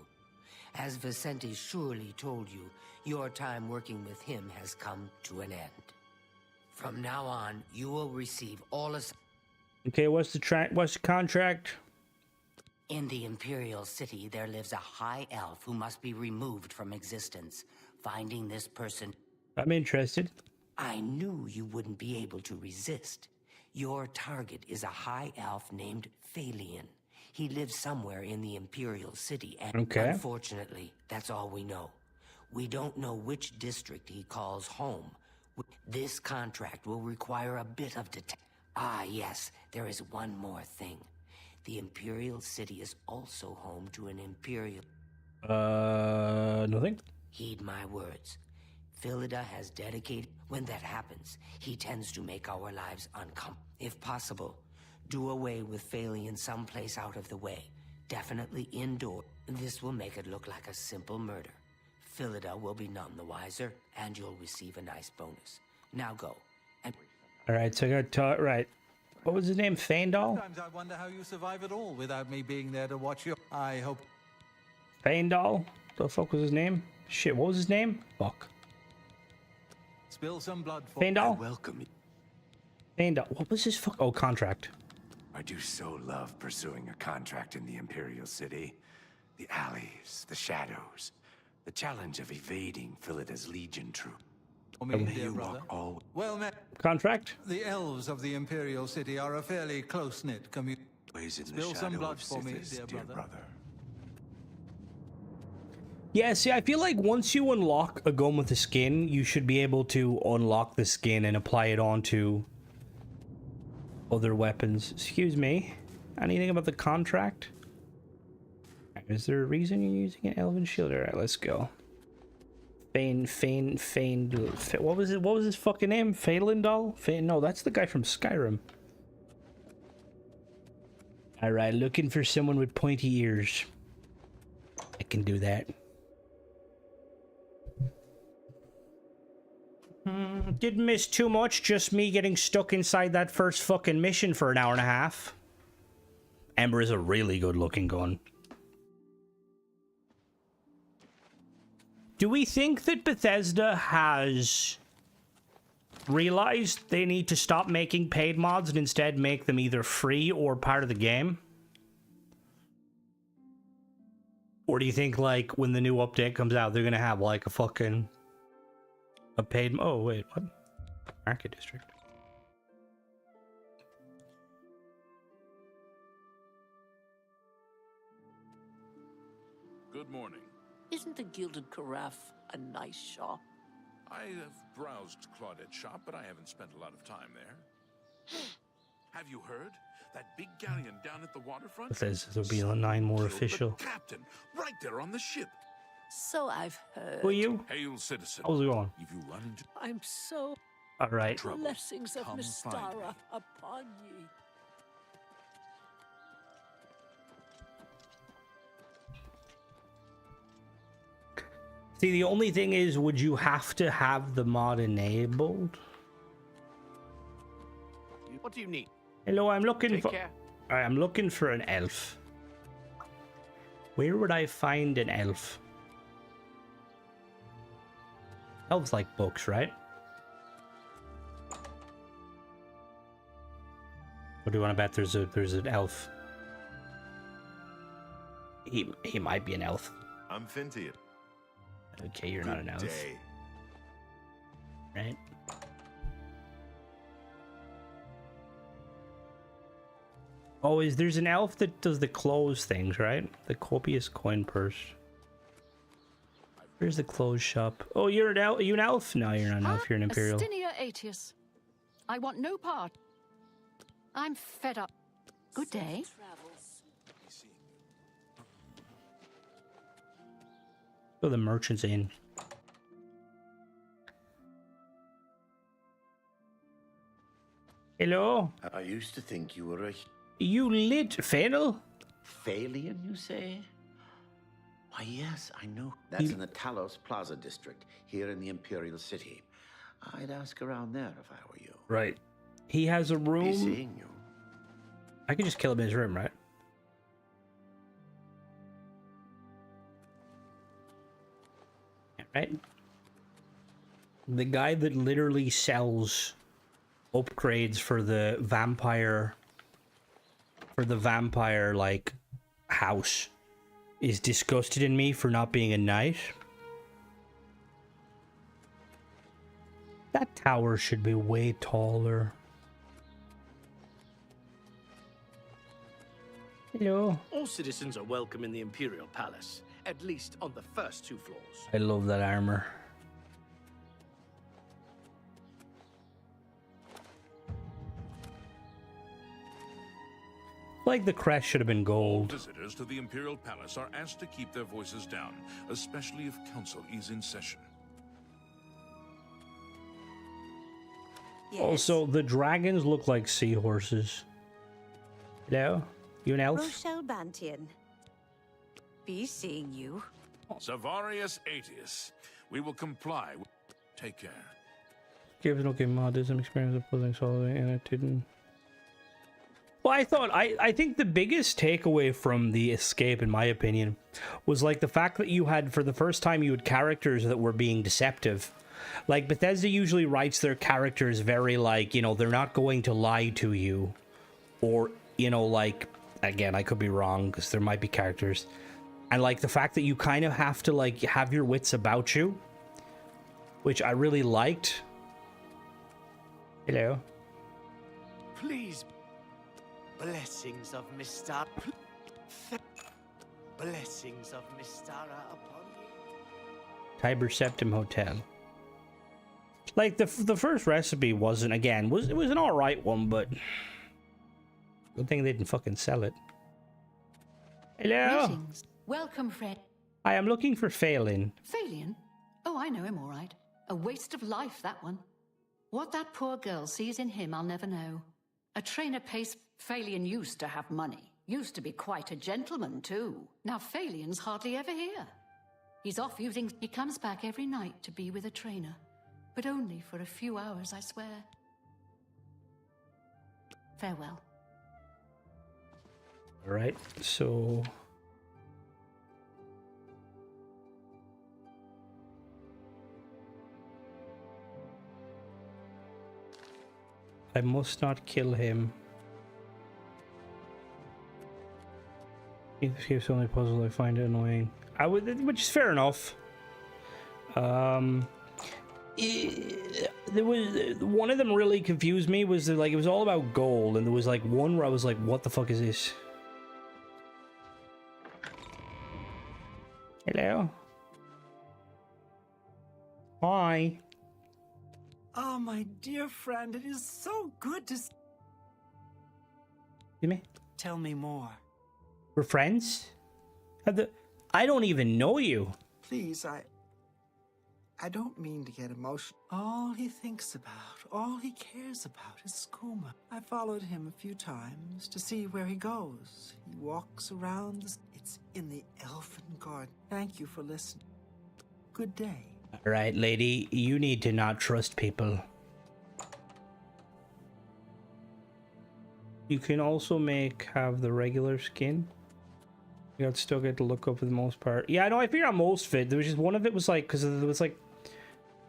As Vicente surely told you, your time working with him has come to an end. From now on, you will receive all... Okay, what's the contract? In the Imperial City, there lives a high elf who must be removed from existence. Finding this person... I'm interested. I knew you wouldn't be able to resist. Your target is a high elf named Phalion. He lives somewhere in the Imperial City, and unfortunately, that's all we know. We don't know which district he calls home. This contract will require a bit of detail. Yes, there is one more thing. The Imperial City is also home to an Imperial... Nothing? Heed my words. Filida has dedicated... When that happens, he tends to make our lives uncomfortable. If possible, do away with Phalion someplace out of the way. Definitely indoor. This will make it look like a simple murder. Filida will be none the wiser, and you'll receive a nice bonus. Now go. And... Alright, so I got right. What was his name? Faendal? Sometimes I wonder how you survive it all without me being there to watch you. I hope... Faendal? The fuck was his name? Shit, what was his name? Fuck. Spill some blood for... Faendal? Welcome you. Faendal. What was his fuck... Oh, contract. I do so love pursuing a contract in the Imperial City. The alleys, the shadows, the challenge of evading Filida's Legion troop. Well met. Contract? The elves of the Imperial City are a fairly close-knit community. Spill some blood for me, dear brother. Yeah, see, I feel like once you unlock a gun with a skin, you should be able to unlock the skin and apply it onto other weapons. Excuse me. Anything about the contract? Is there a reason you're using an elven shield? Alright, let's go. What was it? What was his fucking name? Phalindal? No, that's the guy from Skyrim. Alright, looking for someone with pointy ears. I can do that. Didn't miss too much, just me getting stuck inside that first fucking mission for an hour and a half. Ember is a really good looking gun. Do we think that Bethesda has realized they need to stop making paid mods and instead make them either free or part of the game? Or do you think, like, when the new update comes out, they're gonna have, like, a paid... Oh, wait, what? Market District. Good morning. Isn't the Gilded Carafe a nice shop? I have browsed Claudette's shop, but I haven't spent a lot of time there. Have you heard? That big galleon down at the waterfront? Bethesda, there'll be 9 more official. Captain, right there on the ship. So I've heard. Who are you? Hail, citizen. How's it going? If you run into... I'm so... Alright. Blessings of Mystara upon ye. See, the only thing is, would you have to have the mod enabled? What do you need? Hello, I'm looking Take for... care. I'm looking for an elf. Where would I find an elf? Elves like books, right? What do you want to bet? There's an elf. He might be an elf. I'm Fintian. Okay, you're not an elf. Day. Right? Oh, there's an elf that does the clothes things, right? The copious coin purse. Where's the clothes shop? Oh, you're an elf? Are you an elf? No, you're not an elf. You're an imperial. Assassinating. I want no part. I'm fed up. Good day. Oh, the merchant's in. Hello? I used to think you were a... You lit Fennel? Phalian, you say? Why, yes, I know. That's in the Talos Plaza district, here in the Imperial City. I'd ask around there if I were you. Right. He has a room. Be seeing you. I can just kill him in his room, right? Right? The guy that literally sells upgrades for the vampire... like, house is disgusted in me for not being a knight. That tower should be way taller. Hello. All citizens are welcome in the Imperial Palace, at least on the first 2 floors. I love that armor. Like the crest should have been gold. Visitors to the Imperial Palace are asked to keep their voices down, especially if council is in session. Yes. Also, the dragons look like seahorses. Hello? You an elf? Rochelle Bantian. Be seeing you. Savarius Aetius. We will comply. Take care. Gives no game modism experience of pulling solid and it didn't. Well, I think the biggest takeaway from the escape, in my opinion, was like the fact that you had, for the first time, you had characters that were being deceptive. Like, Bethesda usually writes their characters very, like, you know, they're not going to lie to you. Or, you know, like, again, I could be wrong, because there might be characters. And, like, the fact that you kind of have to, like, have your wits about you, which I really liked. Hello. Please. Blessings of Mistara. Blessings of Mistara upon you. Tiber Septim Hotel. Like, the first recipe wasn't, again, it was an alright one, but... Good thing they didn't fucking sell it. Hello? Greetings. Welcome, Fred. I am looking for Phelan. Phalian? Oh, I know him all right. A waste of life, that one. What that poor girl sees in him, I'll never know. A trainer pays... Phalian used to have money. Used to be quite a gentleman, too. Now Phalian's hardly ever here. He's off using... He comes back every night to be with a trainer. But only for a few hours, I swear. Farewell. Alright, so... I must not kill him. If escape's the only puzzle, I find it annoying. Which is fair enough. There was one of them really confused me. Was like it was all about gold, and there was like one where I was like, "What the fuck is this?" Hello. Hi. Oh, my dear friend, it is so good to... You me? Tell me more. We're friends? I don't even know you. Please, I don't mean to get emotional. All he thinks about, all he cares about is skooma. I followed him a few times to see where he goes. He walks around It's in the Elfin Garden. Thank you for listening. Good day. All right, lady, you need to not trust people. You can also have the regular skin. You got still get to look up for the most part. Yeah, I know. I figured out most of it. There was just one of it was like, because it was like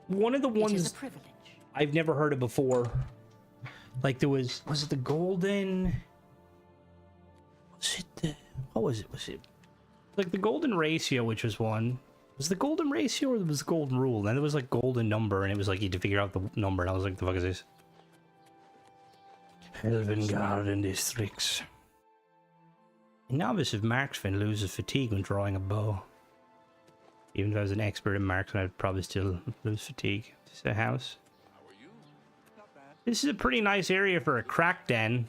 one of the ones I've never heard of before. Like there was it the golden? Was it the, what was it? Was it like the golden ratio, which was one? Was the golden ratio or was the golden rule? Then there was like golden number, and it was like you had to figure out the number, and I was like, the fuck is this? Elven Garden Districts. A novice of marksman loses fatigue when drawing a bow. Even if I was an expert in marksman, I'd probably still lose fatigue. Is this a house? This is a pretty nice area for a crack den.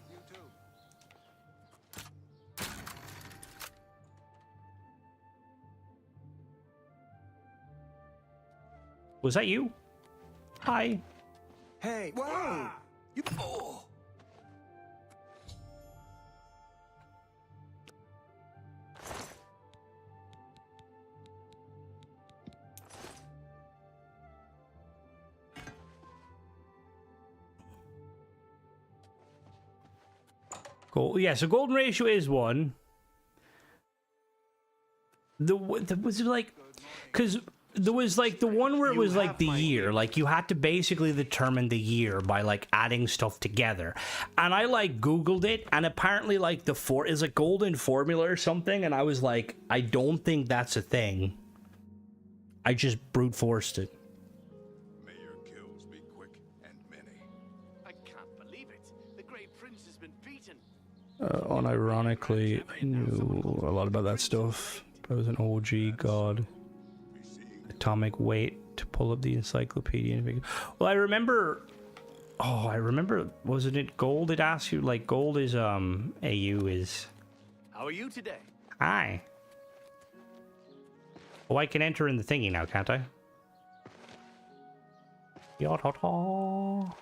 Was that you? Hi. Hey, whoa! You. Oh. Yeah, so golden ratio is 1. Was it like, because there was like the one where it was like the year, like you had to basically determine the year by like adding stuff together, and I like googled it, and apparently like the is a golden formula or something, and I was like, I don't think that's a thing. I just brute forced it. May your kills be quick and many. I can't believe it. The Great Prince has been beaten. Unironically, I knew a lot about that stuff. I was an OG god. Atomic weight to pull up the encyclopedia. Well, I remember. Oh, I remember. Wasn't it gold? It asked you like gold is AU is. How are you today? Hi. Oh, I can enter in the thingy now, can't I? Ya-ta-ta.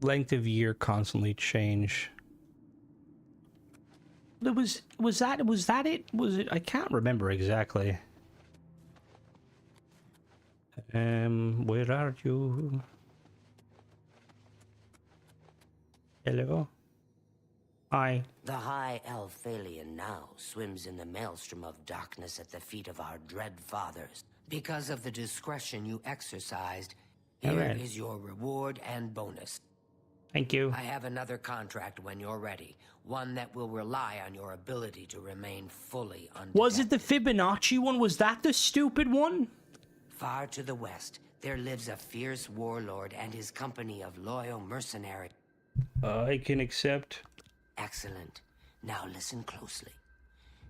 Length of year constantly change. Was that it? Was it? I can't remember exactly. Where are you? Hello. Hi. The High Elf Phalian now swims in the maelstrom of darkness at the feet of our dread fathers. Because of the discretion you exercised, here is your reward and bonus. Thank you. I have another contract when you're ready. One that will rely on your ability to remain fully undetected. Was it the Fibonacci one? Was that the stupid one? Far to the west, there lives a fierce warlord and his company of loyal mercenaries. I can accept. Excellent. Now listen closely.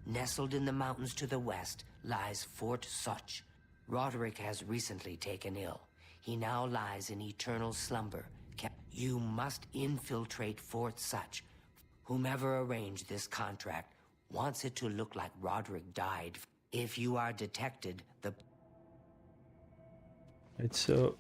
Nestled in the mountains to the west lies Fort Such. Roderick has recently taken ill. He now lies in eternal slumber. You must infiltrate Fort Such. Whomever arranged this contract wants it to look like Roderick died. If you are detected, It's so...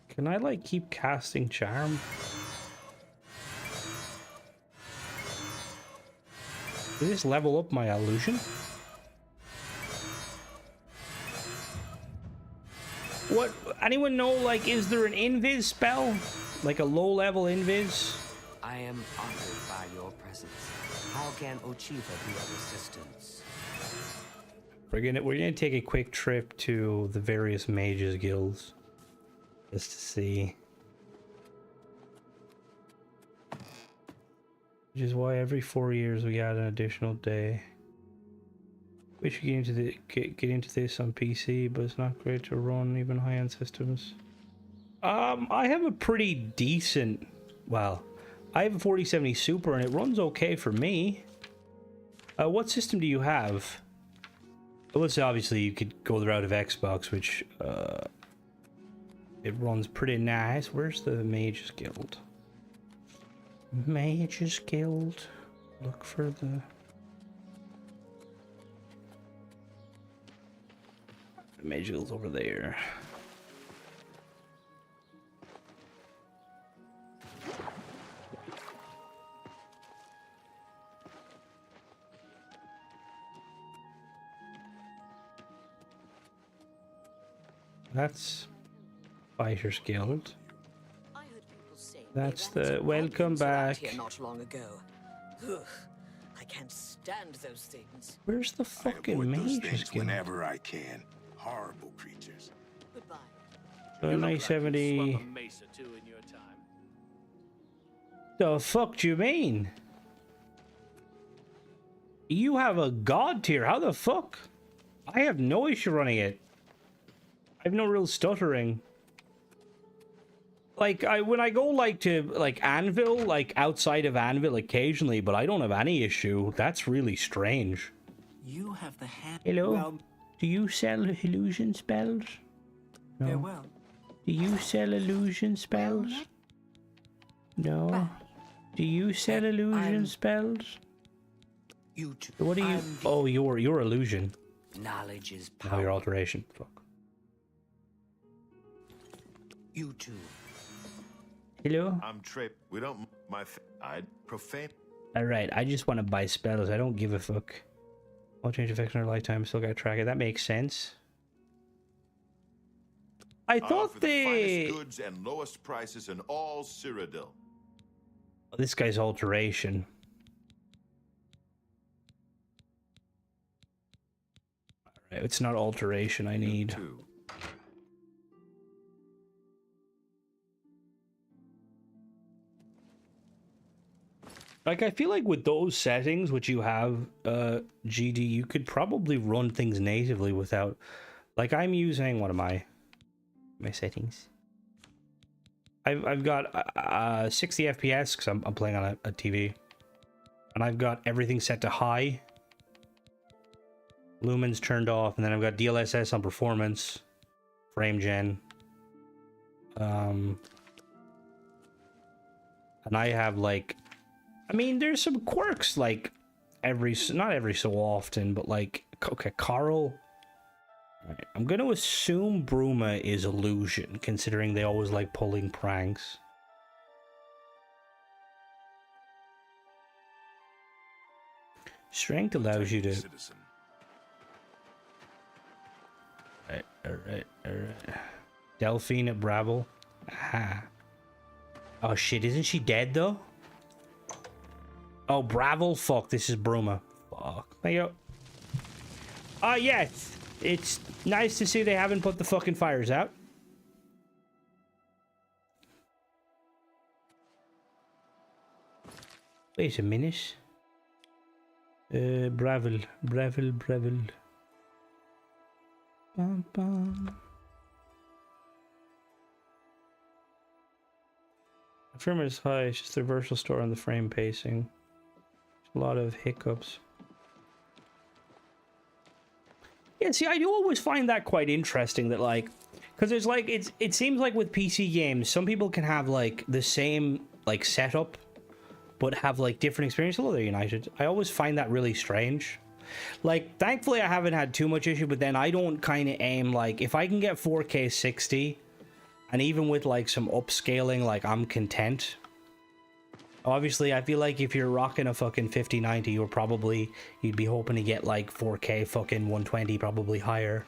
Can I, like, keep casting charm? Does this level up my illusion? What? Anyone know, like, is there an invis spell? Like a low-level invis? I am honored by your presence. How can Ochiva be of assistance? We're gonna take a quick trip to the various mages guilds. Just to see. Which is why every 4 years we add an additional day. We should get into this on PC, but it's not great to run even high-end systems. I have a pretty decent, well, I have a 4070 Super and it runs okay for me. What system do you have? Well, let's say obviously you could go the route of Xbox, which It runs pretty nice. Where's the Mages Guild? Mages Guild. Look for the... Mages Guild's over there. That's Fighters Guild. That's the welcome back. Here not long ago. Ugh, I can't stand those things. Where's the fucking Mages Guild? Whenever I can. Horrible creatures. Goodbye. So 970. The fuck do you mean? You have a god tier. How the fuck? I have no issue running it. I have no real stuttering. Like, when I go, like, to, like, Anvil, like, outside of Anvil occasionally, but I don't have any issue. That's really strange. You have the hand. Hello? Well, do you sell illusion spells? No. farewell. Do you sell illusion spells? No. Do you sell illusion spells? You too. What do you... Oh, your illusion. Knowledge is Oh, power. your alteration. Fuck. You too. Hello? I'm Trip. We don't... I'd profane... Alright, I just want to buy spells. I don't give a fuck. I'll change effects in our lifetime. Still gotta track it. That makes sense. I thought they... finest goods and lowest prices in all Cyrodiil. Oh, this guy's alteration. Alright, it's not alteration I need. Like, I feel like with those settings, which you have, GD, you could probably run things natively without... Like, I'm using... What am I? My settings. I've got 60 FPS, because I'm playing on a TV. And I've got everything set to high. Lumens turned off, and then I've got DLSS on performance. Frame gen. And I have, like... I mean, there's some quirks, like, not every so often, but, like, okay, Carl. Right, I'm going to assume Bruma is illusion, considering they always like pulling pranks. Strength allows you to... Alright. Delphine at Brabble. Aha. Oh, shit, isn't she dead, though? Oh, Bravo? Fuck, this is Bruma. Fuck. There you go. Oh, yes. It's nice to see they haven't put the fucking fires out. Wait a minute. Breville. Bum, bum. Firmware is high, it's just the reversal store on the frame pacing. A lot of hiccups. Yeah, see, I do always find that quite interesting that, like, because there's, like, it seems like with PC games, some people can have, like, the same, like, setup, but have, like, different experience. Hello there, United. I always find that really strange. Like, thankfully I haven't had too much issue, but then I don't kind of aim, like, if I can get 4K 60, and even with, like, some upscaling, like, I'm content. Obviously, I feel like if you're rocking a fucking 5090, you'd be hoping to get, like, 4K fucking 120, probably higher.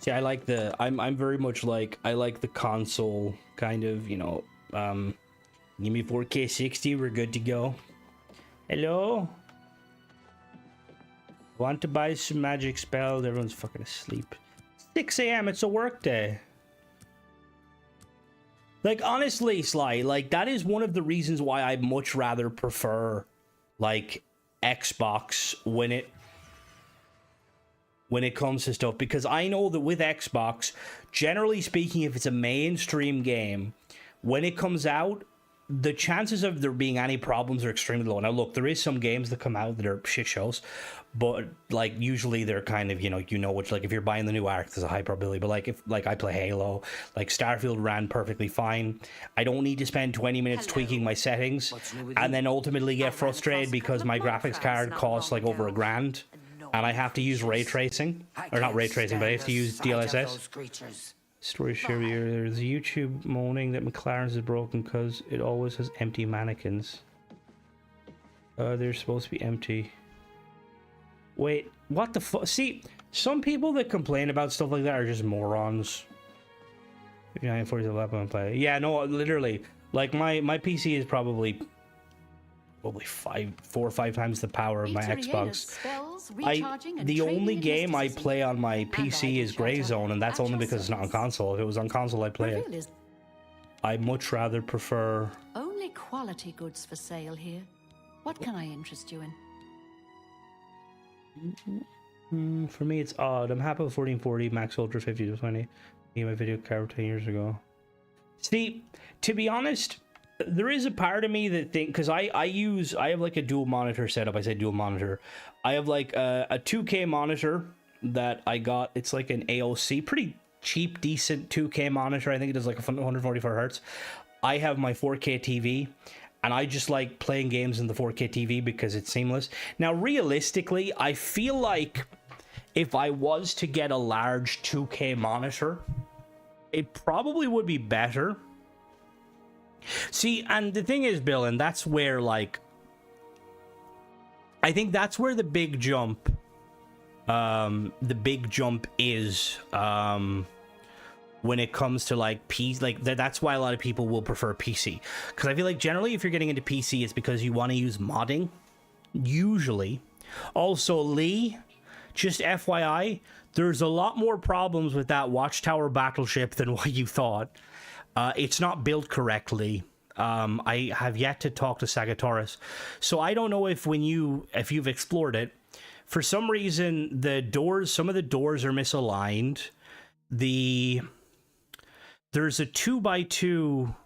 See, I like the... I'm very much like... I like the console kind of, you know... give me 4K 60, we're good to go. Hello? Want to buy some magic spells? Everyone's fucking asleep. 6 a.m., it's a work day. Like, honestly, Sly, like, that is one of the reasons why I much rather prefer, like, Xbox when it comes to stuff. Because I know that with Xbox, generally speaking, if it's a mainstream game, when it comes out, the chances of there being any problems are extremely low. Now, look, there is some games that come out that are shit shows, but like usually they're kind of, which, like, if you're buying the new Ark, there's a high probability. But like, if like I play Halo, like Starfield ran perfectly fine. I don't need to spend 20 minutes tweaking my settings and then ultimately get frustrated because my graphics card costs like over $1,000 and I have to use ray tracing, or not ray tracing, but I have to use DLSS. Story share here. There's YouTube moaning that McLaren's is broken because it always has empty mannequins. They're supposed to be empty. Wait, what the fuck? See, some people that complain about stuff like that are just morons. 940 play. Yeah, no, literally. Like my PC is probably 4 or 5 times the power of my Xbox. The only game I play on my PC is Grey Zone, and that's only because it's not on console. If it was on console, I'd play it. I much rather prefer... Only quality goods for sale here. What can I interest you in? For me, it's odd. I'm happy with 1440, Max Ultra 50 to 20. Game my video card 10 years ago. See, to be honest, there is a part of me that think, because I have like a dual monitor setup. I say dual monitor. I have like a 2K monitor that I got. It's like an AOC, pretty cheap, decent 2K monitor. I think it does like 144 hertz. I have my 4K TV, and I just like playing games in the 4K TV because it's seamless. Now, realistically, I feel like if I was to get a large 2K monitor, it probably would be better. See, and the thing is, Bill, and that's where, like, I think that's where the big jump is, when it comes to, like, PC. Like, that's why a lot of people will prefer PC. Because I feel like generally if you're getting into PC, it's because you want to use modding. Usually. Also, Lee, just FYI, there's a lot more problems with that Watchtower battleship than what you thought. It's not built correctly. I have yet to talk to Sagittarius, so I don't know if you've explored it. For some reason, some of the doors are misaligned. There's a 2x2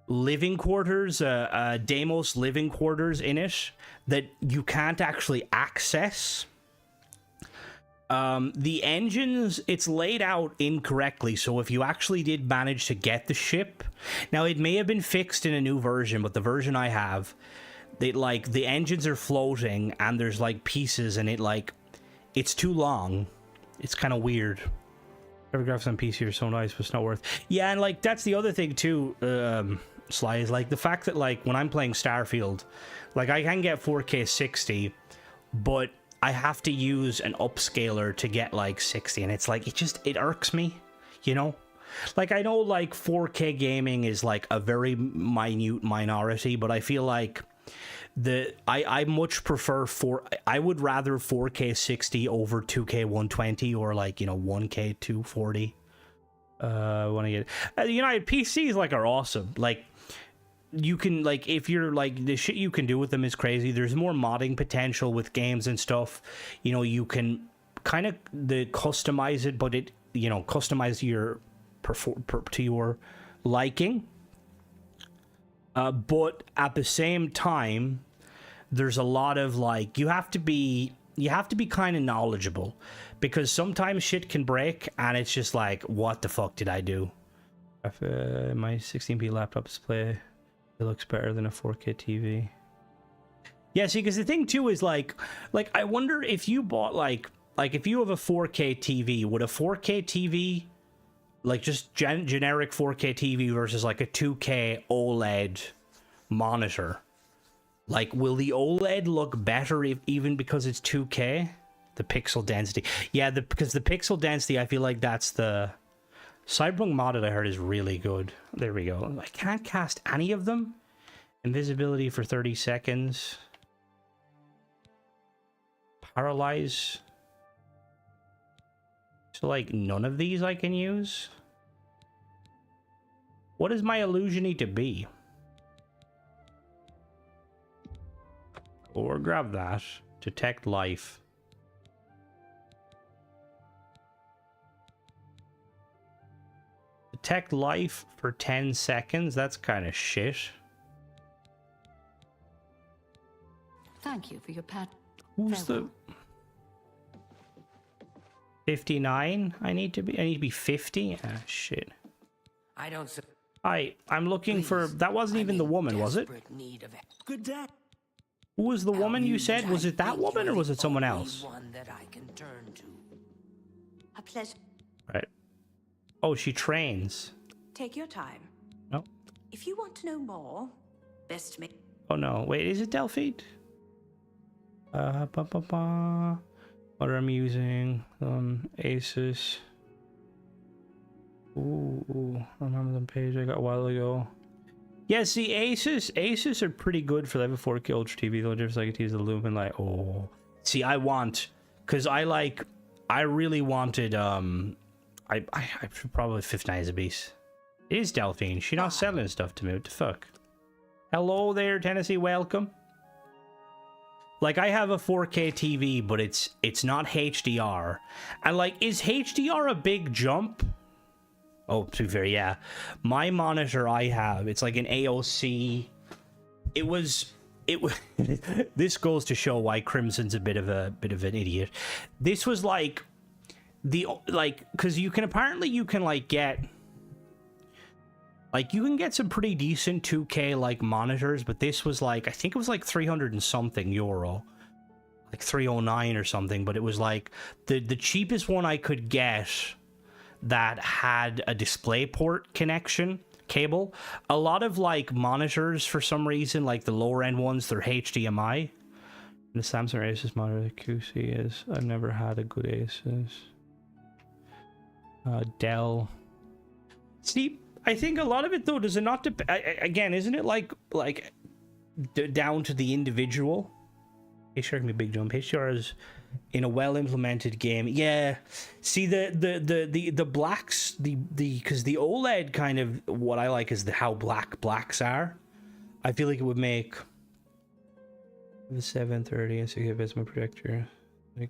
living quarters, Deimos living quarters in it that you can't actually access. The engines, it's laid out incorrectly, so if you actually did manage to get the ship, now it may have been fixed in a new version, but the version I have, the engines are floating and there's like pieces, and it's too long. It's kind of weird. Graphics on PC are so nice, but it's not worth. Yeah, and like that's the other thing too, Sly, is like the fact that like when I'm playing Starfield, like I can get 4K 60, but I have to use an upscaler to get like 60, and it's like it irks me, you know? Like, I know like 4K gaming is like a very minute minority, but I feel like I much prefer I would rather 4K 60 over 2K 120 or like, 1K 240. When I get PCs like are awesome. Like, you can, like, if you're like, the shit you can do with them is crazy. There's more modding potential with games and stuff. You can kind of customize it, but customize your to your liking. But at the same time, there's a lot of like, you have to be kind of knowledgeable, because sometimes shit can break and it's just like, what the fuck did I do? My 16p laptop display, it looks better than a 4K TV. Yeah, see, because the thing too is like I wonder if you bought like if you have a 4K TV, would a 4K TV, like just generic 4K TV versus like a 2K OLED monitor, like will the OLED look better even because it's 2K? The pixel density, yeah, because the pixel density, I feel like that's the Cyberpunk modded I heard is really good. There we go. I can't cast any of them. Invisibility for 30 seconds. Paralyze. So like none of these I can use. What does my illusion need to be? Or grab that. Detect life. detect life for 10 seconds. That's kind of shit. Thank you for your pet. Who's the 59? I need to be 50. Ah, shit. I don't. I'm looking for. That wasn't even the woman, was it? Good day. Who was the woman you said? Was it that woman or was it someone else? One that I can turn to. A pleasure. Right. Oh, she trains. Take your time. No. If you want to know more, best make. Oh no! Wait, is it Delphine? What I'm using on Asus. Ooh, on Amazon page I got a while ago. Yeah, see, Asus are pretty good for level 4K Ultra TV, though. Just like it is the Lumen, like, oh. See, because I really wanted, I should probably 59 as a beast. It is Delphine. She's not selling stuff to me. What the fuck? Hello there, Tennessee. Welcome. Like, I have a 4K TV, but it's not HDR. And, like, is HDR a big jump? Oh, to be fair, yeah. My monitor I have, it's like an AOC. This goes to show why Crimson's a bit of an idiot. This was like because you can get some pretty decent 2K like monitors, but this was like, I think it was like 300 and something euro, like 309 or something. But it was like the cheapest one I could get that had a DisplayPort connection cable. A lot of like monitors, for some reason, like the lower end ones, they're HDMI. The Samsung Asus monitor, the QC is. I've never had a good Asus. Dell. See, I think a lot of it though, does it not again, isn't it like down to the individual? HDR can be a big jump. HDR is in a well-implemented game. Yeah. See, the blacks, because the OLED kind of, what I like is how blacks are. I feel like it would make the 730 and 60 bits my projector. Like,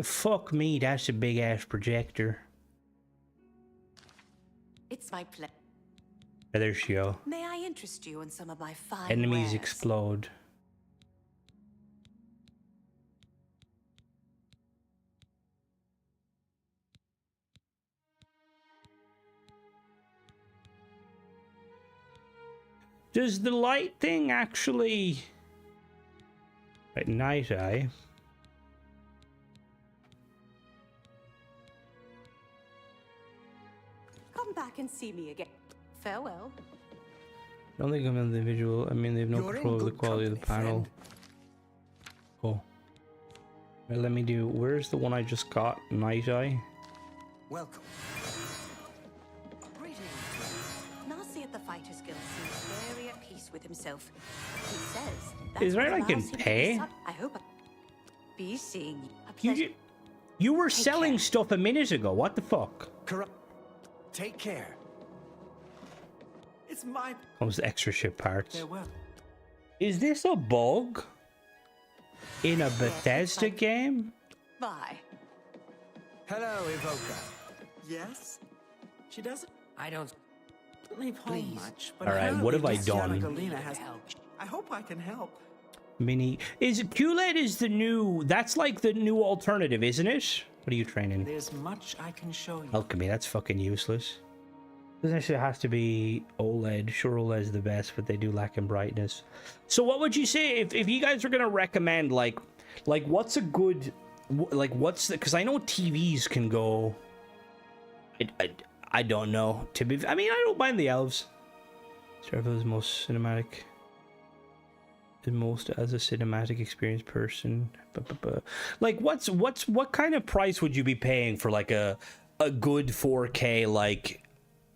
fuck me, that's a big ass projector. It's my pleasure. Yeah, there she go. May I interest you in some of my fine Enemies wares? explode. Does the light thing actually... At night eye? Come back and see me again. Farewell. I don't think I'm an individual. I mean, they have no control of the quality of the panel. Cool. Right, let me do... Where's the one I just got? Night eye? Welcome. Nasi at the Fighters Guild seems very at peace with himself. He says that Is there, like, in allows him to pay? I hope be seeing a pleasure. You were selling stuff a minute ago. What the fuck? Corrupt. Take care. It's my... Comes the extra ship parts. Farewell. Is this a bug? In a Bethesda game? Bye. Hello, Evoker. Yes? She doesn't... I don't... leave home much, but Alright, what have I done? Has I hope I can help. Mini... Is QLED is the new... That's like the new alternative, isn't it? What are you training? There's much I can show you. Alchemy, that's fucking useless. Doesn't actually have to be OLED. Sure, OLED's the best, but they do lack in brightness. So what would you say if you guys were gonna recommend like what's a good, like what's the, because I know TVs can go, I don't know, to be, I mean, I don't mind the elves. Starfield is most cinematic, the most as a cinematic experience person. Like what kind of price would you be paying for like a good 4K, like,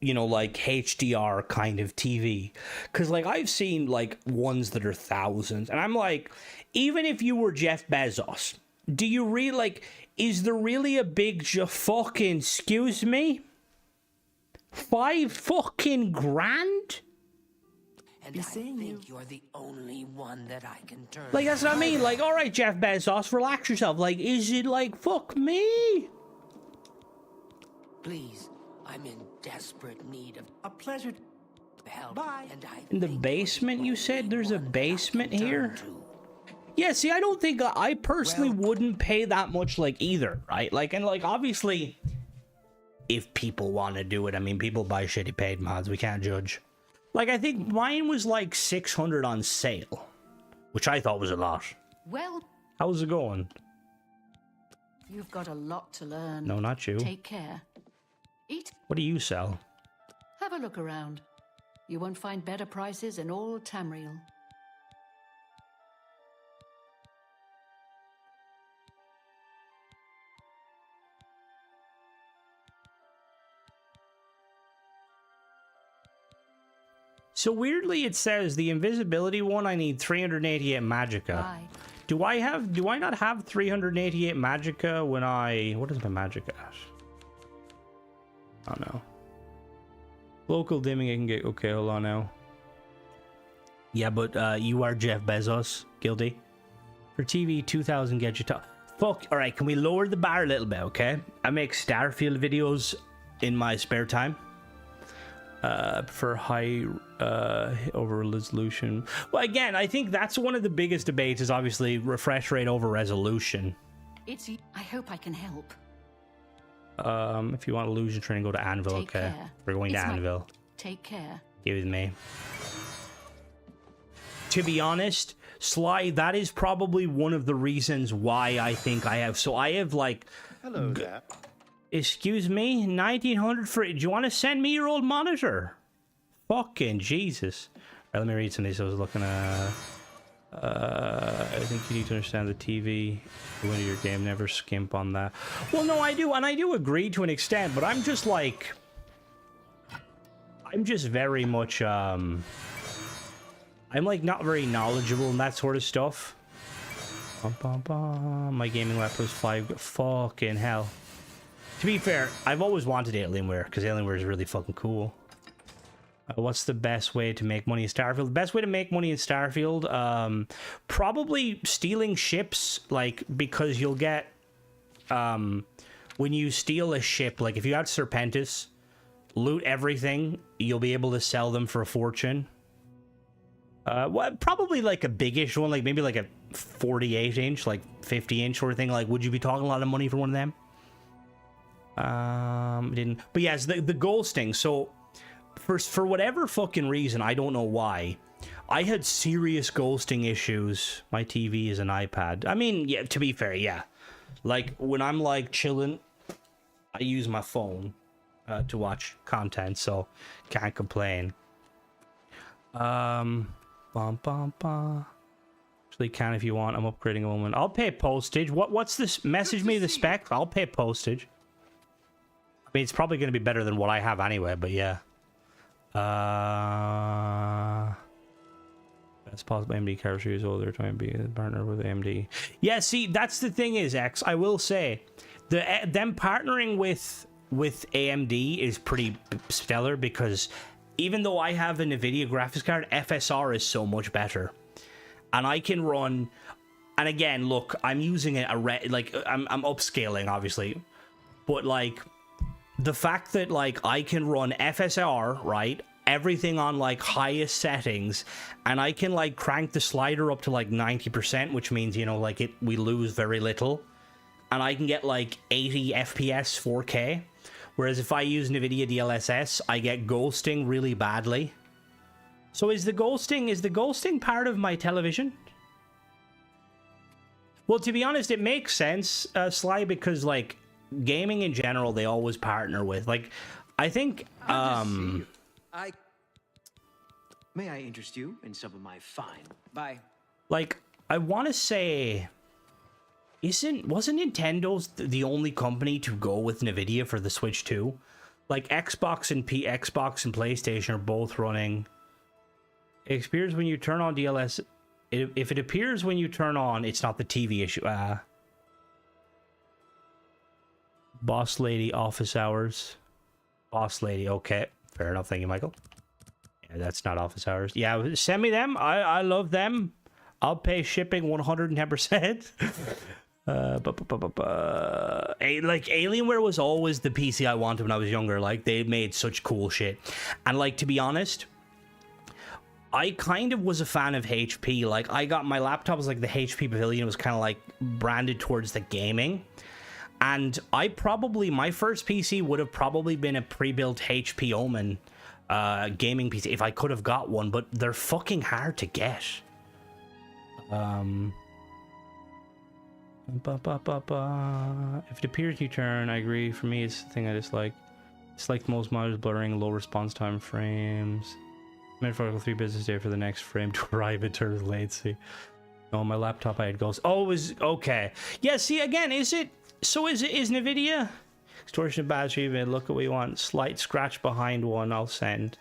you know, like HDR kind of TV? Because like I've seen like ones that are thousands, and I'm like, even if you were Jeff Bezos, do you really like, is there really a big fucking, excuse me, $5 fucking grand? And I think you're the only one that I can turn. Like, that's what I mean. Like, all right, Jeff Bezos, relax yourself. Like, is it like, fuck me? Please, I'm in desperate need of a pleasure. Help. Bye. And In the basement, you said? There's a basement here? Yeah, see, I don't think I personally wouldn't pay that much, like, either, right? Like, and like, obviously, if people want to do it, I mean, people buy shitty paid mods. We can't judge. Like, I think mine was like 600 on sale, which I thought was a lot. Well, how's it going? You've got a lot to learn. No, not you. Take care. Eat. What do you sell? Have a look around. You won't find better prices in all Tamriel. So weirdly, it says the invisibility one, I need 388 magicka. Bye. Do I not have 388 magicka when what is my magicka at? I don't know. Local dimming, I can get, okay, hold on now. Yeah, but you are Jeff Bezos, guilty. For TV, 2,000 get you top. Fuck, alright, can we lower the bar a little bit, okay? I make Starfield videos in my spare time. For high over resolution. Well, again, I think that's one of the biggest debates is obviously refresh rate over resolution. I hope I can help. If you want illusion training, go to Anvil. Take okay, care. we're going to Anvil. Take care. Get with me. To be honest, Sly, that is probably one of the reasons why I think I have. So I have like. Hello there. Excuse me, 1900 for. Do you want to send me your old monitor? Fucking Jesus! Right, let me read some of these. I was looking at. I think you need to understand the TV. Go into your game, never skimp on that. Well, no, I do, and I do agree to an extent, but I'm just like. I'm just very much. I'm like not very knowledgeable in that sort of stuff. My gaming laptop was 5. Fucking hell. To be fair, I've always wanted Alienware, because Alienware is really fucking cool. What's the best way to make money in Starfield? The best way to make money in Starfield? Probably stealing ships, like, because you'll get... when you steal a ship, like, if you got Serpentis, loot everything, you'll be able to sell them for a fortune. Well, probably, like, a big-ish one, like, maybe, like, a 48-inch, like, 50-inch sort of thing. Like, would you be talking a lot of money for one of them? Didn't, but yes, the ghosting. So for whatever fucking reason, I don't know why, I had serious ghosting issues. My TV is an iPad. I mean, yeah, to be fair, yeah, like when I'm like chilling, I use my phone to watch content, so can't complain. Actually can if you want. I'm upgrading a moment. I'll pay postage. What's this? Message me the spec. I'll pay postage. I mean, it's probably going to be better than what I have anyway, but yeah. That's possible. AMD character is older, trying to be a partner with AMD. Yeah, see, that's the thing is, X, I will say, them partnering with AMD is pretty stellar, because even though I have a NVIDIA graphics card, FSR is so much better. And I can run, and again, look, I'm using it, I'm upscaling, obviously, but like, the fact that like I can run FSR, right, everything on like highest settings, and I can like crank the slider up to like 90%, which means, you know, like we lose very little, and I can get like 80 FPS 4K, whereas if I use NVIDIA DLSS, I get ghosting really badly. So is the ghosting part of my television? Well, to be honest, it makes sense, Sly, because like gaming in general, they always partner with, like, I think May I interest you in some of my fine? Bye. Like, I want to say, wasn't Nintendo's the only company to go with NVIDIA for the Switch 2? Like, Xbox and PlayStation are both running. It appears when you turn on DLS. If it appears when you turn on, it's not the TV issue. Boss lady, office hours. Boss lady, okay. Fair enough, thank you, Michael. Yeah, that's not office hours. Yeah, send me them. I love them. I'll pay shipping 110%. Like Alienware was always the PC I wanted when I was younger. Like they made such cool shit, and like to be honest, I kind of was a fan of HP. Like I got my laptop was like the HP Pavilion. It was kind of like branded towards the gaming, and my first PC would have probably been a pre-built HP Omen gaming PC if I could have got one, but they're fucking hard to get. If it appears you turn, I agree. For me, it's the thing I dislike. It's like most modders blurring, low response time frames. Metaphorical 3 business day for the next frame to arrive in terms of latency. No, on my laptop I had ghosts. Oh, it was okay. Yeah, see again, is NVIDIA? Extortion of battery, man. Look at what you want. Slight scratch behind one, I'll send.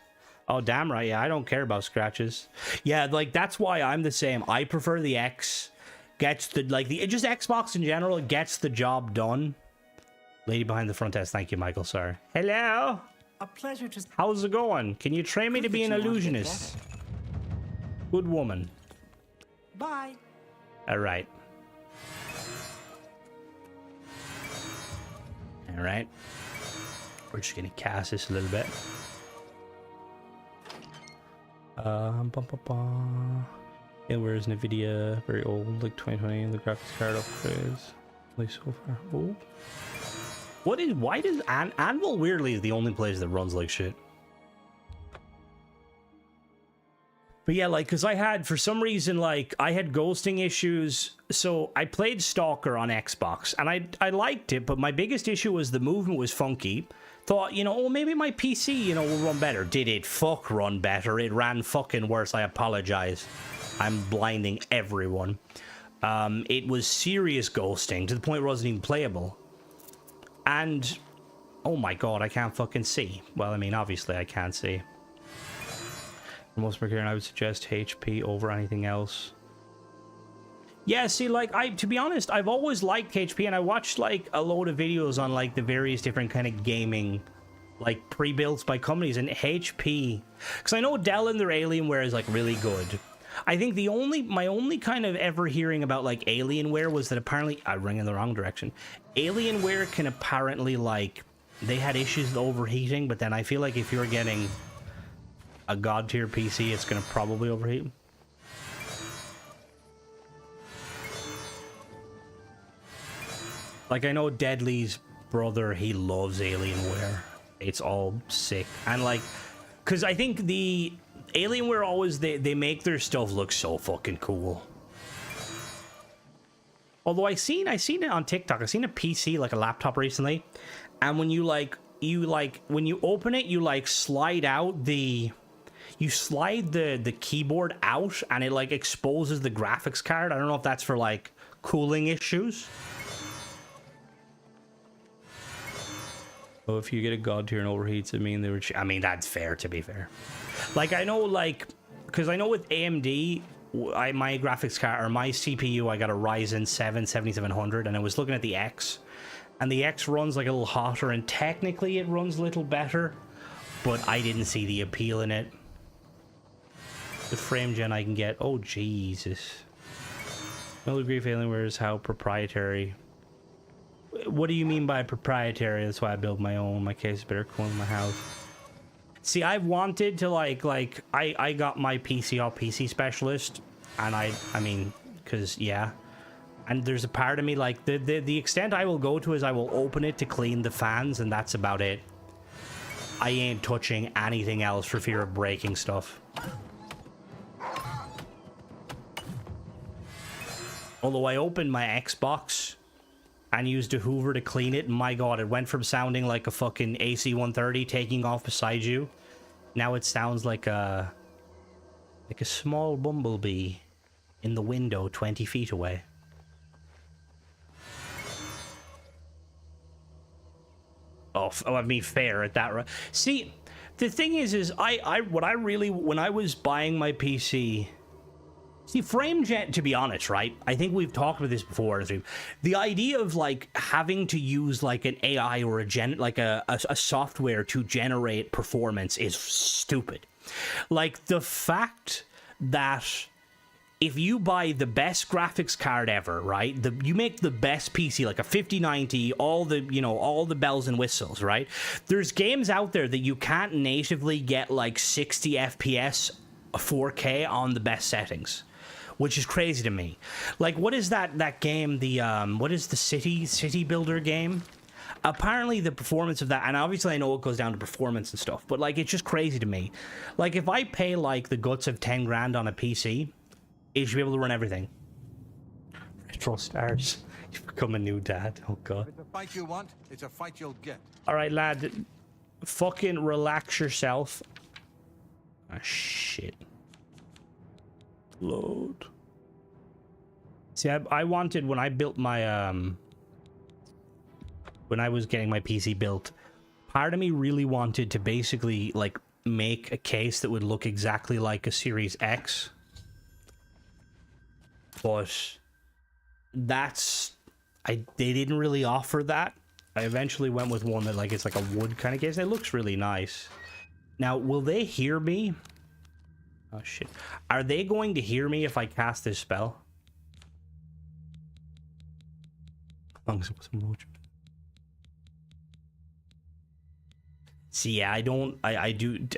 Oh, damn right. Yeah, I don't care about scratches. Yeah, like that's why I'm the same. I prefer the X. Gets the just Xbox in general gets the job done. Lady behind the front desk. Thank you, Michael. Sorry. Hello. A pleasure to. How's it going? Can you train me to be an illusionist? Good woman. Bye. All right. All right. We're just gonna cast this a little bit. Yeah, where's NVIDIA? Very old, like 2020. The graphics card upgrades. At least so far. Oh. Why does Anvil weirdly is the only place that runs like shit? But yeah, like, cause I had, for some reason, like, I had ghosting issues. So I played Stalker on Xbox and I liked it, but my biggest issue was the movement was funky. Thought, oh, maybe my PC, will run better. Did it fuck run better? It ran fucking worse. I apologize. I'm blinding everyone. It was serious ghosting to the point where it wasn't even playable. And, oh my god, I can't fucking see. Well, I mean, obviously I can't see. For most part, I would suggest HP over anything else. Yeah, see, like, to be honest, I've always liked HP, and I watched, like, a load of videos on, like, the various different kind of gaming, like, pre-builds by companies, and HP, because I know Dell and their Alienware is, like, really good. I think my only kind of ever hearing about, like, Alienware was that apparently, I rang in the wrong direction. Alienware can apparently, like, they had issues with overheating, but then I feel like if you're getting a god-tier PC, it's going to probably overheat. Like, I know Deadly's brother, he loves Alienware. It's all sick. And, like, because I think the Alienware always, they make their stuff look so fucking cool. Although I seen it on TikTok. I seen a PC, like a laptop recently. And when you when you open it, you, like, slide out the... You slide the keyboard out, and it, like, exposes the graphics card. I don't know if that's for, like, cooling issues. Oh, if you get a god tier and overheats, I mean, that's fair, to be fair. Like, I know, like, because I know with AMD, my graphics card, or my CPU, I got a Ryzen 7 7700, and I was looking at the X, and the X runs, like, a little hotter, and technically it runs a little better, but I didn't see the appeal in it. With frame gen, I can get, oh, Jesus. No degree of Alienware is how proprietary... What do you mean by proprietary? That's why I build my own. My case is better cool in my house. See, I've wanted to I got my PC off PC Specialist, and I mean, because yeah, and there's a part of me like the extent I will go to is I will open it to clean the fans, and that's about it. I ain't touching anything else for fear of breaking stuff. Although I opened my Xbox and used a Hoover to clean it, and my god, it went from sounding like a fucking AC-130 taking off beside you. Now it sounds like a small bumblebee in the window 20 feet away. Oh, I mean, fair at that. See, the thing is when I was buying my PC... See, frame gen, to be honest, right? I think we've talked about this before. The idea of, like, having to use, like, an AI or a software to generate performance is stupid. Like, the fact that if you buy the best graphics card ever, right? You make the best PC, like a 5090, all the bells and whistles, right? There's games out there that you can't natively get like 60 FPS, 4K on the best settings, which is crazy to me. Like, what is that game? What is the city builder game? Apparently the performance of that, and obviously I know it goes down to performance and stuff, but like, it's just crazy to me. Like, if I pay like the guts of 10 grand on a PC, it should be able to run everything. Retro stars. You've become a new dad. Oh god. It's a fight you want, it's a fight you'll get. Alright, lad. Fucking relax yourself. Ah, shit. Load. See, I wanted, when I built my, when I was getting my PC built, part of me really wanted to basically, like, make a case that would look exactly like a Series X. But they didn't really offer that. I eventually went with one that, like, it's like a wood kind of case. It looks really nice. Now, will they hear me? Oh, shit. Are they going to hear me if I cast this spell? See, yeah, I do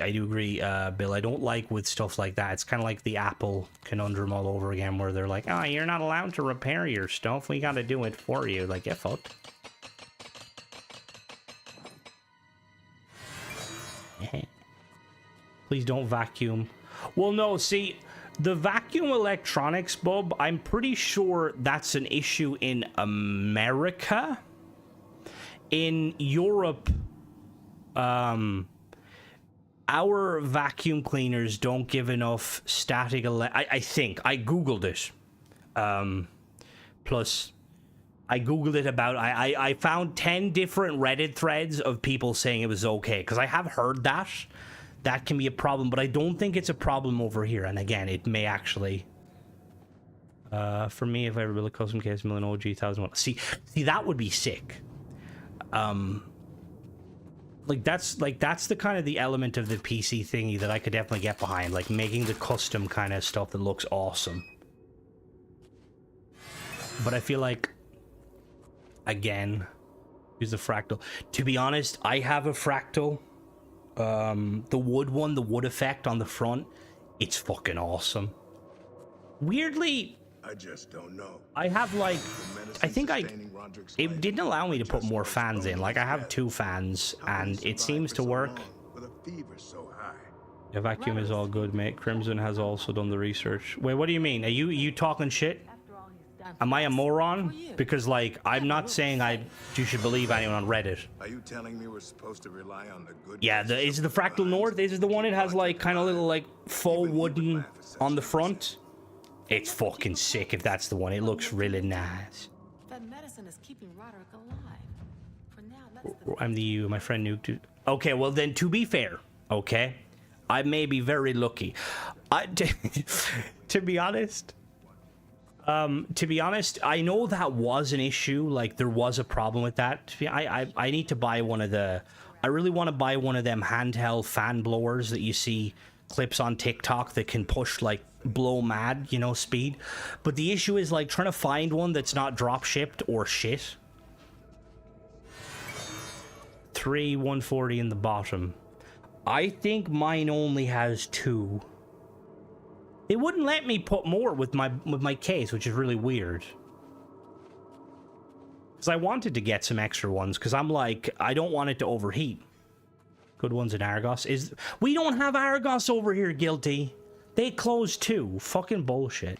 agree, Bill. I don't like with stuff like that. It's kind of like the Apple conundrum all over again, where they're like, oh, you're not allowed to repair your stuff. We got to do it for you. Like, get fucked. Please don't vacuum. Well, no, see, the vacuum electronics, Bub, I'm pretty sure that's an issue in America. In Europe, our vacuum cleaners don't give enough static I think. I Googled it. Plus, I Googled it about... I found 10 different Reddit threads of people saying it was okay. Because I have heard that. That can be a problem, but I don't think it's a problem over here. And again, it may actually... for me, if I ever build a custom case, million OG 1001... See, that would be sick. Like that's the kind of the element of the PC thingy that I could definitely get behind, like making the custom kind of stuff that looks awesome. But I feel like, again, use the fractal. To be honest, I have a fractal. The wood one, the wood effect on the front, it's fucking awesome. Weirdly, I just don't know. I have like, I think it didn't allow me to put more fans in. Like I have 2 fans and it seems to work. The vacuum is all good, mate. Crimson has also done the research. Wait, what do you mean? Are you talking shit? Am I a moron? Because like, I'm not saying you should believe anyone on Reddit. Are you telling me we're supposed to rely on the good? Yeah, is the Fractal North? Is it the one that has like kind of little like faux wooden on the front? It's fucking sick if that's the one. It looks really nice. That medicine is keeping Roderick alive. For now, I'm my friend Nuke. Okay, well then, to be fair, okay, I may be very lucky. To be honest, I know that was an issue. Like there was a problem with that. I need to buy one of the. I really want to buy one of them handheld fan blowers that you see clips on TikTok that can push like blow mad, you know, speed. But the issue is like trying to find one that's not drop shipped or shit. 140 in the bottom. I think mine only has 2. It wouldn't let me put more with my case, which is really weird. Because I wanted to get some extra ones, because I'm like, I don't want it to overheat. Good ones in Argos. We don't have Argos over here, Guilty. They closed too. Fucking bullshit.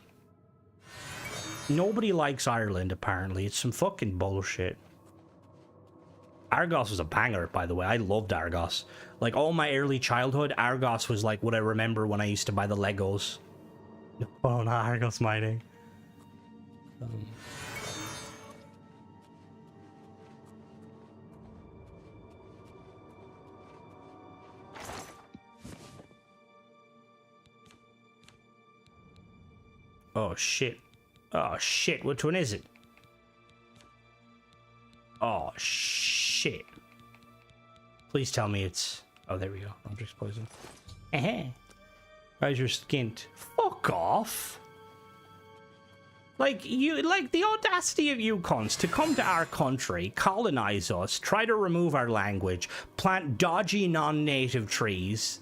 Nobody likes Ireland, apparently. It's some fucking bullshit. Argos was a banger, by the way. I loved Argos. Like, all my early childhood, Argos was like what I remember when I used to buy the Legos. Oh, no, Argos mining. Oh, shit. Oh, shit. Which one is it? Oh, shit. Please tell me it's... Oh, there we go. Object poison. Eh. Where's your skint? Fuck off. Like, the audacity of you cunts to come to our country, colonize us, try to remove our language, plant dodgy non-native trees,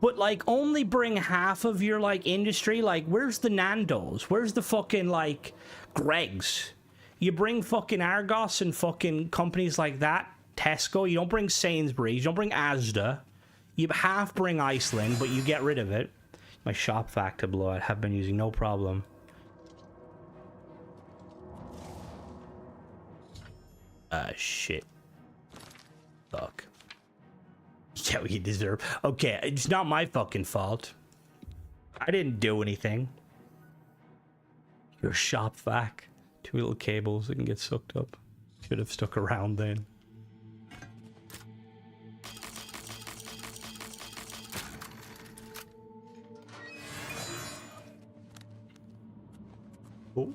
but, like, only bring half of your, like, industry. Like, where's the Nando's? Where's the fucking, like, Greg's? You bring fucking Argos and fucking companies like that, Tesco. You don't bring Sainsbury's. You don't bring Asda. You half bring Iceland, but you get rid of it. My shop vac to blow out have been using no problem. Shit. Fuck. Yeah, you deserve. Okay, it's not my fucking fault. I didn't do anything. Your shop vac. 2 little cables that can get sucked up. Should have stuck around then. Oh.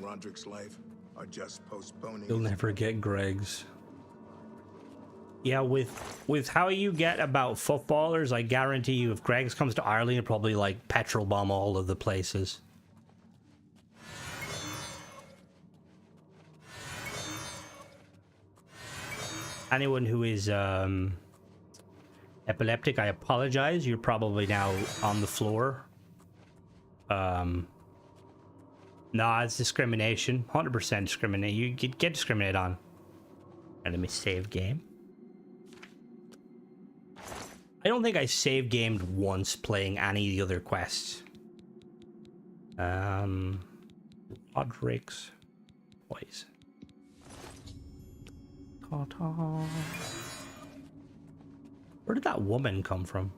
Roderick's life are just postponing. You'll never get Greg's. Yeah, with how you get about footballers, I guarantee you if Greg's comes to Ireland, he'll probably like petrol bomb all of the places. Anyone who is epileptic, I apologize. You're probably now on the floor. Nah, it's discrimination. 100% discriminate. You get discriminated on. And let me save game. I don't think I save gamed once playing any of the other quests. Roderick's boys. Where did that woman come from?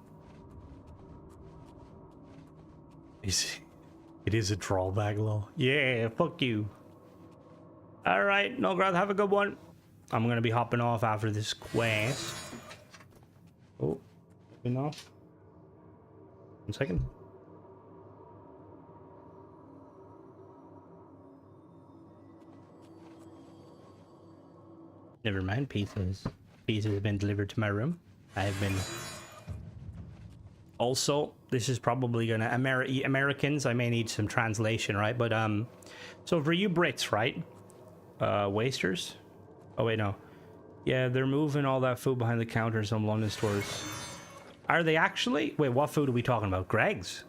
It is a drawback law. Yeah, fuck you. Alright, Nograd, have a good one. I'm gonna be hopping off after this quest. Oh, enough. 1 second. Never mind, pizzas. Pizza has been delivered to my room. I have been... Also, this is probably gonna Americans. I may need some translation, right? But so for you Brits, right? Wasters. Oh wait, no. Yeah, they're moving all that food behind the counter in some London stores. Are they actually? Wait, what food are we talking about? Greg's.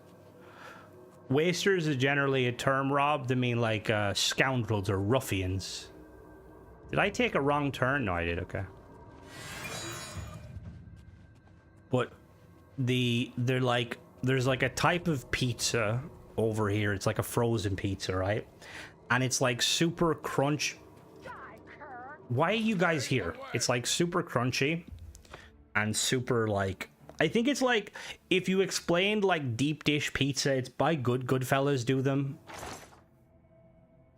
Wasters is generally a term, Rob, to mean like scoundrels or ruffians. Did I take a wrong turn? No, I did. Okay. But they're like, there's like a type of pizza over here. It's like a frozen pizza, right? And it's like super crunch. Why are you guys here? It's like super crunchy and super like, I think it's like if you explained like deep dish pizza, it's by Goodfellas do them.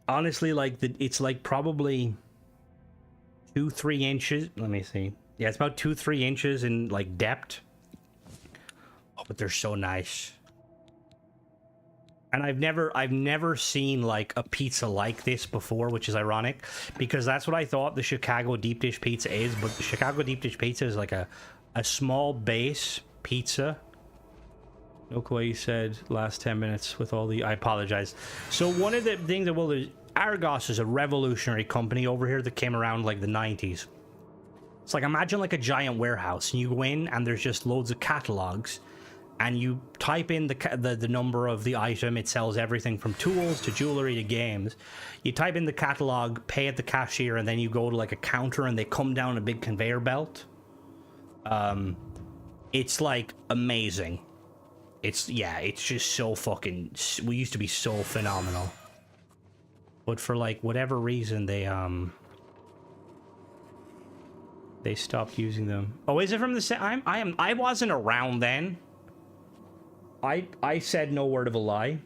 Honestly, like it's like probably 2-3 inches. Let me see. Yeah, it's about 2-3 inches in like depth. Oh, but they're so nice. And I've never seen like a pizza like this before, which is ironic because that's what I thought the Chicago deep dish pizza is, but the Chicago deep dish pizza is like a small base pizza. Look what you said last 10 minutes with all the... I apologize. So one of the things that will... Argos is a revolutionary company over here that came around like the 90s. It's like, imagine like a giant warehouse and you go in and there's just loads of catalogs and you type in the number of the item. It sells everything from tools to jewelry to games. You type in the catalog, pay at the cashier, and then you go to like a counter and they come down a big conveyor belt. It's like amazing. It's just so fucking... We used to be so phenomenal. But for like whatever reason they stopped using them. Oh, is it from the same? I wasn't around then. I said no word of a lie.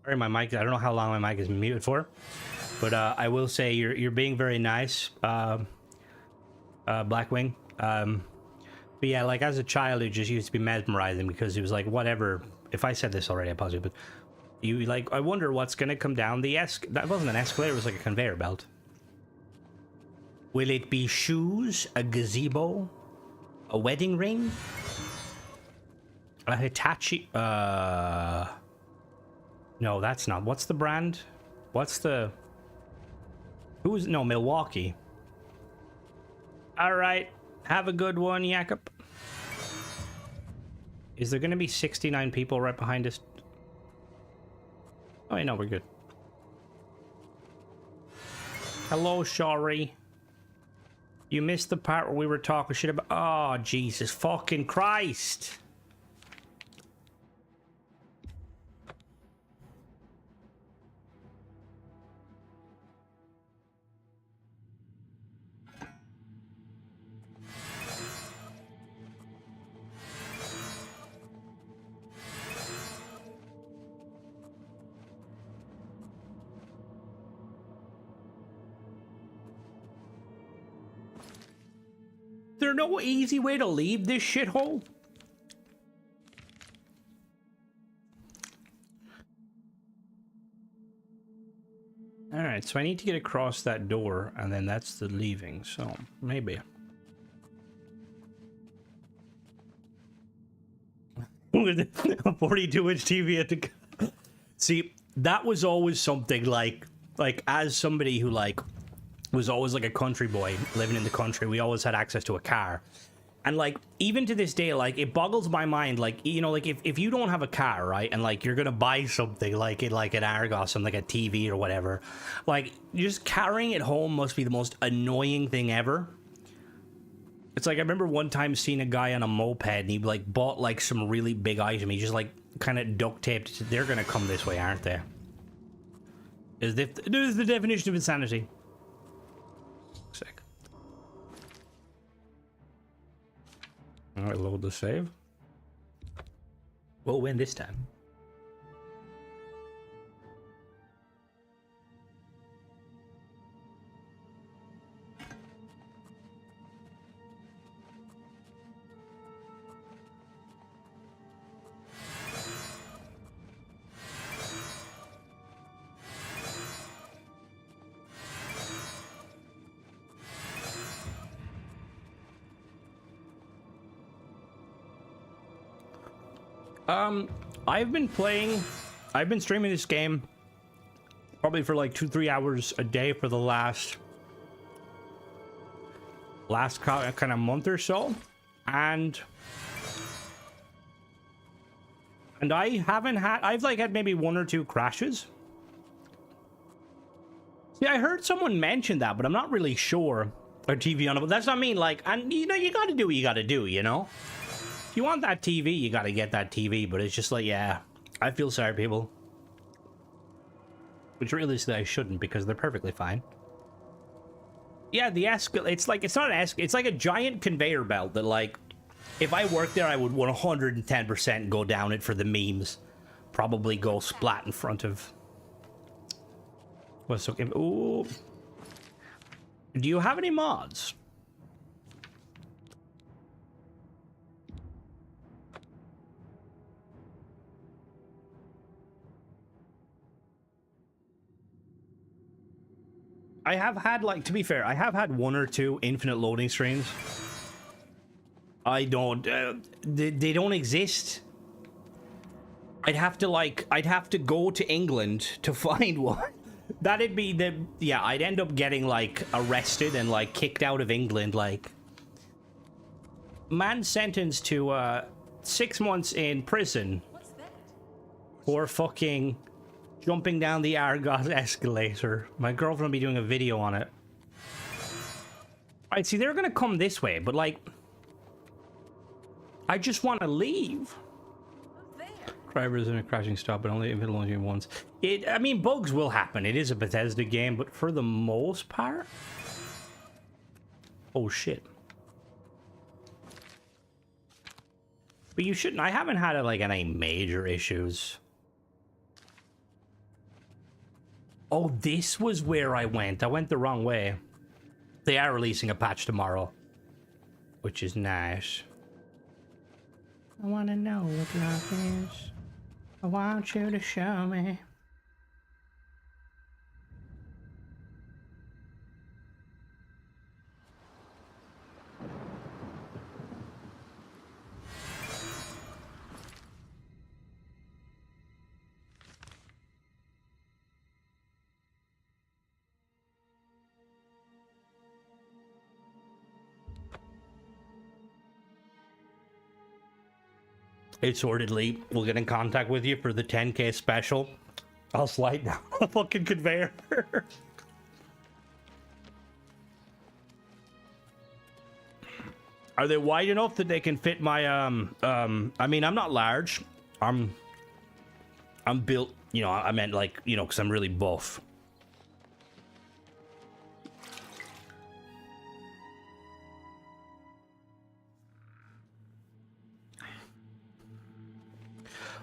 Sorry, my mic. I don't know how long my mic is muted for, but I will say you're being very nice, Blackwing. But yeah, like as a child, it just used to be mesmerizing because it was like whatever. If I said this already, I apologize, but you like I wonder what's gonna come down the that wasn't an escalator. It was like a conveyor belt. Will it be shoes, a gazebo, a wedding ring, a Hitachi? No, that's not. What's the brand? What's the... Who's... No, Milwaukee. Alright. Have a good one, Jakob. Is there going to be 69 people right behind us? Oh, yeah, no, we're good. Hello, Shari. You missed the part where we were talking shit about... Oh, Jesus fucking Christ. Is there no easy way to leave this shithole? Alright, so I need to get across that door, and then that's the leaving, so maybe. 42-inch TV at the... See, that was always something like as somebody who was always like a country boy living in the country, we always had access to a car, and like even to this day, like it boggles my mind, like, you know, like if you don't have a car, right, and like you're gonna buy something like it, like an Argos, something like a TV or whatever, like just carrying it home must be the most annoying thing ever. It's like I remember one time seeing a guy on a moped and he like bought like some really big item, he just like kind of duct taped it. They're gonna come this way, aren't they? Is this the definition of insanity? Sick. Alright, load the save. We'll win this time. I've been streaming this game probably for like 2-3 hours a day for the last kind of month or so, and I've like had maybe 1 or 2 crashes. See, I heard someone mention that, but I'm not really sure. Or TV on it, but that's not mean, like, and you know, you gotta do what you gotta do, you know? If you want that TV, you gotta get that TV, but it's just like, yeah, I feel sorry, people. Which realistically I shouldn't, because they're perfectly fine. Yeah, the it's like, it's not an it's like a giant conveyor belt that, like, if I worked there, I would 110% go down it for the memes. Probably go splat in front of... What's okay? Ooh. Do you have any mods? I have had, like, to be fair, I have had 1 or 2 infinite loading screens. I don't, they don't exist. I'd have to go to England to find one. That'd be the, yeah, I'd end up getting, like, arrested and, like, kicked out of England, like. Man sentenced to, 6 months in prison. For fucking jumping down the Argos escalator. My girlfriend will be doing a video on it. Alright, see, they're gonna come this way, but, like, I just want to leave. Drivers in a crashing stop, but only if it launches once. I mean, bugs will happen. It is a Bethesda game, but for the most part... Oh, shit. But you shouldn't... I haven't had, like, any major issues. Oh, this was where I went. I went the wrong way. They are releasing a patch tomorrow, which is nice. I want to know what love is. I want you to show me. It's sortedly. We'll get in contact with you for the 10K special. I'll slide down a fucking conveyor. Are they wide enough that they can fit my I mean, I'm not large. I'm built, you know, I meant like, you know, because I'm really buff.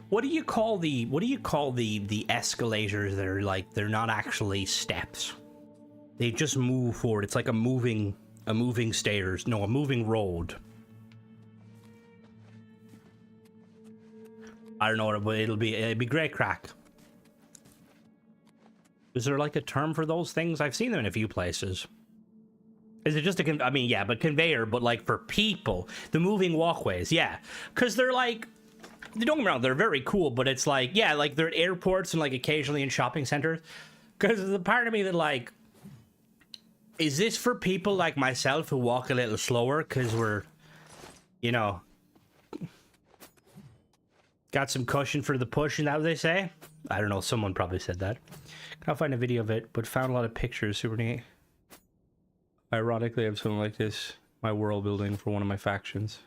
What do you call the escalators that are like, they're not actually steps? They just move forward. It's like a moving stairs. No, a moving road. I don't know, but it'll be great crack. Is there like a term for those things? I've seen them in a few places. Is it just a I mean, yeah, but conveyor, but like for people, the moving walkways, yeah, because they're like. Don't get me wrong, they're very cool, but it's like, yeah, like they're at airports and like occasionally in shopping centers. Because there's a part of me that like, is this for people like myself who walk a little slower? Because we're, you know, got some cushion for the push, and that what they say? I don't know, someone probably said that. Can't find a video of it, but found a lot of pictures. Super neat. Ironically, I have something like this, my world building for one of my factions.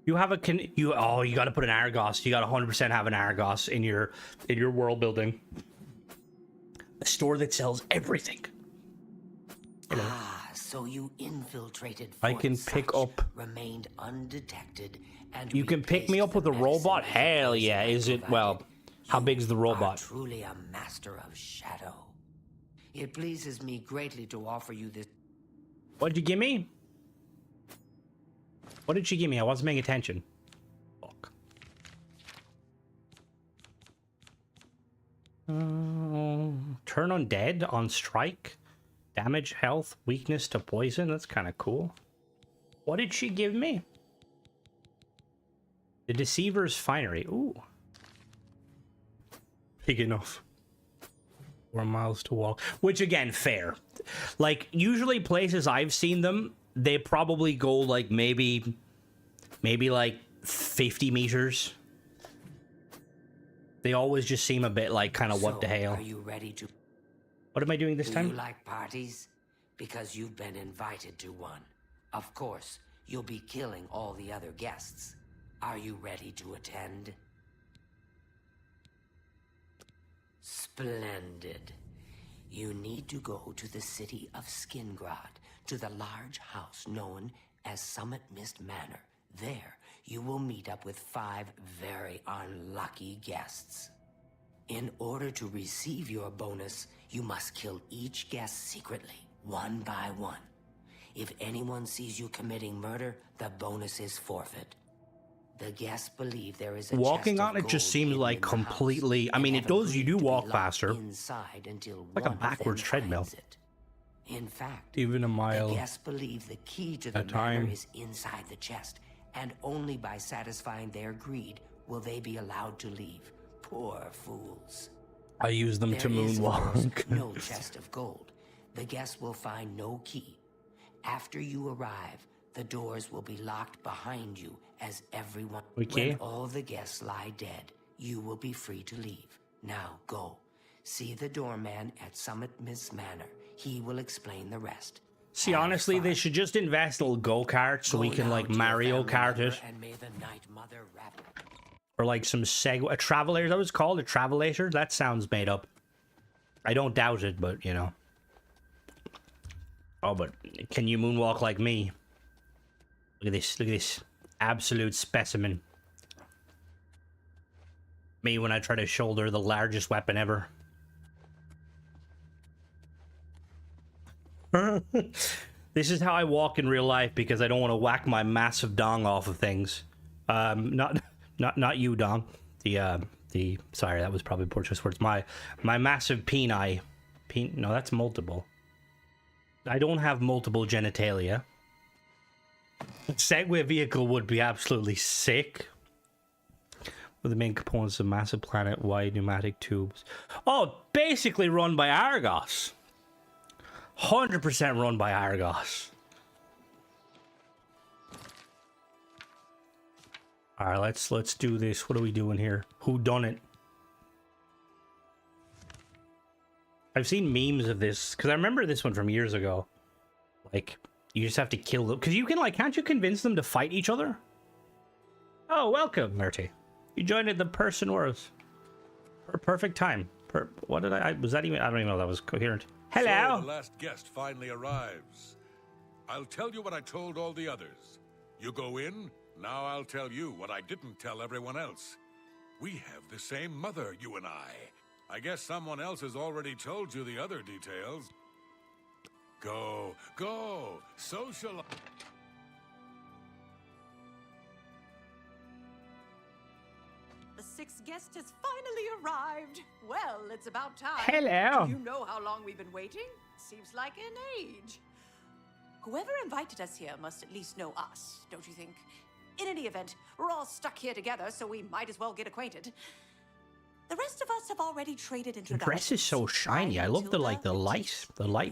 You have a you got to put an Argos. You got to 100% have an Argos in your world building. A store that sells everything. Ah, so you infiltrated. I can pick up. Remained undetected, and you can pick me up with a robot. Hell yeah! Is it? Well, how big is the robot? Truly a master of shadow. It pleases me greatly to offer you this. What'd you give me? What did she give me? I wasn't paying attention. Fuck. Turn undead on strike. Damage, health, weakness to poison. That's kind of cool. What did she give me? The Deceiver's Finery. Ooh. Big enough. 4 miles to walk. Which, again, fair. Like, usually places I've seen them, they probably go like maybe like 50 meters. They always just seem a bit like kind of what the hell. Are you ready to? What am I doing this time? Do you like parties? Because you've been invited to one. Of course, you'll be killing all the other guests. Are you ready to attend? Splendid. You need to go to the city of Skingrad, to the large house known as Summit Mist Manor. There, you will meet up with 5 very unlucky guests. In order to receive your bonus, you must kill each guest secretly, one by one. If anyone sees you committing murder, the bonus is forfeit. The guests believe there is a walking on it just seems like completely. I mean, it does. You do walk faster. Inside until like a backwards treadmill. In fact, even a mile. The guests believe the key to the manor is inside the chest, and only by satisfying their greed will they be allowed to leave. Poor fools. I use them to moonwalk. No chest of gold. The guests will find no key. After you arrive, the doors will be locked behind you as everyone... Okay. When all the guests lie dead, you will be free to leave. Now, go. See the doorman at Summit Mist Manor. He will explain the rest. See, honestly, they should just invest a little go-kart so we can, like, Mario Kart it. And may the Night Mother wrap... Or, like, some a Travelator, that was called? A Travelator? That sounds made up. I don't doubt it, but, you know. Oh, but can you moonwalk like me? Look at this. Look at this. Absolute specimen. Me when I try to shoulder the largest weapon ever. This is how I walk in real life because I don't want to whack my massive dong off of things. Not you, dong. The sorry, that was probably poor choice words. My massive peni. No, that's multiple. I don't have multiple genitalia. Segway vehicle would be absolutely sick. With the main components of massive planet-wide pneumatic tubes. Oh, basically run by Argos. 100% run by Argos. Alright, let's do this. What are we doing here? Who done it? I've seen memes of this because I remember this one from years ago. Like, you just have to kill them because you can, like, can't you convince them to fight each other? Oh, welcome, Murty. You joined at the person wars. Perfect time. What did I was that even? I don't even know if that was coherent. Hello. So the last guest finally arrives. I'll tell you what I told all the others. You go in. Now I'll tell you what I didn't tell everyone else. We have the same mother, you and I. I guess someone else has already told you the other details. Go, social. The sixth guest has finally arrived. Well, it's about time. Hello. Do you know how long we've been waiting? Seems like an age. Whoever invited us here must at least know us, don't you think? In any event, we're all stuck here together, so we might as well get acquainted. The rest of us have already traded The introductions. dress is so shiny. I love the light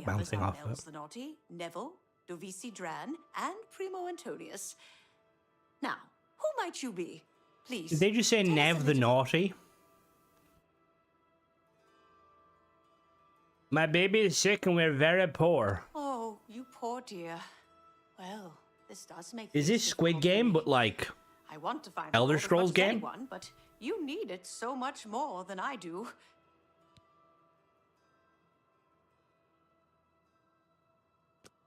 bouncing off of Nels it. the Naughty, Neville, Dovisi Dran, and Primo Antonius. Now, who might you be? Please. Did they just say Nev the Naughty? My baby is sick and we're very poor. Oh, you poor dear. Well, this does make. Is this Squid Game, but like I want to find Elder out as Scrolls much as game? anyone, but you need it so much more than I do.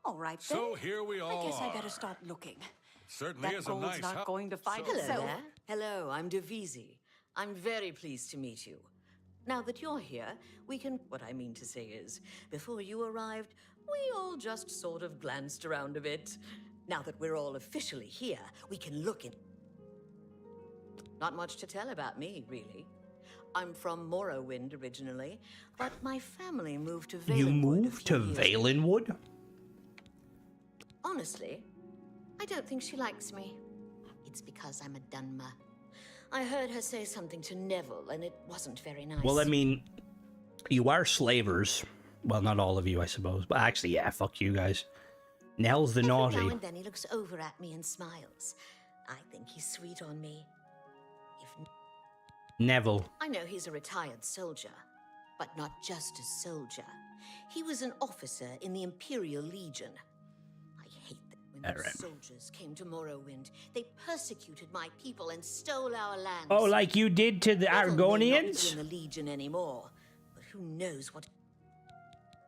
All right then. So here we all I guess I better are. start looking. Certainly That is a gold's nice not house. going to find Hello itself. there. Hello, I'm Devisi. I'm very pleased to meet you. Now that you're here, we can... What I mean to say is, before you arrived, we all just sort of glanced around a bit. Now that we're all officially here, we can look in... Not much to tell about me, really. I'm from Morrowind originally, but my family moved to Valenwood. You moved to Valenwood? Honestly, I don't think she likes me. It's because I'm a Dunmer. I heard her say something to Neville, and it wasn't very nice. Well, I mean, you are slavers. Well, not all of you, I suppose. But actually, yeah, fuck you guys. Nell's the naughty. Every now and then he looks over at me and smiles. I think he's sweet on me. Neville. I know he's a retired soldier, but not just a soldier. He was an officer in the Imperial Legion. I hate that when those soldiers came to Morrowind, they persecuted my people and stole our land. Oh, like you did to the Neville may not be Argonians? in the Legion anymore, but who knows what...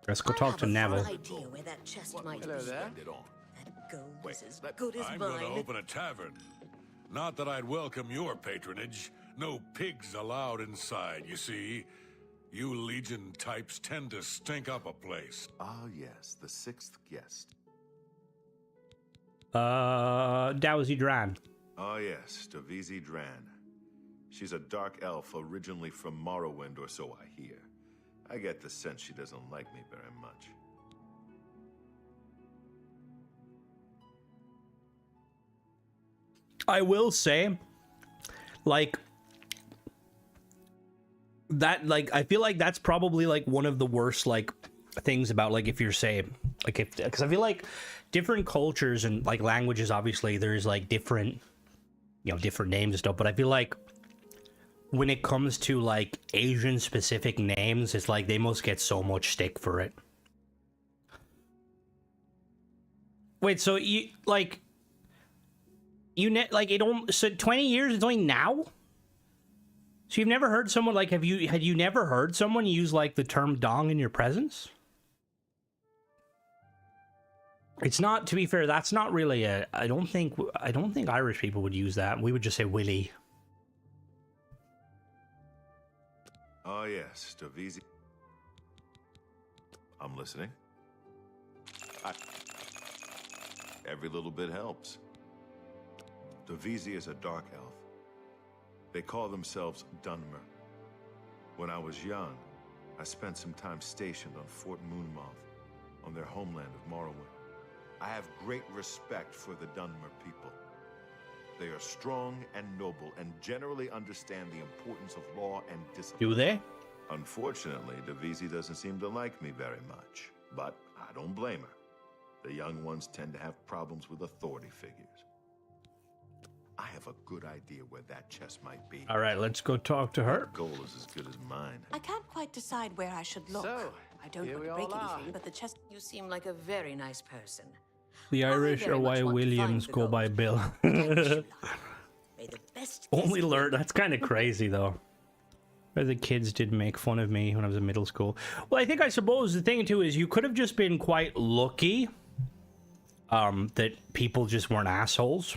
Let's go talk to Neville. I have a idea where that chest might be. That gold is as good as I'm mine. going to open a tavern. Not that I'd welcome your patronage. No pigs allowed inside, you see. You Legion types tend to stink up a place. Ah, yes, the sixth guest. Dowsy Dran. Ah, yes, Dovisi Dran. She's a dark elf originally from Morrowind, or so I hear. I get the sense she doesn't like me very much. I will say, like, that, like, I feel like that's probably, like, one of the worst, like, things about, like, if you're, say, like, if, because I feel like different cultures and, like, languages, obviously, there's, like, different, you know, different names and stuff, but I feel like when it comes to, like, Asian-specific names, it's like they must get so much stick for it. Wait, so you, like... like, it don't, so 20 years is only now? So you've never heard someone, like, had you never heard someone use, like, the term dong in your presence? It's not, to be fair, that's not really a, I don't think Irish people would use that. We would just say willy. Oh, yes, Dovisi. I'm listening. Every little bit helps. Devizi is a dark elf. They call themselves Dunmer. When I was young, I spent some time stationed on Fort Moonmoth, on their homeland of Morrowind. I have great respect for the Dunmer people. They are strong and noble, and generally understand the importance of law and discipline. Do they? Unfortunately, Devizi doesn't seem to like me very much, but I don't blame her. The young ones tend to have problems with authority figures. I have a good idea where that chest might be. All right, let's go talk to her. That goal is as good as mine. I can't quite decide where I should look. So, I don't here want we to break all are. anything, but the chest... You seem like a very nice person. The Irish are why Williams go by Bill. Only learned. That's kind of crazy, though. The kids did make fun of me when I was in middle school. Well, I suppose the thing too is you could have just been quite lucky that people just weren't assholes.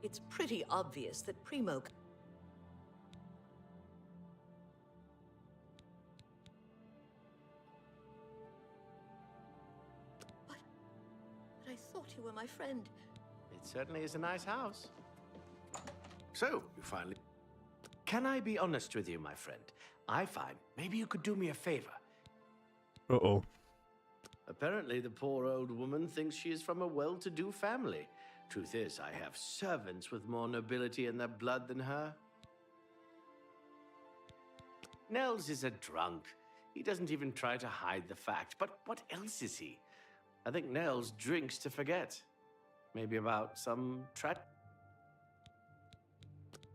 It's pretty obvious that Primo... But I thought you were my friend. It certainly is a nice house. So, you finally... Can I be honest with you, my friend? I find maybe you could do me a favor. Uh-oh. Apparently, the poor old woman thinks she is from a well-to-do family. Truth is, I have servants with more nobility in their blood than her. Nels is a drunk. He doesn't even try to hide the fact. But what else is he? I think Nels drinks to forget. Maybe about some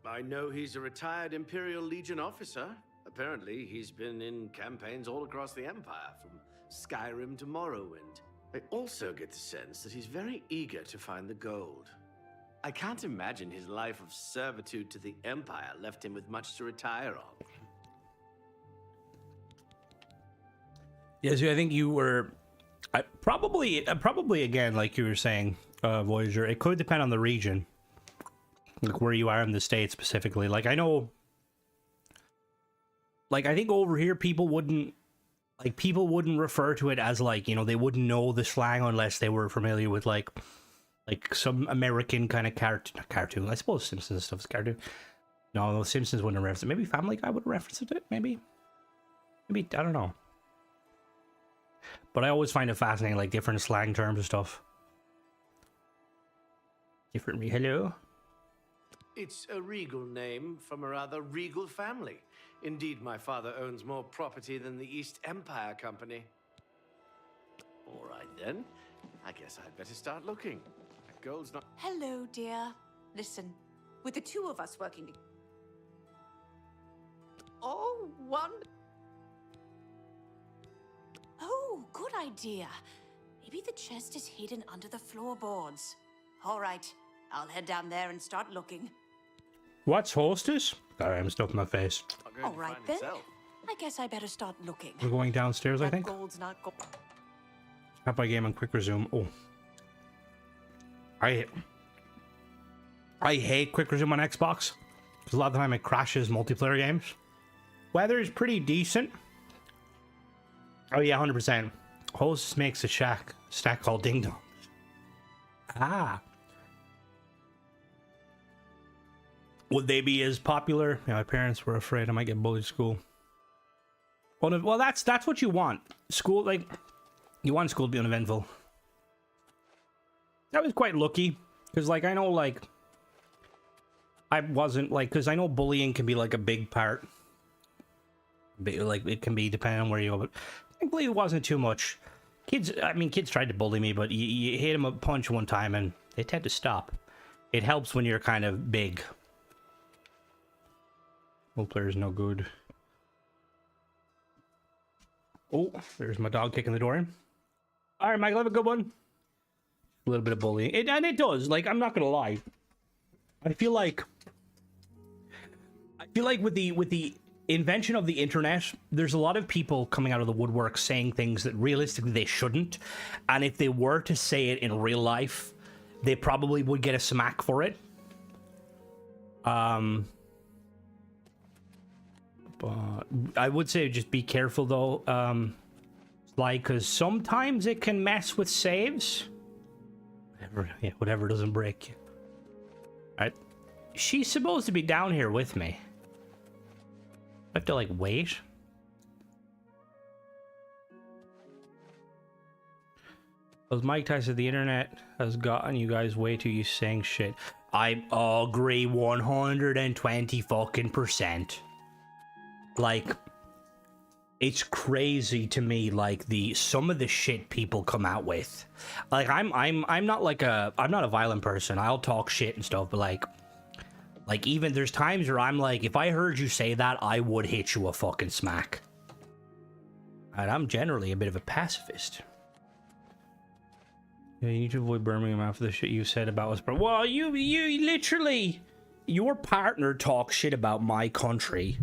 I know he's a retired Imperial Legion officer. Apparently, he's been in campaigns all across the Empire, from Skyrim to Morrowind. I also get the sense that he's very eager to find the gold. I can't imagine his life of servitude to the Empire left him with much to retire on. Yeah, so I think you were... probably again, like you were saying, Voyager, it could depend on the region. Like where you are in the States specifically. Like I know... Like I think over here people wouldn't refer to it as like, you know, they wouldn't know the slang unless they were familiar with like some American kind of cartoon. I suppose Simpsons stuff is cartoon. No, Simpsons wouldn't have referenced it. Maybe Family Guy would have referenced it. Maybe, I don't know. But I always find it fascinating, like different slang terms and stuff. Hello? It's a regal name from a rather regal family. Indeed, my father owns more property than the East Empire Company. All right, then. I guess I'd better start looking. That gold's not... Hello, dear. Listen, with the two of us working together... Oh, Oh, good idea. Maybe the chest is hidden under the floorboards. All right, I'll head down there and start looking. What's hostess? Sorry, I'm stuck in my face. All right, then. I guess I better start looking. We're going downstairs, I think. Gold's not gold. Tap my game on quick resume. Oh. I hate quick resume on Xbox. Because a lot of the time it crashes multiplayer games. Weather is pretty decent. Oh yeah, 100%. Hostess makes a stack called Ding Dong. Ah. Would they be as popular? Yeah, my parents were afraid I might get bullied at school. Well, that's what you want. School, like, you want school to be uneventful. I was quite lucky, because, like, I know, like, I wasn't, like, because I know bullying can be, like, a big part. Like, it can be depending on where you go, but thankfully it wasn't too much. Kids tried to bully me, but you hit them a punch one time and they tend to stop. It helps when you're kind of big. Multiplayer's no good. Oh, there's my dog kicking the door in. All right, Michael, have a good one. A little bit of bullying, and it does. Like, I'm not gonna lie. I feel like with the invention of the internet, there's a lot of people coming out of the woodwork saying things that realistically they shouldn't, and if they were to say it in real life, they probably would get a smack for it. I would say just be careful though. Like, because sometimes it can mess with saves. Whatever doesn't break you. Alright. She's supposed to be down here with me. I have to, like, wait. As Mike Tyson, the internet has gotten you guys way too used to saying shit. I agree 120 fucking %. Like, it's crazy to me, like, some of the shit people come out with. Like, I'm not like I'm not a violent person. I'll talk shit and stuff, but like even there's times where I'm like, if I heard you say that, I would hit you a fucking smack. And I'm generally a bit of a pacifist. Yeah, you need to avoid Birmingham after the shit you said about us. But well, you literally, your partner talks shit about my country.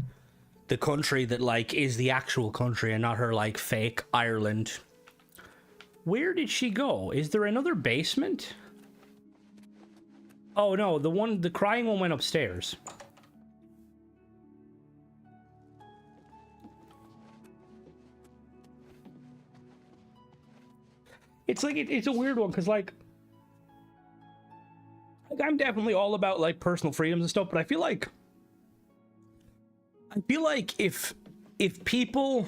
The country that, like, is the actual country and not her, like, fake Ireland. Where did she go? Is there another basement? Oh, no, the crying one went upstairs. It's like, it's a weird one, because, like, I'm definitely all about, like, personal freedoms and stuff, but I feel like if people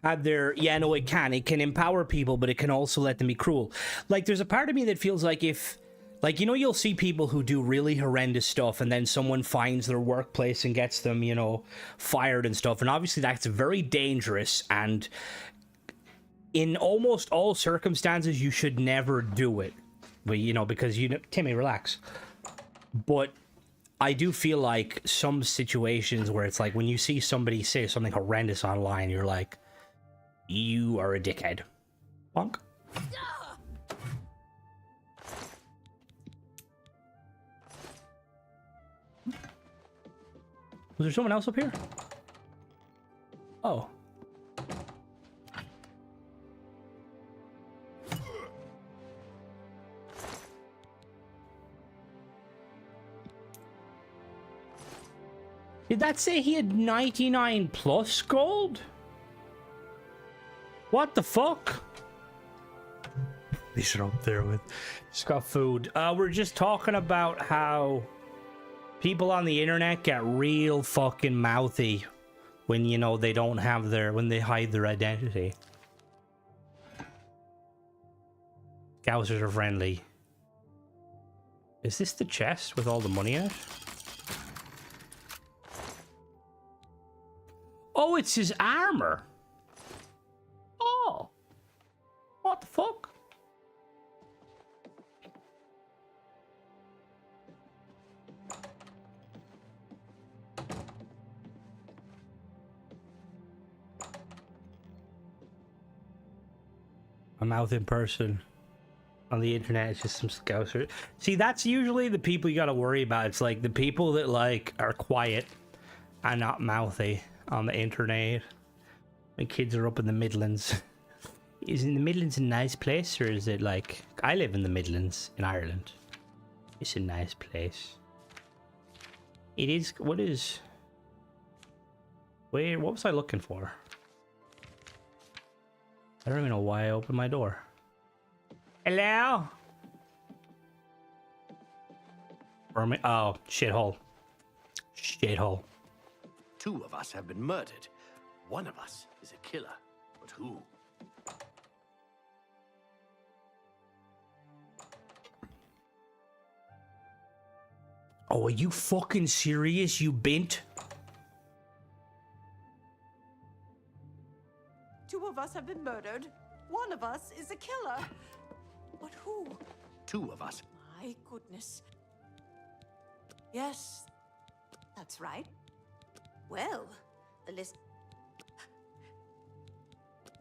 had their, yeah, no, it can empower people, but it can also let them be cruel. Like, there's a part of me that feels like if, like, you know, you'll see people who do really horrendous stuff and then someone finds their workplace and gets them, you know, fired and stuff. And obviously that's very dangerous, and in almost all circumstances, you should never do it. But, you know, because, you know, Timmy, relax. But I do feel like some situations where it's like when you see somebody say something horrendous online, you're like, you are a dickhead. Bonk. Was there someone else up here? Oh. Did that say he had 99 plus gold? What the fuck? These are up there with... Just got food. We're just talking about how people on the internet get real fucking mouthy when, you know, they don't have their... when they hide their identity. Scousers are friendly. Is this the chest with all the money in it? Oh, it's his armor. Oh. What the fuck? A mouth in person. On the internet, it's just some scousers. See, that's usually the people you gotta worry about. It's like the people that, like, are quiet and not mouthy on the internet. My kids are up in the Midlands. Is in the Midlands a nice place, or is it like... I live in the Midlands in Ireland. It's a nice place. It is... What is... Where... What was I looking for? I don't even know why I opened my door. Hello? Oh, shithole. Shithole. 2 of us have been murdered. 1 of us is a killer. But who? Oh, are you fucking serious, you bint? 2 of us have been murdered. 1 of us is a killer. But who? 2 of us. My goodness. Yes, that's right. Well, the list...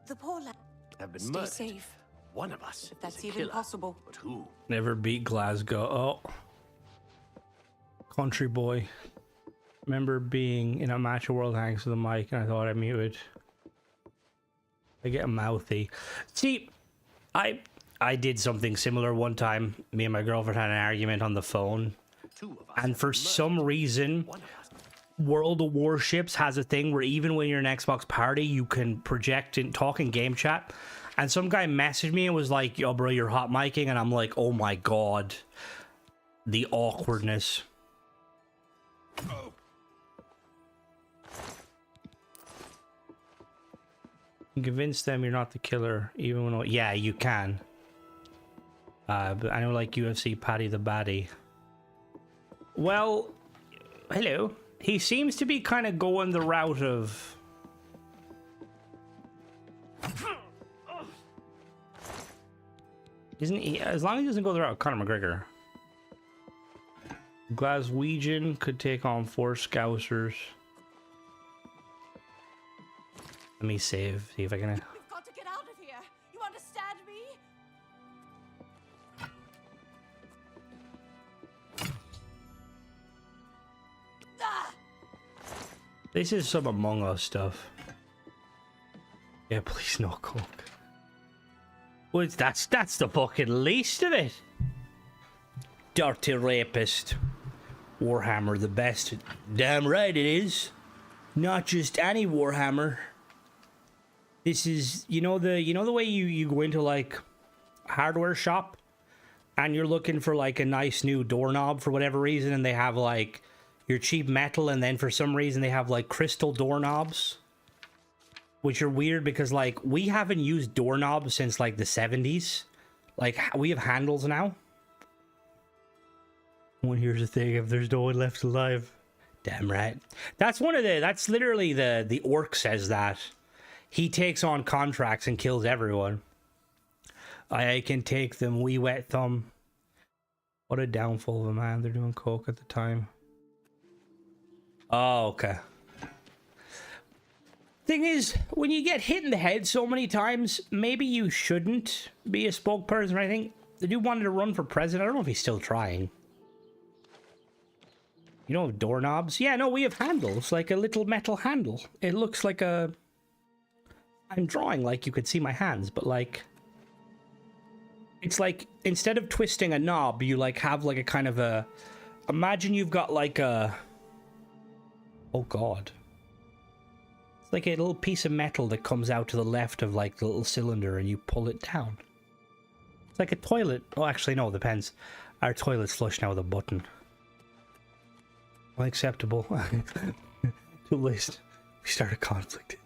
The poor lad... Have been Stay murdered. safe. 1 of us. If that's is a even killer. possible. But who? Never beat Glasgow. Oh. Country boy. Remember being in a match of World Tanks with a mic and I thought I muted. I get mouthy. See, I did something similar one time. Me and my girlfriend had an argument on the phone. 2 of us. And for some reason, World of Warships has a thing where even when you're in Xbox party, you can project and talk in game chat. And some guy messaged me and was like, yo, bro, you're hot micing. And I'm like, oh my God. The awkwardness. You convince them you're not the killer, even when... Yeah, you can. But I know, like, UFC Paddy the Baddie. Well, hello. He seems to be kind of going the route of... Isn't he? As long as he doesn't go the route of Conor McGregor. Glaswegian could take on 4 Scousers. Let me save. See if I can... You've got to get out of here. You understand me? Ah! This is some Among Us stuff. Yeah, please no coke. Well, that's the fucking least of it. Dirty rapist. Warhammer the best. Damn right it is. Not just any Warhammer. This is, you know the way you go into like a hardware shop and you're looking for like a nice new doorknob for whatever reason, and they have like your cheap metal, and then for some reason they have like crystal doorknobs, which are weird because like we haven't used doorknobs since like the 70s. Like we have handles now. Well, here's the thing: if there's no one left alive, damn right. That's literally the orc says that. He takes on contracts and kills everyone. I can take them, wee wet thumb. What a downfall of a man. They're doing coke at the time. Oh, okay. Thing is, when you get hit in the head so many times, maybe you shouldn't be a spokesperson or anything. The dude wanted to run for president. I don't know if he's still trying. You know, doorknobs? Yeah, no, we have handles. Like a little metal handle. It looks like a... I'm drawing like you could see my hands, but like... It's like, instead of twisting a knob, you like have like a kind of a... Imagine you've got like a... Oh god. It's like a little piece of metal that comes out to the left of like the little cylinder and you pull it down. It's like a toilet. Oh, actually no, depends. Our toilet's flush now with a button. Unacceptable. Too late. We start a conflict.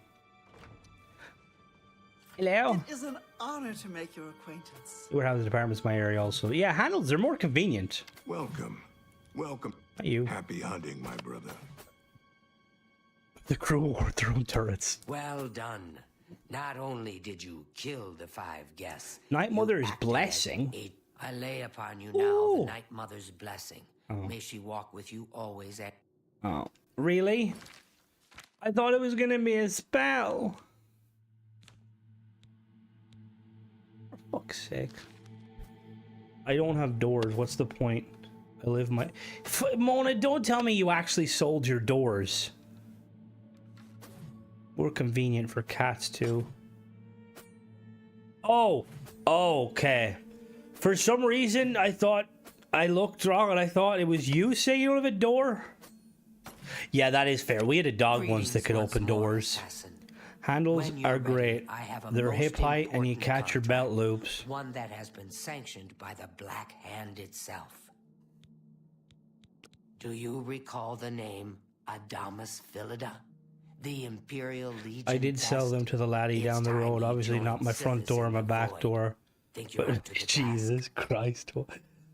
Hello. It is an honor to make your acquaintance. Warehouse department's my area also. Yeah, handles are more convenient. Welcome. Welcome. Not you. Happy hunting, my brother. The crew wore their own turrets. Well done. Not only did you kill the 5 guests... Night Mother's blessing? I lay upon you now the Night Mother's blessing. Oh. May she walk with you always at... Oh, really? I thought it was gonna be a spell. For fuck's sake. I don't have doors. What's the point? I live my... Mona, don't tell me you actually sold your doors. More convenient for cats, too. Oh. Okay. For some reason, I thought... I looked wrong and I thought it was you saying you don't have a door. Yeah, that is fair. We had a dog once that could open doors. Handles are great. They're hip height and you catch your belt loops. One that has been sanctioned by the Black Hand itself. Do you recall the name Adamus Filida? The Imperial Legion. I did sell them to the laddie down the road. Obviously not my front door or my back door. But Jesus Christ.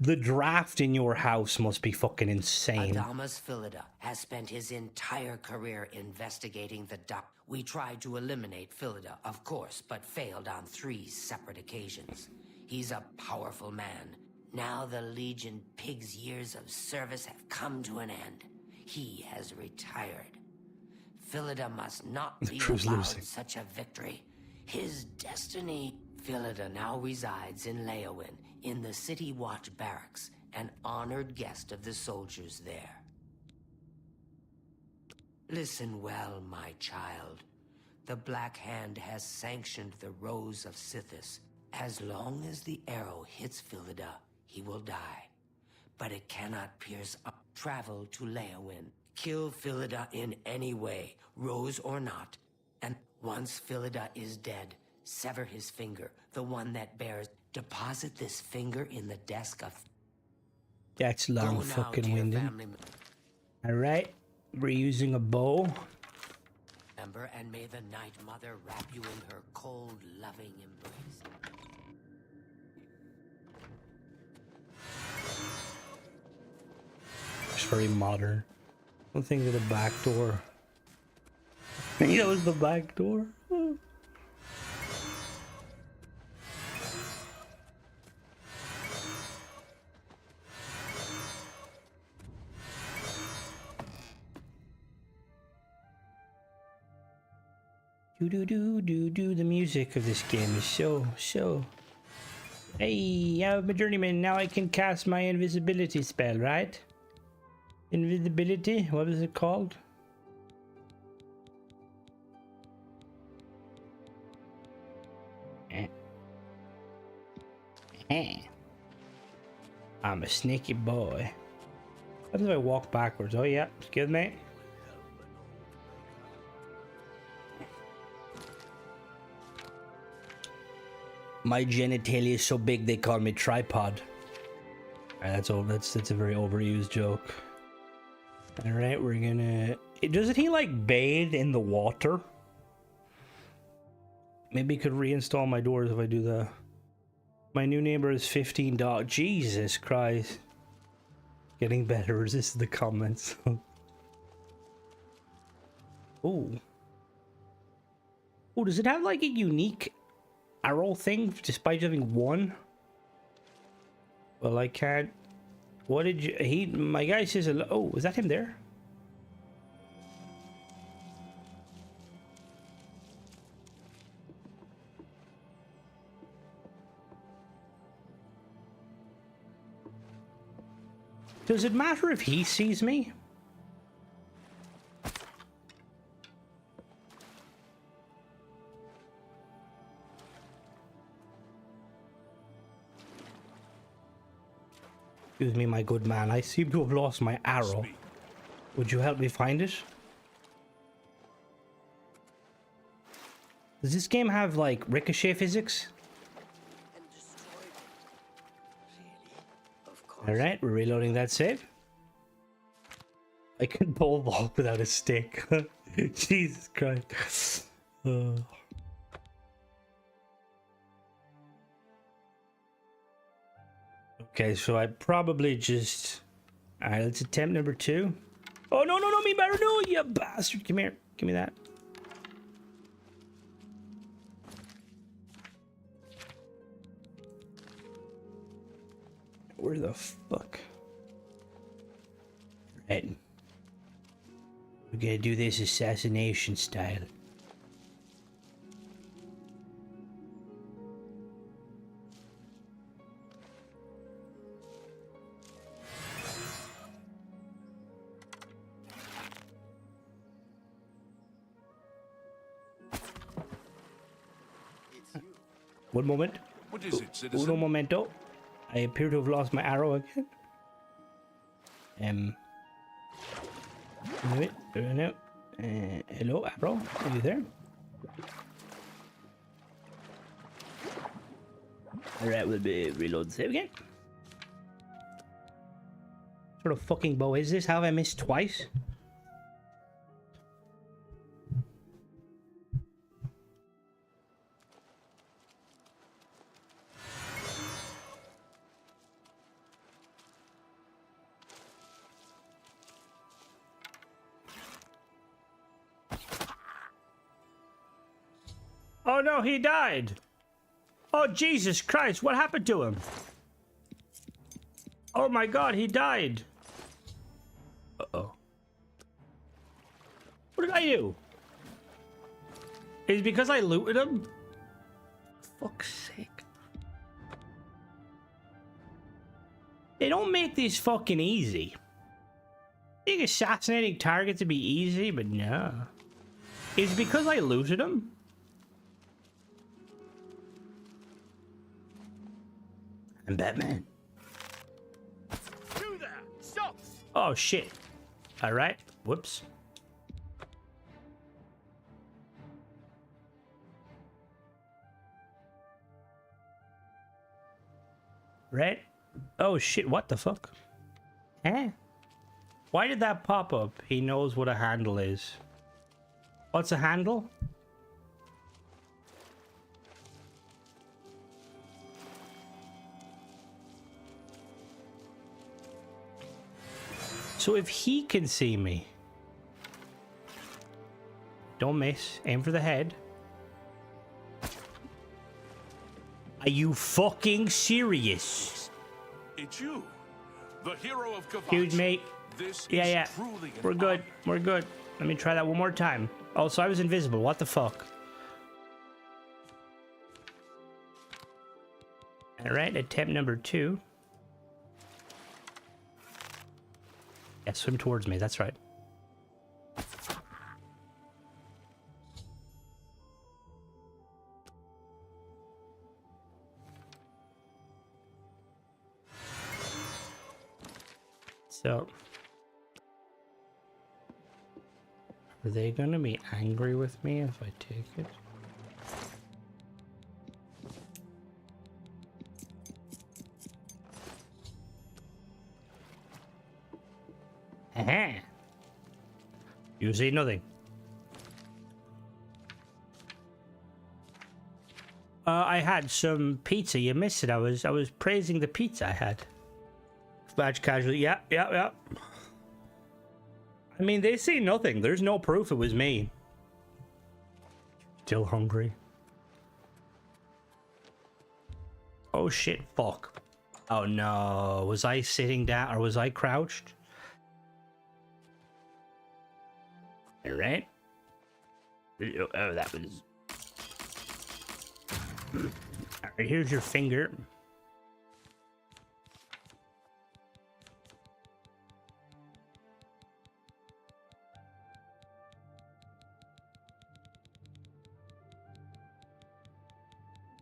The draft in your house must be fucking insane. Adamus Filida has spent his entire career investigating the dock. We tried to eliminate Filida, of course, but failed on 3 separate occasions. He's a powerful man. Now the Legion Pig's years of service have come to an end. He has retired. Filida must not be allowed such a victory. His destiny... Filida now resides in Leowin, in the City Watch Barracks, an honored guest of the soldiers there. Listen well, my child. The Black Hand has sanctioned the Rose of Sithis. As long as the arrow hits Filida, he will die. But it cannot pierce up. Travel to Leowin. Kill Filida in any way, rose or not. And once Filida is dead, sever his finger, the one that bears. Deposit this finger in the desk of... That's long fucking winded. Alright, we're using a bow. And may the Night Mother wrap you in her cold, loving embrace. It's very modern. One thing to the back door. I think that was the back door. The music of this game is so. Hey, I'm a journeyman. Now I can cast my invisibility spell, right? Invisibility? What is it called? I'm a sneaky boy. How do I walk backwards? Oh yeah, excuse me. My genitalia is so big they call me tripod. Alright, that's a very overused joke. Alright, we're gonna... Doesn't he like bathe in the water? Maybe I could reinstall my doors if I do that. My new neighbor is 15 dog. Jesus Christ. Getting better. Resist the comments. Oh. Oh, does it have like a unique arrow thing despite having one? Well, I can't. What did you... My guy says... Oh, is that him there? Does it matter if he sees me? Excuse me, my good man. I seem to have lost my arrow. Would you help me find it? Does this game have, like, ricochet physics? Alright, we're reloading that save. I can pole vault without a stick. Jesus Christ. Okay, so I probably just... Alright, let's attempt number 2. Oh, no, me better. No, you bastard. Come here. Give me that. Where the fuck? Right. We're gonna do this assassination style. One moment. What is it, citizen? Uno momento. I appear to have lost my arrow again. Wait, no. Hello, arrow. Are you there? Alright, we'll be reload save again. What sort of fucking bow is this? How have I missed twice? Oh no, he died! Oh Jesus Christ, what happened to him? Oh my god, he died! Uh-oh. What did I do? Is it because I looted him? For fuck's sake. They don't make these fucking easy. I think assassinating targets would be easy, but no. Is it because I looted him? I'm Batman. Do that! Stop! Oh shit. Alright. Whoops. Right? Oh shit, what the fuck? Eh? Why did that pop up? He knows what a handle is. What's a handle? So if he can see me... Don't miss. Aim for the head. Are you fucking serious? It's you, the hero of Kavash. Dude, mate. This Yeah. is truly an We're good. We're good. Let me try that one more time. Oh, so I was invisible. What the fuck? Alright, attempt number 2. Yeah, swim towards me. That's right. So, are they gonna be angry with me if I take it? Aha! You see nothing. I had some pizza. You missed it. I was praising the pizza I had. Badge casually. Yeah. I mean, they say nothing. There's no proof it was me. Still hungry. Oh shit, fuck. Oh no. Was I sitting down or was I crouched? Alright. Oh, that was... Alright, here's your finger.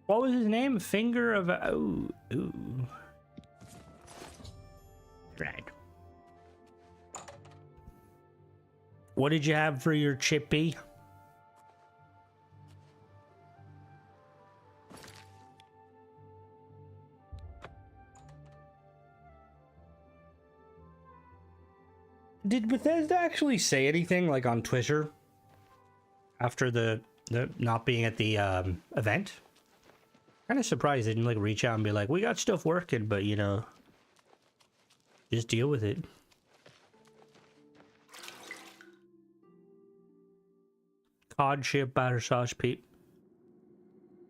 What was his name? Finger of a... Oh, ooh. Right. What did you have for your chippy? Did Bethesda actually say anything like on Twitter after the not being at the event? Kind of surprised they didn't like reach out and be like, we got stuff working, but you know, just deal with it. Cod chip batter sauce peep.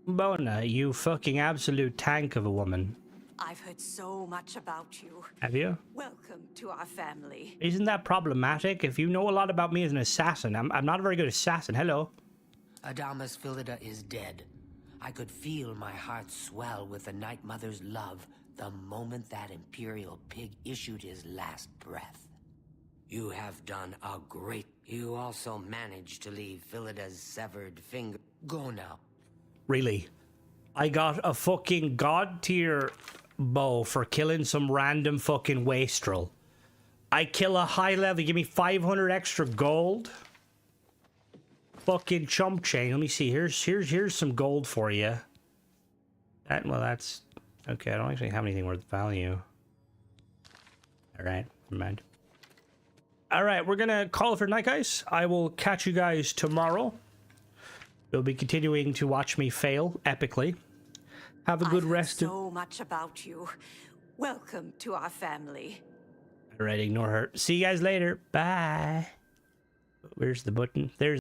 Bona, you fucking absolute tank of a woman. I've heard so much about you. Have you? Welcome to our family. Isn't that problematic? If you know a lot about me as an assassin, I'm not a very good assassin. Hello. Adamas Filida is dead. I could feel my heart swell with the Night Mother's love the moment that Imperial pig issued his last breath. You have done a great... You also managed to leave Filida's severed finger... Go now. Really? I got a fucking god tier bow for killing some random fucking wastrel. I kill a high level, give me 500 extra gold. Fucking chump chain. Let me see. Here's some gold for you. Well, that's okay. I don't actually have anything worth value. All right, never mind. All right, we're gonna call it for night, guys. I will catch you guys tomorrow. You'll be continuing to watch me fail epically. Have a good rest. So much about you. Welcome to our family. All right, ignore her. See you guys later. Bye. Where's the button? There's